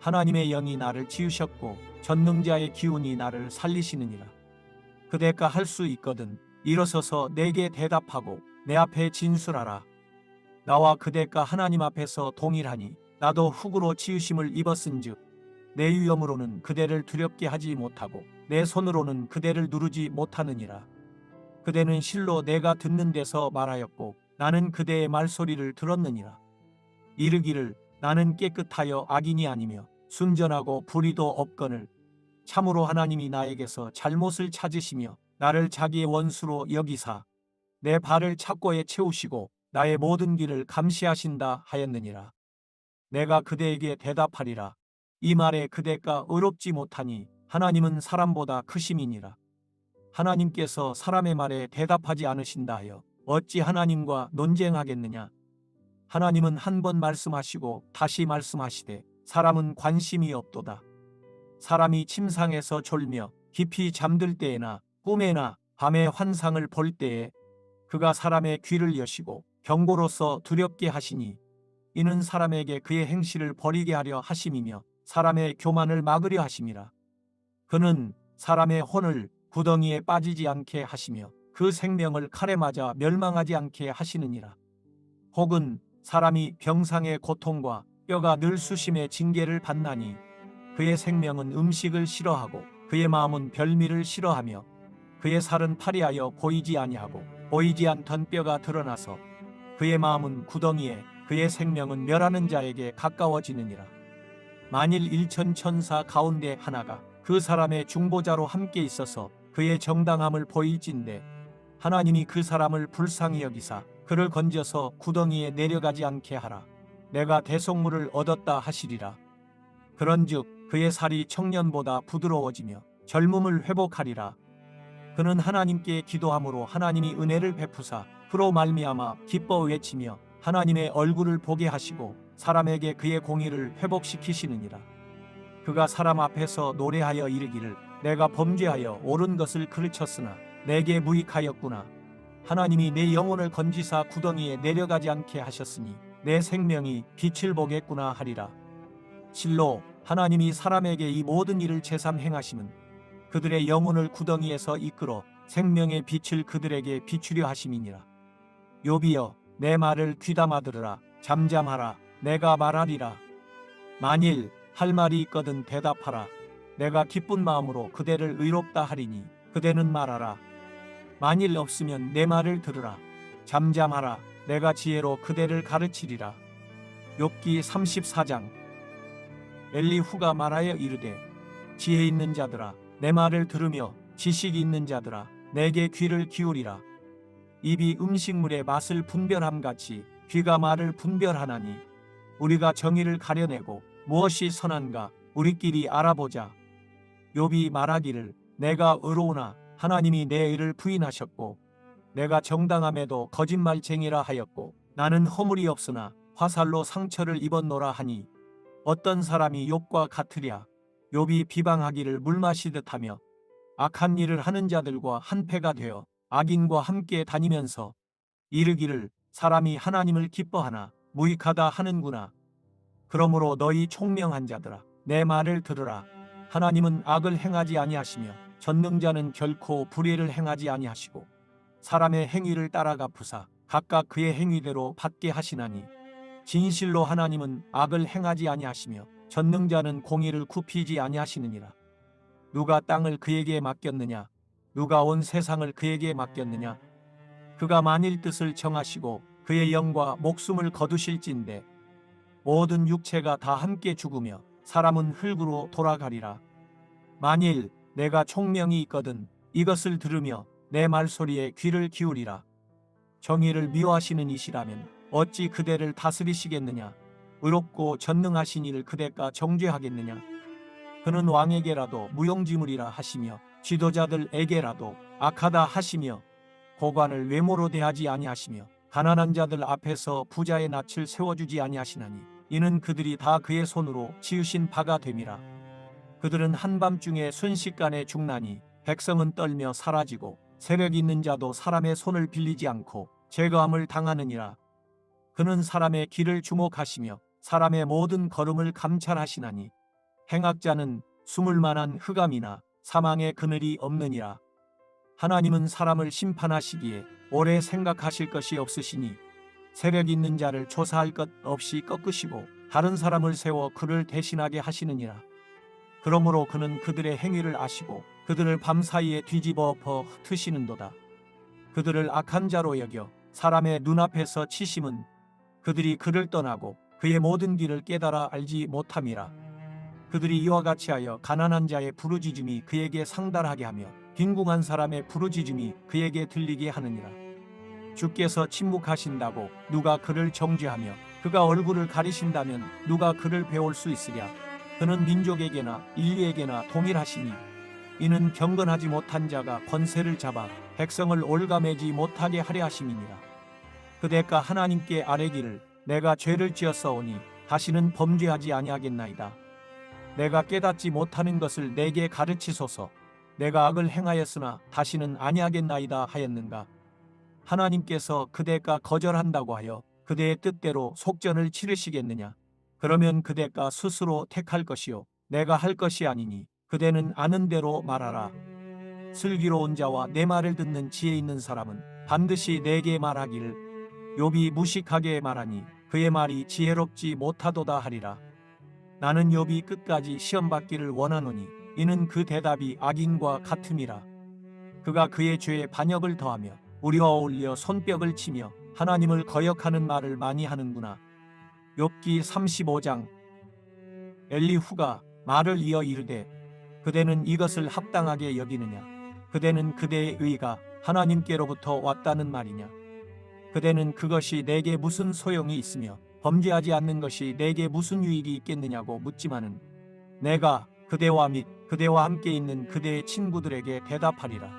하나님의 영이 나를 지으셨고 전능자의 기운이 나를 살리시느니라. 그대가 할 수 있거든 일어서서 내게 대답하고 내 앞에 진술하라. 나와 그대가 하나님 앞에서 동일하니 나도 흙으로 지으심을 입었은즉 내 위엄으로는 그대를 두렵게 하지 못하고 내 손으로는 그대를 누르지 못하느니라. 그대는 실로 내가 듣는 데서 말하였고 나는 그대의 말소리를 들었느니라. 이르기를 나는 깨끗하여 악인이 아니며 순전하고 불의도 없거늘 참으로 하나님이 나에게서 잘못을 찾으시며 나를 자기의 원수로 여기사 내 발을 착고에 채우시고 나의 모든 길을 감시하신다 하였느니라. 내가 그대에게 대답하리라. 이 말에 그대가 의롭지 못하니 하나님은 사람보다 크심이니라. 하나님께서 사람의 말에 대답하지 않으신다 하여 어찌 하나님과 논쟁하겠느냐. 하나님은 한 번 말씀하시고 다시 말씀하시되 사람은 관심이 없도다. 사람이 침상에서 졸며 깊이 잠들 때에나 꿈에나 밤의 환상을 볼 때에 그가 사람의 귀를 여시고 경고로서 두렵게 하시니 이는 사람에게 그의 행실을 버리게 하려 하심이며 사람의 교만을 막으려 하심이라. 그는 사람의 혼을 구덩이에 빠지지 않게 하시며 그 생명을 칼에 맞아 멸망하지 않게 하시느니라. 혹은 사람이 병상의 고통과 뼈가 늘 수심의 징계를 받나니 그의 생명은 음식을 싫어하고 그의 마음은 별미를 싫어하며 그의 살은 파리하여 보이지 아니하고 보이지 않던 뼈가 드러나서 그의 마음은 구덩이에 그의 생명은 멸하는 자에게 가까워지느니라. 만일 일천 천사 가운데 하나가 그 사람의 중보자로 함께 있어서 그의 정당함을 보일진대 하나님이 그 사람을 불쌍히 여기사 그를 건져서 구덩이에 내려가지 않게 하라. 내가 대속물을 얻었다 하시리라. 그런즉 그의 살이 청년보다 부드러워지며 젊음을 회복하리라. 그는 하나님께 기도함으로 하나님이 은혜를 베푸사 그로 말미암아 기뻐 외치며 하나님의 얼굴을 보게 하시고 사람에게 그의 공의를 회복시키시느니라. 그가 사람 앞에서 노래하여 이르기를 내가 범죄하여 옳은 것을 그르쳤으나 내게 무익하였구나. 하나님이 내 영혼을 건지사 구덩이에 내려가지 않게 하셨으니 내 생명이 빛을 보겠구나 하리라. 실로 하나님이 사람에게 이 모든 일을 제삼 행하심은 그들의 영혼을 구덩이에서 이끌어 생명의 빛을 그들에게 비추려 하심이니라. 욥이여 내 말을 귀담아 들으라. 잠잠하라. 내가 말하리라. 만일 할 말이 있거든 대답하라. 내가 기쁜 마음으로 그대를 의롭다 하리니 그대는 말하라. 만일 없으면 내 말을 들으라. 잠잠하라. 내가 지혜로 그대를 가르치리라. 욥기 34장. 엘리후가 말하여 이르되 지혜 있는 자들아 내 말을 들으며 지식이 있는 자들아 내게 귀를 기울이라. 입이 음식물의 맛을 분별함같이 귀가 말을 분별하나니 우리가 정의를 가려내고 무엇이 선한가 우리끼리 알아보자. 욥이 말하기를 내가 의로우나 하나님이 내 의를 부인하셨고 내가 정당함에도 거짓말쟁이라 하였고 나는 허물이 없으나 화살로 상처를 입었노라 하니 어떤 사람이 욥과 같으랴. 욥이 비방하기를 물 마시듯 하며 악한 일을 하는 자들과 한패가 되어 악인과 함께 다니면서 이르기를 사람이 하나님을 기뻐하나 무익하다 하는구나. 그러므로 너희 총명한 자들아 내 말을 들으라. 하나님은 악을 행하지 아니하시며 전능자는 결코 불의를 행하지 아니하시고 사람의 행위를 따라 갚으사 각각 그의 행위대로 받게 하시나니 진실로 하나님은 악을 행하지 아니하시며 전능자는 공의를 굽히지 아니하시느니라. 누가 땅을 그에게 맡겼느냐? 누가 온 세상을 그에게 맡겼느냐? 그가 만일 뜻을 정하시고 그의 영과 목숨을 거두실진대 모든 육체가 다 함께 죽으며 사람은 흙으로 돌아가리라. 만일 내가 총명이 있거든 이것을 들으며 내 말소리에 귀를 기울이라. 정의를 미워하시는 이시라면 어찌 그대를 다스리시겠느냐? 의롭고 전능하신 이를 그대가 정죄하겠느냐? 그는 왕에게라도 무용지물이라 하시며 지도자들에게라도 악하다 하시며 고관을 외모로 대하지 아니하시며 가난한 자들 앞에서 부자의 낯을 세워주지 아니하시나니 이는 그들이 다 그의 손으로 지으신 바가 됨이라. 그들은 한밤중에 순식간에 죽나니 백성은 떨며 사라지고 세력 있는 자도 사람의 손을 빌리지 않고 제거함을 당하느니라. 그는 사람의 길을 주목하시며 사람의 모든 걸음을 감찰하시나니 행악자는 숨을 만한 흑암이나 사망의 그늘이 없느니라. 하나님은 사람을 심판하시기에 오래 생각하실 것이 없으시니 세력 있는 자를 조사할 것 없이 꺾으시고 다른 사람을 세워 그를 대신하게 하시느니라. 그러므로 그는 그들의 행위를 아시고 그들을 밤사이에 뒤집어 엎어 흩으시는도다. 그들을 악한 자로 여겨 사람의 눈앞에서 치심은 그들이 그를 떠나고 그의 모든 길을 깨달아 알지 못함이라. 그들이 이와 같이 하여 가난한 자의 부르짖음이 그에게 상달하게 하며 빈궁한 사람의 부르짖음이 그에게 들리게 하느니라. 주께서 침묵하신다고 누가 그를 정죄하며 그가 얼굴을 가리신다면 누가 그를 배울 수 있으랴. 그는 민족에게나 인류에게나 동일하시니 이는 경건하지 못한 자가 권세를 잡아 백성을 올가매지 못하게 하려 하심이니라. 그 대가 하나님께 아뢰기를 내가 죄를 지었사오니 다시는 범죄하지 아니하겠나이다. 내가 깨닫지 못하는 것을 내게 가르치소서. 내가 악을 행하였으나 다시는 아니하겠나이다 하였는가. 하나님께서 그대가 거절한다고 하여 그대의 뜻대로 속전을 치르시겠느냐. 그러면 그대가 스스로 택할 것이요 내가 할 것이 아니니 그대는 아는 대로 말하라. 슬기로운 자와 내 말을 듣는 지혜 있는 사람은 반드시 내게 말하기를 욥이 무식하게 말하니 그의 말이 지혜롭지 못하도다 하리라. 나는 욥이 끝까지 시험받기를 원하노니 이는 그 대답이 악인과 같음이라. 그가 그의 죄에 반역을 더하며 우리와 어울려 손뼉을 치며 하나님을 거역하는 말을 많이 하는구나. 욥기 35장. 엘리후가 말을 이어 이르되 그대는 이것을 합당하게 여기느냐. 그대는 그대의 의가 하나님께로부터 왔다는 말이냐. 그대는 그것이 내게 무슨 소용이 있으며 범죄하지 않는 것이 내게 무슨 유익이 있겠느냐고 묻지만은 내가 그대와 및 그대와 함께 있는 그대의 친구들에게 대답하리라.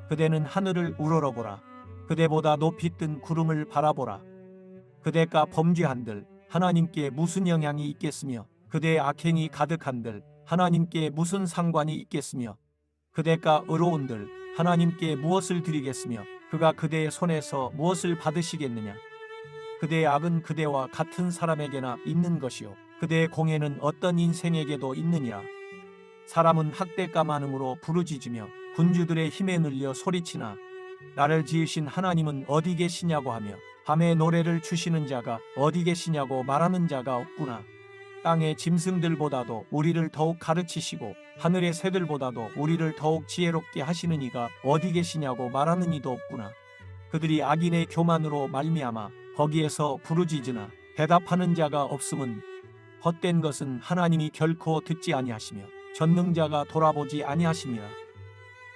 그대는 하늘을 우러러보라. 그대보다 높이 뜬 구름을 바라보라. 그대가 범죄한들 하나님께 무슨 영향이 있겠으며 그대의 악행이 가득한들 하나님께 무슨 상관이 있겠으며 그대가 의로운들 하나님께 무엇을 드리겠으며 그가 그대의 손에서 무엇을 받으시겠느냐. 그대의 악은 그대와 같은 사람에게나 있는 것이요 그대의 공예는 어떤 인생에게도 있느니라. 사람은 학대가 많음으로 부르짖으며 군주들의 힘에 눌려 소리치나 나를 지으신 하나님은 어디 계시냐고 하며 밤에 노래를 주시는 자가 어디 계시냐고 말하는 자가 없구나. 땅의 짐승들보다도 우리를 더욱 가르치시고 하늘의 새들보다도 우리를 더욱 지혜롭게 하시는 이가 어디 계시냐고 말하는 이도 없구나. 그들이 악인의 교만으로 말미암아 거기에서 부르짖으나 대답하는 자가 없음은 헛된 것은 하나님이 결코 듣지 아니하시며 전능자가 돌아보지 아니하심이라.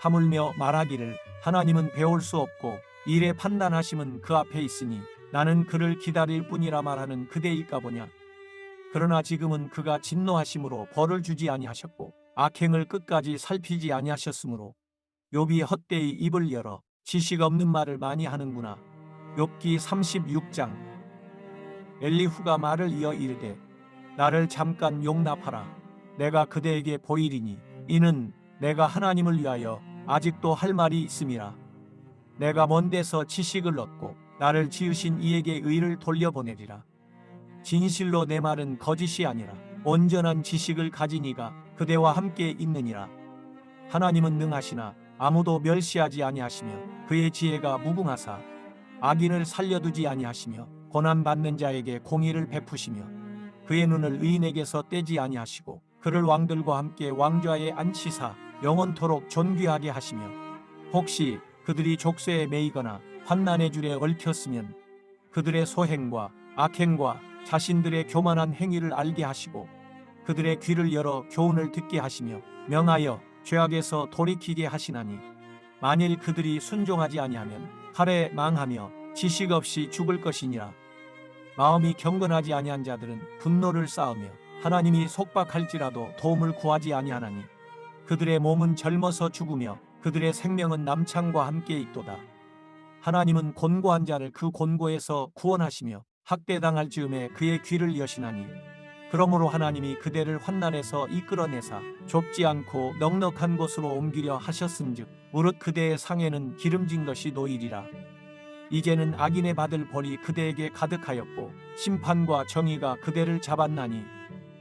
하물며 말하기를 하나님은 배울 수 없고 일의 판단하심은 그 앞에 있으니 나는 그를 기다릴 뿐이라 말하는 그대일까 보냐. 그러나 지금은 그가 진노하심으로 벌을 주지 아니하셨고 악행을 끝까지 살피지 아니하셨으므로 욥이 헛되이 입을 열어 지식 없는 말을 많이 하는구나. 욥기 36장. 엘리후가 말을 이어 이르되 나를 잠깐 용납하라. 내가 그대에게 보이리니 이는 내가 하나님을 위하여 아직도 할 말이 있음이라. 내가 먼 데서 지식을 얻고 나를 지으신 이에게 의를 돌려보내리라. 진실로 내 말은 거짓이 아니라 온전한 지식을 가진 이가 그대와 함께 있느니라. 하나님은 능하시나 아무도 멸시하지 아니하시며 그의 지혜가 무궁하사 악인을 살려두지 아니하시며 고난받는 자에게 공의를 베푸시며 그의 눈을 의인에게서 떼지 아니하시고 그를 왕들과 함께 왕좌에 앉히사 영원토록 존귀하게 하시며 혹시 그들이 족쇄에 매이거나 환난의 줄에 얽혔으면 그들의 소행과 악행과 자신들의 교만한 행위를 알게 하시고 그들의 귀를 열어 교훈을 듣게 하시며 명하여 죄악에서 돌이키게 하시나니 만일 그들이 순종하지 아니하면 칼에 망하며 지식 없이 죽을 것이니라. 마음이 경건하지 아니한 자들은 분노를 쌓으며 하나님이 속박할지라도 도움을 구하지 아니하나니 그들의 몸은 젊어서 죽으며 그들의 생명은 남창과 함께 있도다. 하나님은 곤고한 자를 그 곤고에서 구원하시며 학대당할 즈음에 그의 귀를 여시나니 그러므로 하나님이 그대를 환난에서 이끌어내사 좁지 않고 넉넉한 곳으로 옮기려 하셨은즉 무릇 그대의 상에는 기름진 것이 놓이리라. 이제는 악인의 받을 벌이 그대에게 가득하였고 심판과 정의가 그대를 잡았나니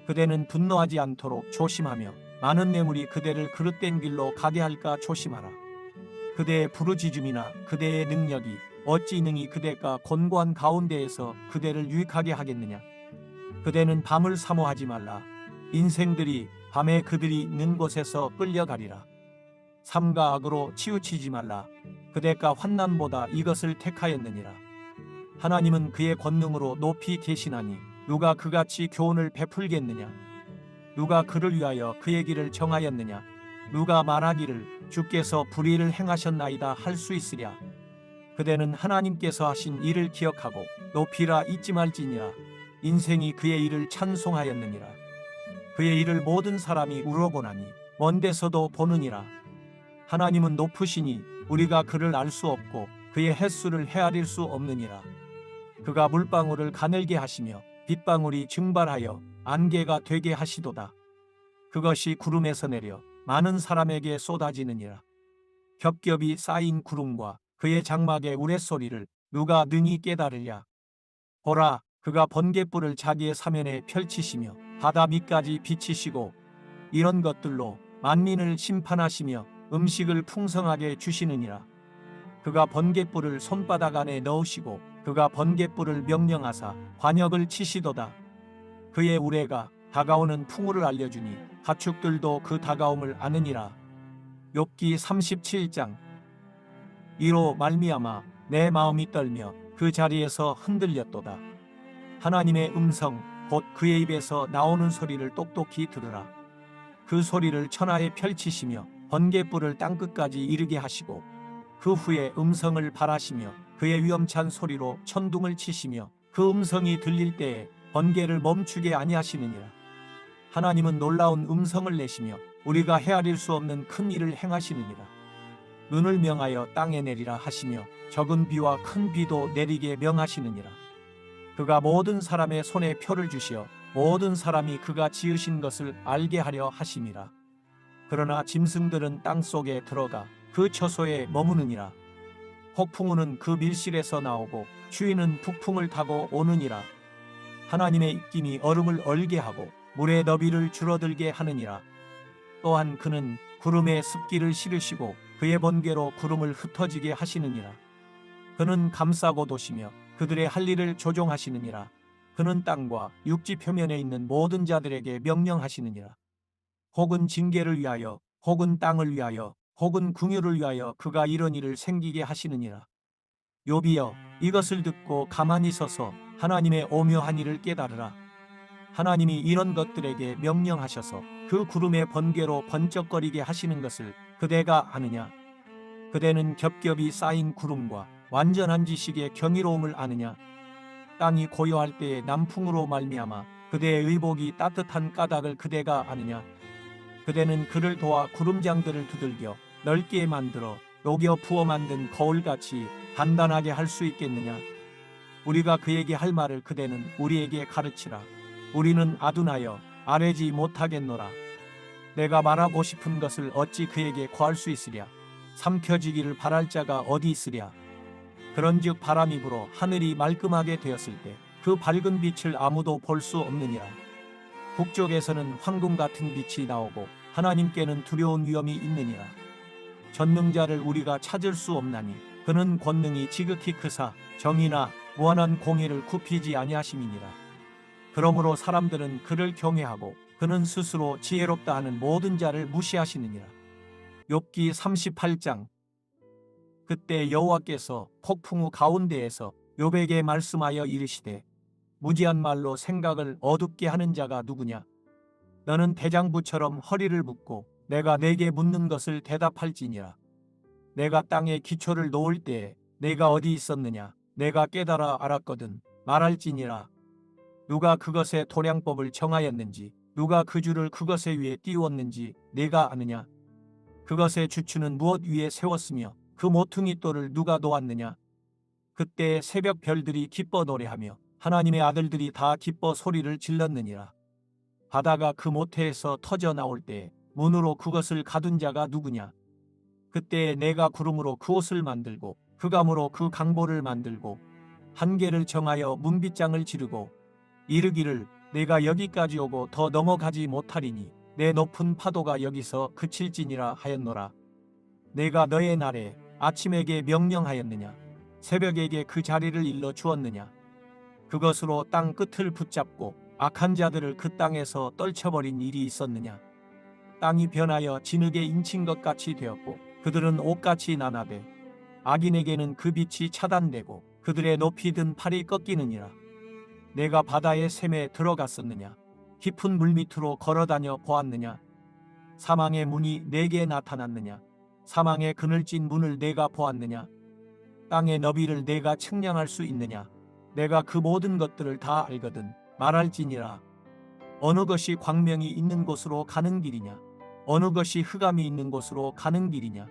그대는 분노하지 않도록 조심하며 많은 뇌물이 그대를 그릇된 길로 가게 할까 조심하라. 그대의 부르짖음이나 그대의 능력이 어찌 능히 그대가 곤고한 가운데에서 그대를 유익하게 하겠느냐. 그대는 밤을 사모하지 말라. 인생들이 밤에 그들이 있는 곳에서 끌려가리라. 삼가 악으로 치우치지 말라. 그대가 환난보다 이것을 택하였느니라. 하나님은 그의 권능으로 높이 계시나니 누가 그같이 교훈을 베풀겠느냐? 누가 그를 위하여 그의 길을 정하였느냐? 누가 말하기를 주께서 불의를 행하셨나이다 할 수 있으랴? 그대는 하나님께서 하신 일을 기억하고 높이라 잊지 말지니라. 인생이 그의 일을 찬송하였느니라. 그의 일을 모든 사람이 우러보나니 먼 데서도 보느니라. 하나님은 높으시니 우리가 그를 알 수 없고 그의 횟수를 헤아릴 수 없느니라. 그가 물방울을 가늘게 하시며 빗방울이 증발하여 안개가 되게 하시도다. 그것이 구름에서 내려 많은 사람에게 쏟아지느니라. 겹겹이 쌓인 구름과 그의 장막의 우레소리를 누가 능히 깨달으랴. 보라, 그가 번갯불을 자기의 사면에 펼치시며 바다 밑까지 비치시고 이런 것들로 만민을 심판하시며 음식을 풍성하게 주시느니라. 그가 번갯불을 손바닥 안에 넣으시고 그가 번갯불을 명령하사 관역을 치시도다. 그의 우레가 다가오는 풍우를 알려주니 가축들도 그 다가옴을 아느니라. 욥기 37장. 이로 말미암아 내 마음이 떨며 그 자리에서 흔들렸도다. 하나님의 음성 곧 그의 입에서 나오는 소리를 똑똑히 들으라. 그 소리를 천하에 펼치시며 번갯불을 땅끝까지 이르게 하시고 그 후에 음성을 발하시며 그의 위엄찬 소리로 천둥을 치시며 그 음성이 들릴 때에 번개를 멈추게 아니하시느니라. 하나님은 놀라운 음성을 내시며 우리가 헤아릴 수 없는 큰 일을 행하시느니라. 눈을 명하여 땅에 내리라 하시며 적은 비와 큰 비도 내리게 명하시느니라. 그가 모든 사람의 손에 표를 주시어 모든 사람이 그가 지으신 것을 알게 하려 하심이라. 그러나 짐승들은 땅 속에 들어가 그 처소에 머무느니라. 폭풍우는 그 밀실에서 나오고 추위는 북풍을 타고 오느니라. 하나님의 입김이 얼음을 얼게 하고 물의 너비를 줄어들게 하느니라. 또한 그는 구름에 습기를 실으시고 그의 번개로 구름을 흩어지게 하시느니라. 그는 감싸고 도시며 그들의 할 일을 조종하시느니라. 그는 땅과 육지 표면에 있는 모든 자들에게 명령하시느니라. 혹은 징계를 위하여 혹은 땅을 위하여 혹은 궁유를 위하여 그가 이런 일을 생기게 하시느니라. 욥이여, 이것을 듣고 가만히 서서 하나님의 오묘한 일을 깨달으라. 하나님이 이런 것들에게 명령하셔서 그 구름의 번개로 번쩍거리게 하시는 것을 그대가 아느냐? 그대는 겹겹이 쌓인 구름과 완전한 지식의 경이로움을 아느냐? 땅이 고요할 때의 남풍으로 말미암아 그대의 의복이 따뜻한 까닭을 그대가 아느냐? 그대는 그를 도와 구름장들을 두들겨 넓게 만들어 녹여 부어 만든 거울같이 단단하게 할 수 있겠느냐? 우리가 그에게 할 말을 그대는 우리에게 가르치라. 우리는 아둔하여 아뢰지 못하겠노라. 내가 말하고 싶은 것을 어찌 그에게 구할 수 있으랴? 삼켜지기를 바랄 자가 어디 있으랴? 그런즉 바람이 불어 하늘이 말끔하게 되었을 때 그 밝은 빛을 아무도 볼 수 없느니라. 북쪽에서는 황금 같은 빛이 나오고 하나님께는 두려운 위험이 있느니라. 전능자를 우리가 찾을 수 없나니 그는 권능이 지극히 크사 정의나 무한한 공의를 굽히지 아니하심이니라. 그러므로 사람들은 그를 경외하고 그는 스스로 지혜롭다 하는 모든 자를 무시하시느니라. 욥기 38장. 그때 여호와께서 폭풍우 가운데에서 욥에게 말씀하여 이르시되 무지한 말로 생각을 어둡게 하는 자가 누구냐? 너는 대장부처럼 허리를 묶고 내가 내게 묻는 것을 대답할지니라. 내가 땅에 기초를 놓을 때에 내가 어디 있었느냐? 내가 깨달아 알았거든 말할지니라. 누가 그것의 도량법을 정하였는지 누가 그 줄을 그것의 위에 띄웠는지 내가 아느냐? 그것의 주추는 무엇 위에 세웠으며 그 모퉁이 돌을 누가 놓았느냐? 그때 새벽 별들이 기뻐 노래하며 하나님의 아들들이 다 기뻐 소리를 질렀느니라. 바다가 그 모태에서 터져 나올 때 문으로 그것을 가둔 자가 누구냐? 그때 내가 구름으로 그 옷을 만들고 흑암으로 그 강보를 만들고 한계를 정하여 문빗장을 지르고 이르기를 내가 여기까지 오고 더 넘어가지 못하리니 내 높은 파도가 여기서 그칠지니라 하였노라. 내가 너의 날에 아침에게 명령하였느냐? 새벽에게 그 자리를 일러 주었느냐? 그것으로 땅 끝을 붙잡고 악한 자들을 그 땅에서 떨쳐버린 일이 있었느냐? 땅이 변하여 진흙에 인친 것 같이 되었고 그들은 옷같이 나나되 악인에게는 그 빛이 차단되고 그들의 높이 든 팔이 꺾이느니라. 내가 바다의 샘에 들어갔었느냐? 깊은 물 밑으로 걸어다녀 보았느냐? 사망의 문이 내게 나타났느냐? 사망의 그늘진 문을 내가 보았느냐? 땅의 너비를 내가 측량할 수 있느냐? 내가 그 모든 것들을 다 알거든 말할지니라. 어느 것이 광명이 있는 곳으로 가는 길이냐? 어느 것이 흑암이 있는 곳으로 가는 길이냐?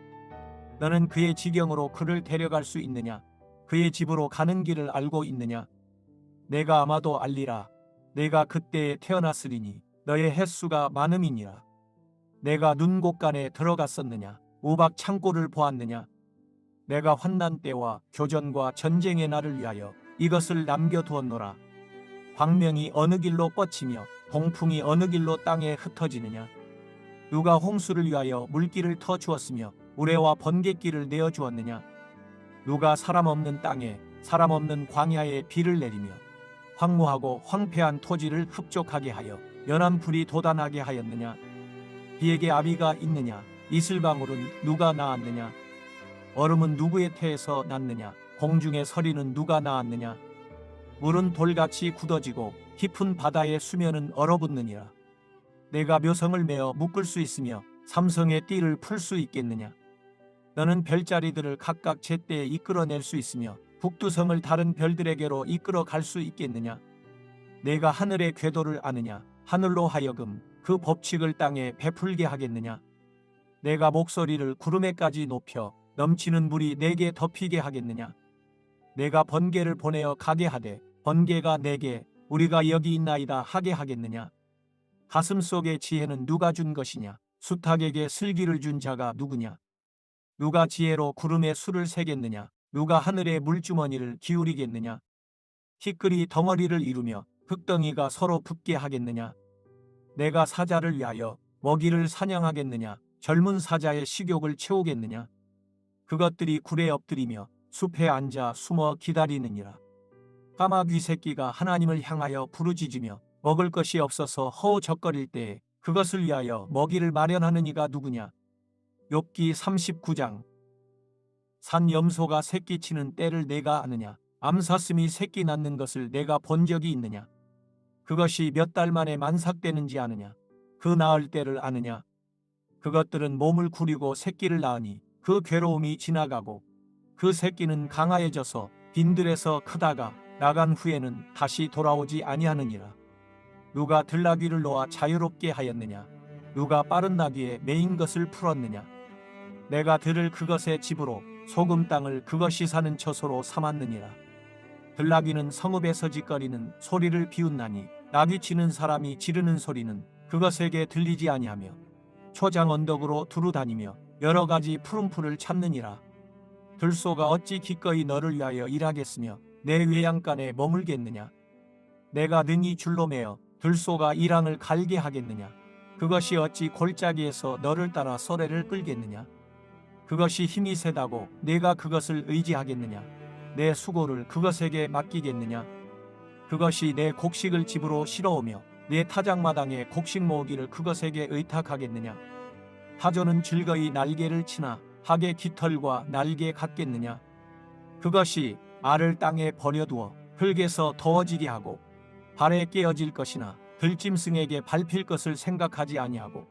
너는 그의 지경으로 그를 데려갈 수 있느냐? 그의 집으로 가는 길을 알고 있느냐? 내가 아마도 알리라. 내가 그때에 태어났으리니 너의 횟수가 많음이니라. 내가 눈곳간에 들어갔었느냐? 우박 창고를 보았느냐? 내가 환난 때와 교전과 전쟁의 날을 위하여 이것을 남겨두었노라. 광명이 어느 길로 뻗치며 동풍이 어느 길로 땅에 흩어지느냐? 누가 홍수를 위하여 물길을 터 주었으며 우레와 번갯길을 내어 주었느냐? 누가 사람 없는 땅에 사람 없는 광야에 비를 내리며 황무하고 황폐한 토지를 흡족하게 하여 연한 불이 돋아나게 하였느냐? 비에게 아비가 있느냐? 이슬방울은 누가 낳았느냐? 얼음은 누구의 태에서 났느냐? 공중의 서리는 누가 낳았느냐? 물은 돌같이 굳어지고 깊은 바다의 수면은 얼어붙느니라. 내가 묘성을 메어 묶을 수 있으며 삼성의 띠를 풀 수 있겠느냐? 너는 별자리들을 각각 제때에 이끌어낼 수 있으며 북두성을 다른 별들에게로 이끌어 갈 수 있겠느냐? 내가 하늘의 궤도를 아느냐? 하늘로 하여금 그 법칙을 땅에 베풀게 하겠느냐? 내가 목소리를 구름에까지 높여 넘치는 물이 내게 덮이게 하겠느냐? 내가 번개를 보내어 가게 하되 번개가 내게 우리가 여기 있나이다 하게 하겠느냐? 가슴 속의 지혜는 누가 준 것이냐? 수탉에게 슬기를 준 자가 누구냐? 누가 지혜로 구름에 수를 세겠느냐? 누가 하늘의 물주머니를 기울이겠느냐? 티끌이 덩어리를 이루며 흙덩이가 서로 붙게 하겠느냐? 내가 사자를 위하여 먹이를 사냥하겠느냐? 젊은 사자의 식욕을 채우겠느냐? 그것들이 굴에 엎드리며 숲에 앉아 숨어 기다리느니라. 까마귀 새끼가 하나님을 향하여 부르짖으며 먹을 것이 없어서 허우적거릴 때에 그것을 위하여 먹이를 마련하는 이가 누구냐? 욥기 39장. 산 염소가 새끼 치는 때를 내가 아느냐? 암사슴이 새끼 낳는 것을 내가 본 적이 있느냐? 그것이 몇 달 만에 만삭되는지 아느냐? 그 낳을 때를 아느냐? 그것들은 몸을 구리고 새끼를 낳으니 그 괴로움이 지나가고 그 새끼는 강하여져서 빈들에서 크다가 나간 후에는 다시 돌아오지 아니하느니라. 누가 들나귀를 놓아 자유롭게 하였느냐? 누가 빠른 나귀에 매인 것을 풀었느냐? 내가 들을 그것의 집으로 소금 땅을 그것이 사는 처소로 삼았느니라. 들나귀는 성읍에서 짓거리는 소리를 비웃나니 나귀 치는 사람이 지르는 소리는 그것에게 들리지 아니하며 초장 언덕으로 두루 다니며 여러 가지 푸른 풀을 찾느니라. 들소가 어찌 기꺼이 너를 위하여 일하겠으며 내 외양간에 머물겠느냐? 내가 능히 줄로 매어 들소가 이랑을 갈게 하겠느냐? 그것이 어찌 골짜기에서 너를 따라 소래를 끌겠느냐? 그것이 힘이 세다고 내가 그것을 의지하겠느냐? 내 수고를 그것에게 맡기겠느냐? 그것이 내 곡식을 집으로 실어오며 내 타작마당에 곡식 모으기를 그것에게 의탁하겠느냐? 타조는 즐거이 날개를 치나 학의 깃털과 날개 같겠느냐? 그것이 알을 땅에 버려두어 흙에서 더워지게 하고 발에 깨어질 것이나 들짐승에게 밟힐 것을 생각하지 아니하고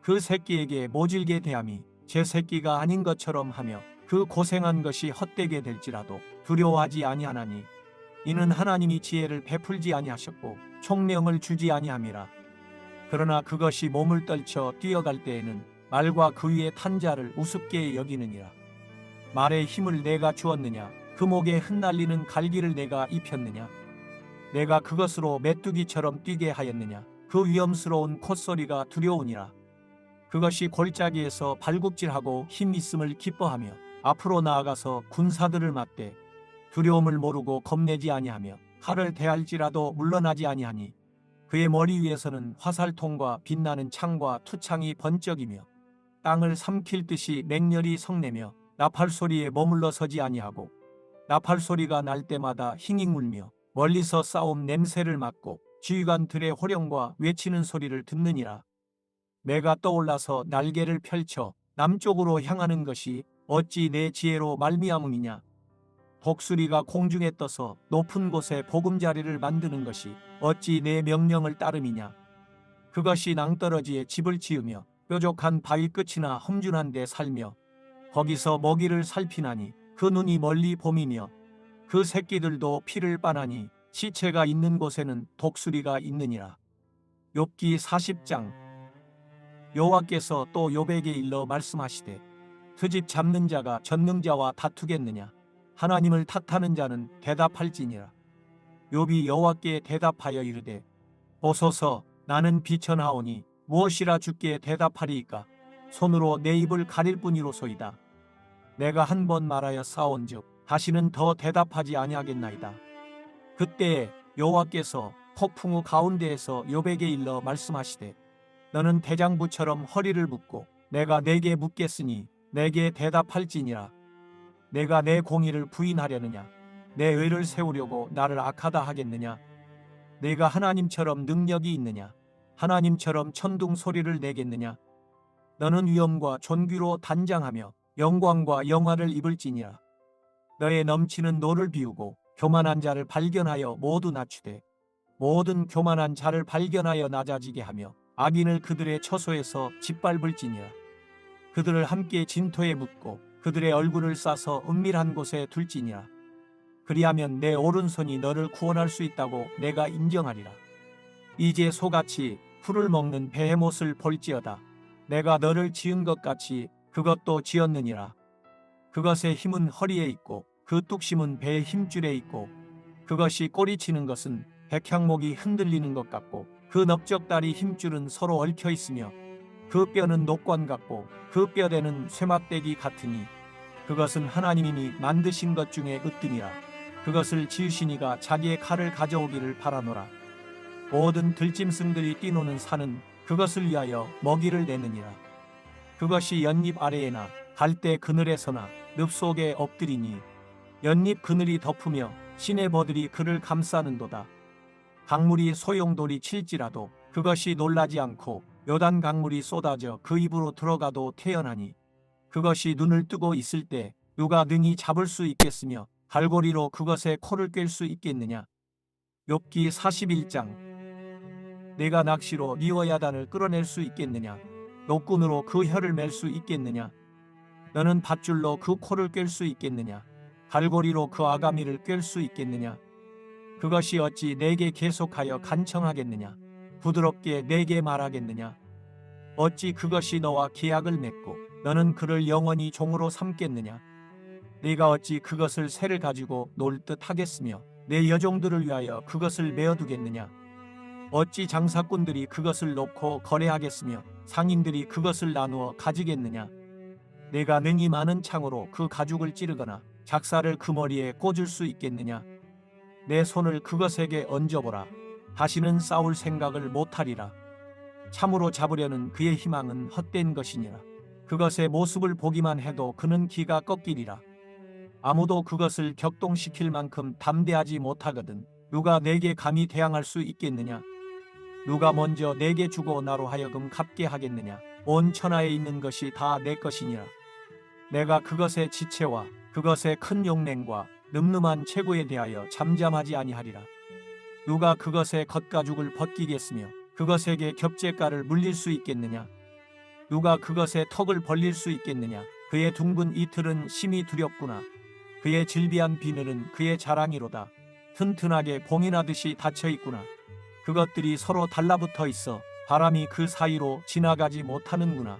그 새끼에게 모질게 대함이 제 새끼가 아닌 것처럼 하며 그 고생한 것이 헛되게 될지라도 두려워하지 아니하나니 이는 하나님이 지혜를 베풀지 아니하셨고 총명을 주지 아니함이라. 그러나 그것이 몸을 떨쳐 뛰어갈 때에는 말과 그 위에 탄 자를 우습게 여기느니라. 말에 힘을 내가 주었느냐? 그 목에 흩날리는 갈기를 내가 입혔느냐? 내가 그것으로 메뚜기처럼 뛰게 하였느냐? 그 위험스러운 콧소리가 두려우니라. 그것이 골짜기에서 발굽질하고 힘 있음을 기뻐하며 앞으로 나아가서 군사들을 맞대 두려움을 모르고 겁내지 아니하며 칼을 대할지라도 물러나지 아니하니 그의 머리 위에서는 화살통과 빛나는 창과 투창이 번쩍이며 땅을 삼킬 듯이 맹렬히 성내며 나팔 소리에 머물러 서지 아니하고 나팔 소리가 날 때마다 힝잉 울며 멀리서 싸움 냄새를 맡고 지휘관들의 호령과 외치는 소리를 듣느니라. 내가 떠올라서 날개를 펼쳐 남쪽으로 향하는 것이 어찌 내 지혜로 말미암음이냐. 독수리가 공중에 떠서 높은 곳에 보금자리를 만드는 것이 어찌 내 명령을 따름이냐. 그것이 낭떠러지에 집을 지으며 뾰족한 바위 끝이나 험준한 데 살며 거기서 먹이를 살피나니 그 눈이 멀리 봄이며 그 새끼들도 피를 빠나니 시체가 있는 곳에는 독수리가 있느니라. 욥기 40장. 여호와께서 또 욥에게 일러 말씀하시되 트집 잡는 자가 전능자와 다투겠느냐. 하나님을 탓하는 자는 대답할지니라. 욥이 여호와께 대답하여 이르되 보소서, 나는 비천하오니 무엇이라 주께 대답하리이까. 손으로 내 입을 가릴 뿐이로소이다. 내가 한 번 말하여 싸운즉 다시는 더 대답하지 아니하겠나이다. 그때에 여호와께서 폭풍우 가운데에서 욥에게 일러 말씀하시되 너는 대장부처럼 허리를 묶고 내가 내게 묻겠으니 내게 대답할지니라. 내가 내 공의를 부인하려느냐. 내 의를 세우려고 나를 악하다 하겠느냐. 내가 하나님처럼 능력이 있느냐. 하나님처럼 천둥 소리를 내겠느냐. 너는 위엄과 존귀로 단장하며 영광과 영화를 입을지니라. 너의 넘치는 노를 비우고 교만한 자를 발견하여 모두 낮추되 모든 교만한 자를 발견하여 낮아지게 하며 악인을 그들의 처소에서 짓밟을지니라. 그들을 함께 진토에 묻고 그들의 얼굴을 싸서 은밀한 곳에 둘지니라. 그리하면 내 오른손이 너를 구원할 수 있다고 내가 인정하리라. 이제 소같이 풀을 먹는 베헤못을 볼지어다. 내가 너를 지은 것 같이 그것도 지었느니라. 그것의 힘은 허리에 있고 그 뚝심은 배의 힘줄에 있고 그것이 꼬리치는 것은 백향목이 흔들리는 것 같고 그 넓적다리 힘줄은 서로 얽혀 있으며 그 뼈는 녹관 같고 그 뼈대는 쇠막대기 같으니 그것은 하나님이니 만드신 것 중에 으뜸이라. 그것을 지으시니가 자기의 칼을 가져오기를 바라노라. 모든 들짐승들이 뛰노는 산은 그것을 위하여 먹이를 내느니라. 그것이 연잎 아래에나 갈대 그늘에서나 늪 속에 엎드리니 연잎 그늘이 덮으며 시내버들이 그를 감싸는도다. 강물이 소용돌이 칠지라도 그것이 놀라지 않고 요단 강물이 쏟아져 그 입으로 들어가도 태어나니 그것이 눈을 뜨고 있을 때 누가 능히 잡을 수 있겠으며 갈고리로 그것의 코를 꿰 수 있겠느냐. 욥기 41장. 내가 낚시로 리워야단을 끌어낼 수 있겠느냐. 노끈으로 그 혀를 맬 수 있겠느냐. 너는 밧줄로 그 코를 꿰 수 있겠느냐. 갈고리로 그 아가미를 꿰 수 있겠느냐. 그것이 어찌 내게 계속하여 간청하겠느냐. 부드럽게 내게 말하겠느냐. 어찌 그것이 너와 계약을 맺고 너는 그를 영원히 종으로 삼겠느냐. 네가 어찌 그것을 새를 가지고 놀 듯 하겠으며 내 여종들을 위하여 그것을 메어두겠느냐. 어찌 장사꾼들이 그것을 놓고 거래하겠으며 상인들이 그것을 나누어 가지겠느냐. 내가 능히 많은 창으로 그 가죽을 찌르거나 작사를 그 머리에 꽂을 수 있겠느냐. 내 손을 그것에게 얹어보라. 다시는 싸울 생각을 못하리라. 참으로 잡으려는 그의 희망은 헛된 것이니라. 그것의 모습을 보기만 해도 그는 기가 꺾이리라. 아무도 그것을 격동시킬 만큼 담대하지 못하거든 누가 내게 감히 대항할 수 있겠느냐. 누가 먼저 내게 주고 나로 하여금 갚게 하겠느냐. 온 천하에 있는 것이 다 내 것이니라. 내가 그것의 지체와 그것의 큰 용맹과 늠름한 체구에 대하여 잠잠하지 아니하리라. 누가 그것의 겉가죽을 벗기겠으며 그것에게 겹재가를 물릴 수 있겠느냐. 누가 그것의 턱을 벌릴 수 있겠느냐. 그의 둥근 이틀은 심히 두렵구나. 그의 질비한 비늘은 그의 자랑이로다. 튼튼하게 봉인하듯이 닫혀있구나. 그것들이 서로 달라붙어 있어 바람이 그 사이로 지나가지 못하는구나.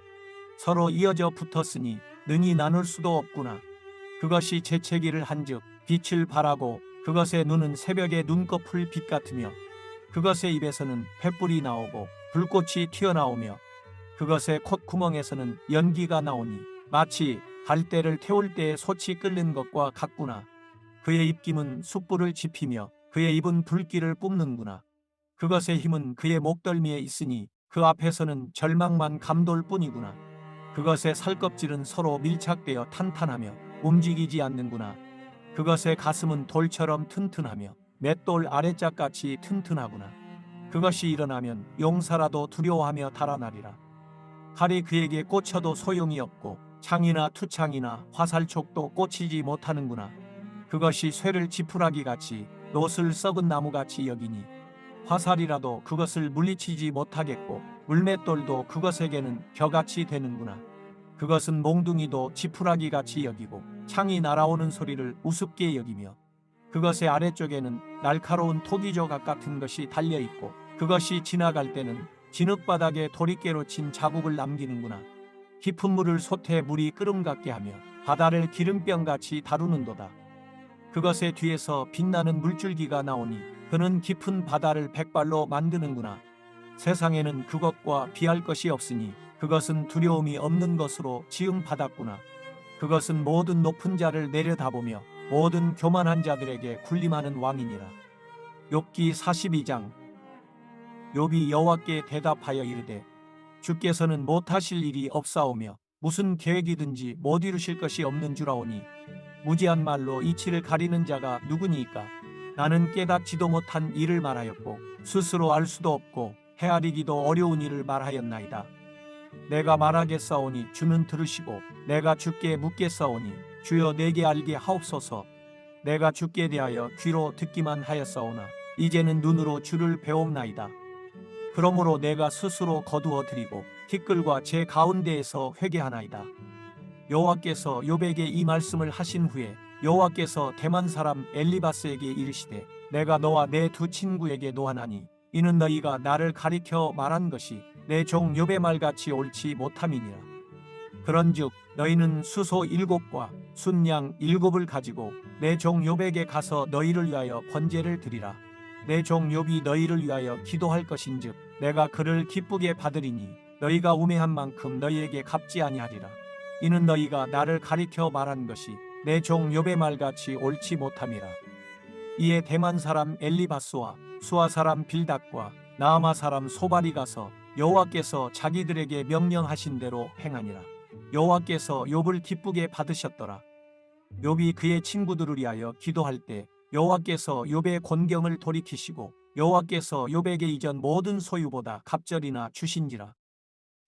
서로 이어져 붙었으니 능히 나눌 수도 없구나. 그것이 재채기를 한즉 빛을 발하고 그것의 눈은 새벽의 눈꺼풀 빛 같으며 그것의 입에서는 횃불이 나오고 불꽃이 튀어나오며 그것의 콧구멍에서는 연기가 나오니 마치 갈대를 태울 때에 솥이 끓는 것과 같구나. 그의 입김은 숯불을 지피며 그의 입은 불길을 뿜는구나. 그것의 힘은 그의 목덜미에 있으니 그 앞에서는 절망만 감돌 뿐이구나. 그것의 살껍질은 서로 밀착되어 탄탄하며 움직이지 않는구나. 그것의 가슴은 돌처럼 튼튼하며 맷돌 아래짝같이 튼튼하구나. 그것이 일어나면 용사라도 두려워하며 달아나리라. 칼이 그에게 꽂혀도 소용이 없고 창이나 투창이나 화살촉도 꽂히지 못하는구나. 그것이 쇠를 지푸라기 같이 놋을 썩은 나무같이 여기니 화살이라도 그것을 물리치지 못하겠고 물맷돌도 그것에게는 벼같이 되는구나. 그것은 몽둥이도 지푸라기 같이 여기고 창이 날아오는 소리를 우습게 여기며 그것의 아래쪽에는 날카로운 토기조각 같은 것이 달려있고 그것이 지나갈 때는 진흙바닥에 도리깨로 친 자국을 남기는구나. 깊은 물을 솥에 물이 끓음 같게 하며 바다를 기름병같이 다루는도다. 그것의 뒤에서 빛나는 물줄기가 나오니 그는 깊은 바다를 백발로 만드는구나. 세상에는 그것과 비할 것이 없으니 그것은 두려움이 없는 것으로 지음받았구나. 그것은 모든 높은 자를 내려다보며 모든 교만한 자들에게 군림하는 왕이니라. 욥기 42장. 욥이 여호와께 대답하여 이르되 주께서는 못하실 일이 없사오며 무슨 계획이든지 못 이루실 것이 없는 줄 아오니 무지한 말로 이치를 가리는 자가 누구니이까. 나는 깨닫지도 못한 일을 말하였고 스스로 알 수도 없고 헤아리기도 어려운 일을 말하였나이다. 내가 말하겠사오니 주는 들으시고 내가 주께 묻겠사오니 주여 내게 알게 하옵소서. 내가 주께 대하여 귀로 듣기만 하였사오나 이제는 눈으로 주를 배옵나이다. 그러므로 내가 스스로 거두어 드리고 티끌과 제 가운데에서 회개하나이다. 여호와께서 욥에게 이 말씀을 하신 후에 여호와께서 대만 사람 엘리바스에게 이르시되 내가 너와 내 두 친구에게 노하나니 이는 너희가 나를 가리켜 말한 것이 내 종 욥의 말같이 옳지 못함이니라. 그런즉 너희는 수소 7과 순양 7을 가지고 내 종 욥에게 가서 너희를 위하여 번제를 드리라. 내 종 욥이 너희를 위하여 기도할 것인즉 내가 그를 기쁘게 받으리니 너희가 우매한 만큼 너희에게 갚지 아니하리라. 이는 너희가 나를 가리켜 말한 것이 내 종 욥의 말같이 옳지 못함이라. 이에 대만 사람 엘리바스와 수아 사람 빌닷과 나아마 사람 소발이 가서 여호와께서 자기들에게 명령하신 대로 행하니라. 여호와께서 욥을 기쁘게 받으셨더라. 욥이 그의 친구들을 위하여 기도할 때 여호와께서 욥의 곤경을 돌이키시고 여호와께서 욥에게 이전 모든 소유보다 갑절이나 주신지라.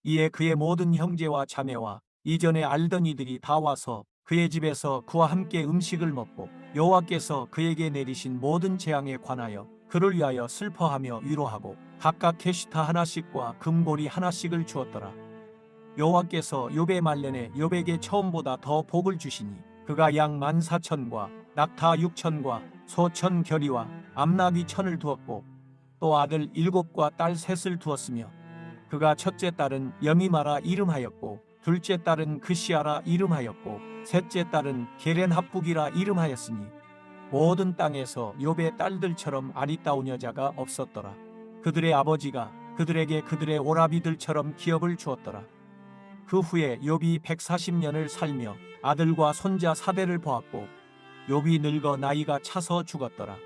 이에 그의 모든 형제와 자매와 이전에 알던 이들이 다 와서 그의 집에서 그와 함께 음식을 먹고 여호와께서 그에게 내리신 모든 재앙에 관하여 그를 위하여 슬퍼하며 위로하고 각각 캐시타 하나씩과 금고리 하나씩을 주었더라. 여호와께서 욥의 말년에 욥에게 처음보다 더 복을 주시니 그가 양 14,000과 낙타 6,000과 소 1,000겨리와 암낙이 1,000을 두었고 또 아들 7과 딸 3을 두었으며 그가 첫째 딸은 여미마라 이름하였고 둘째 딸은 그시아라 이름하였고 셋째 딸은 게렌합북이라 이름하였으니 모든 땅에서 욥의 딸들처럼 아리따운 여자가 없었더라. 그들의 아버지가 그들에게 그들의 오라비들처럼 기업을 주었더라. 그 후에 욥이 140년을 살며 아들과 손자 4대를 보았고 욥이 늙어 나이가 차서 죽었더라.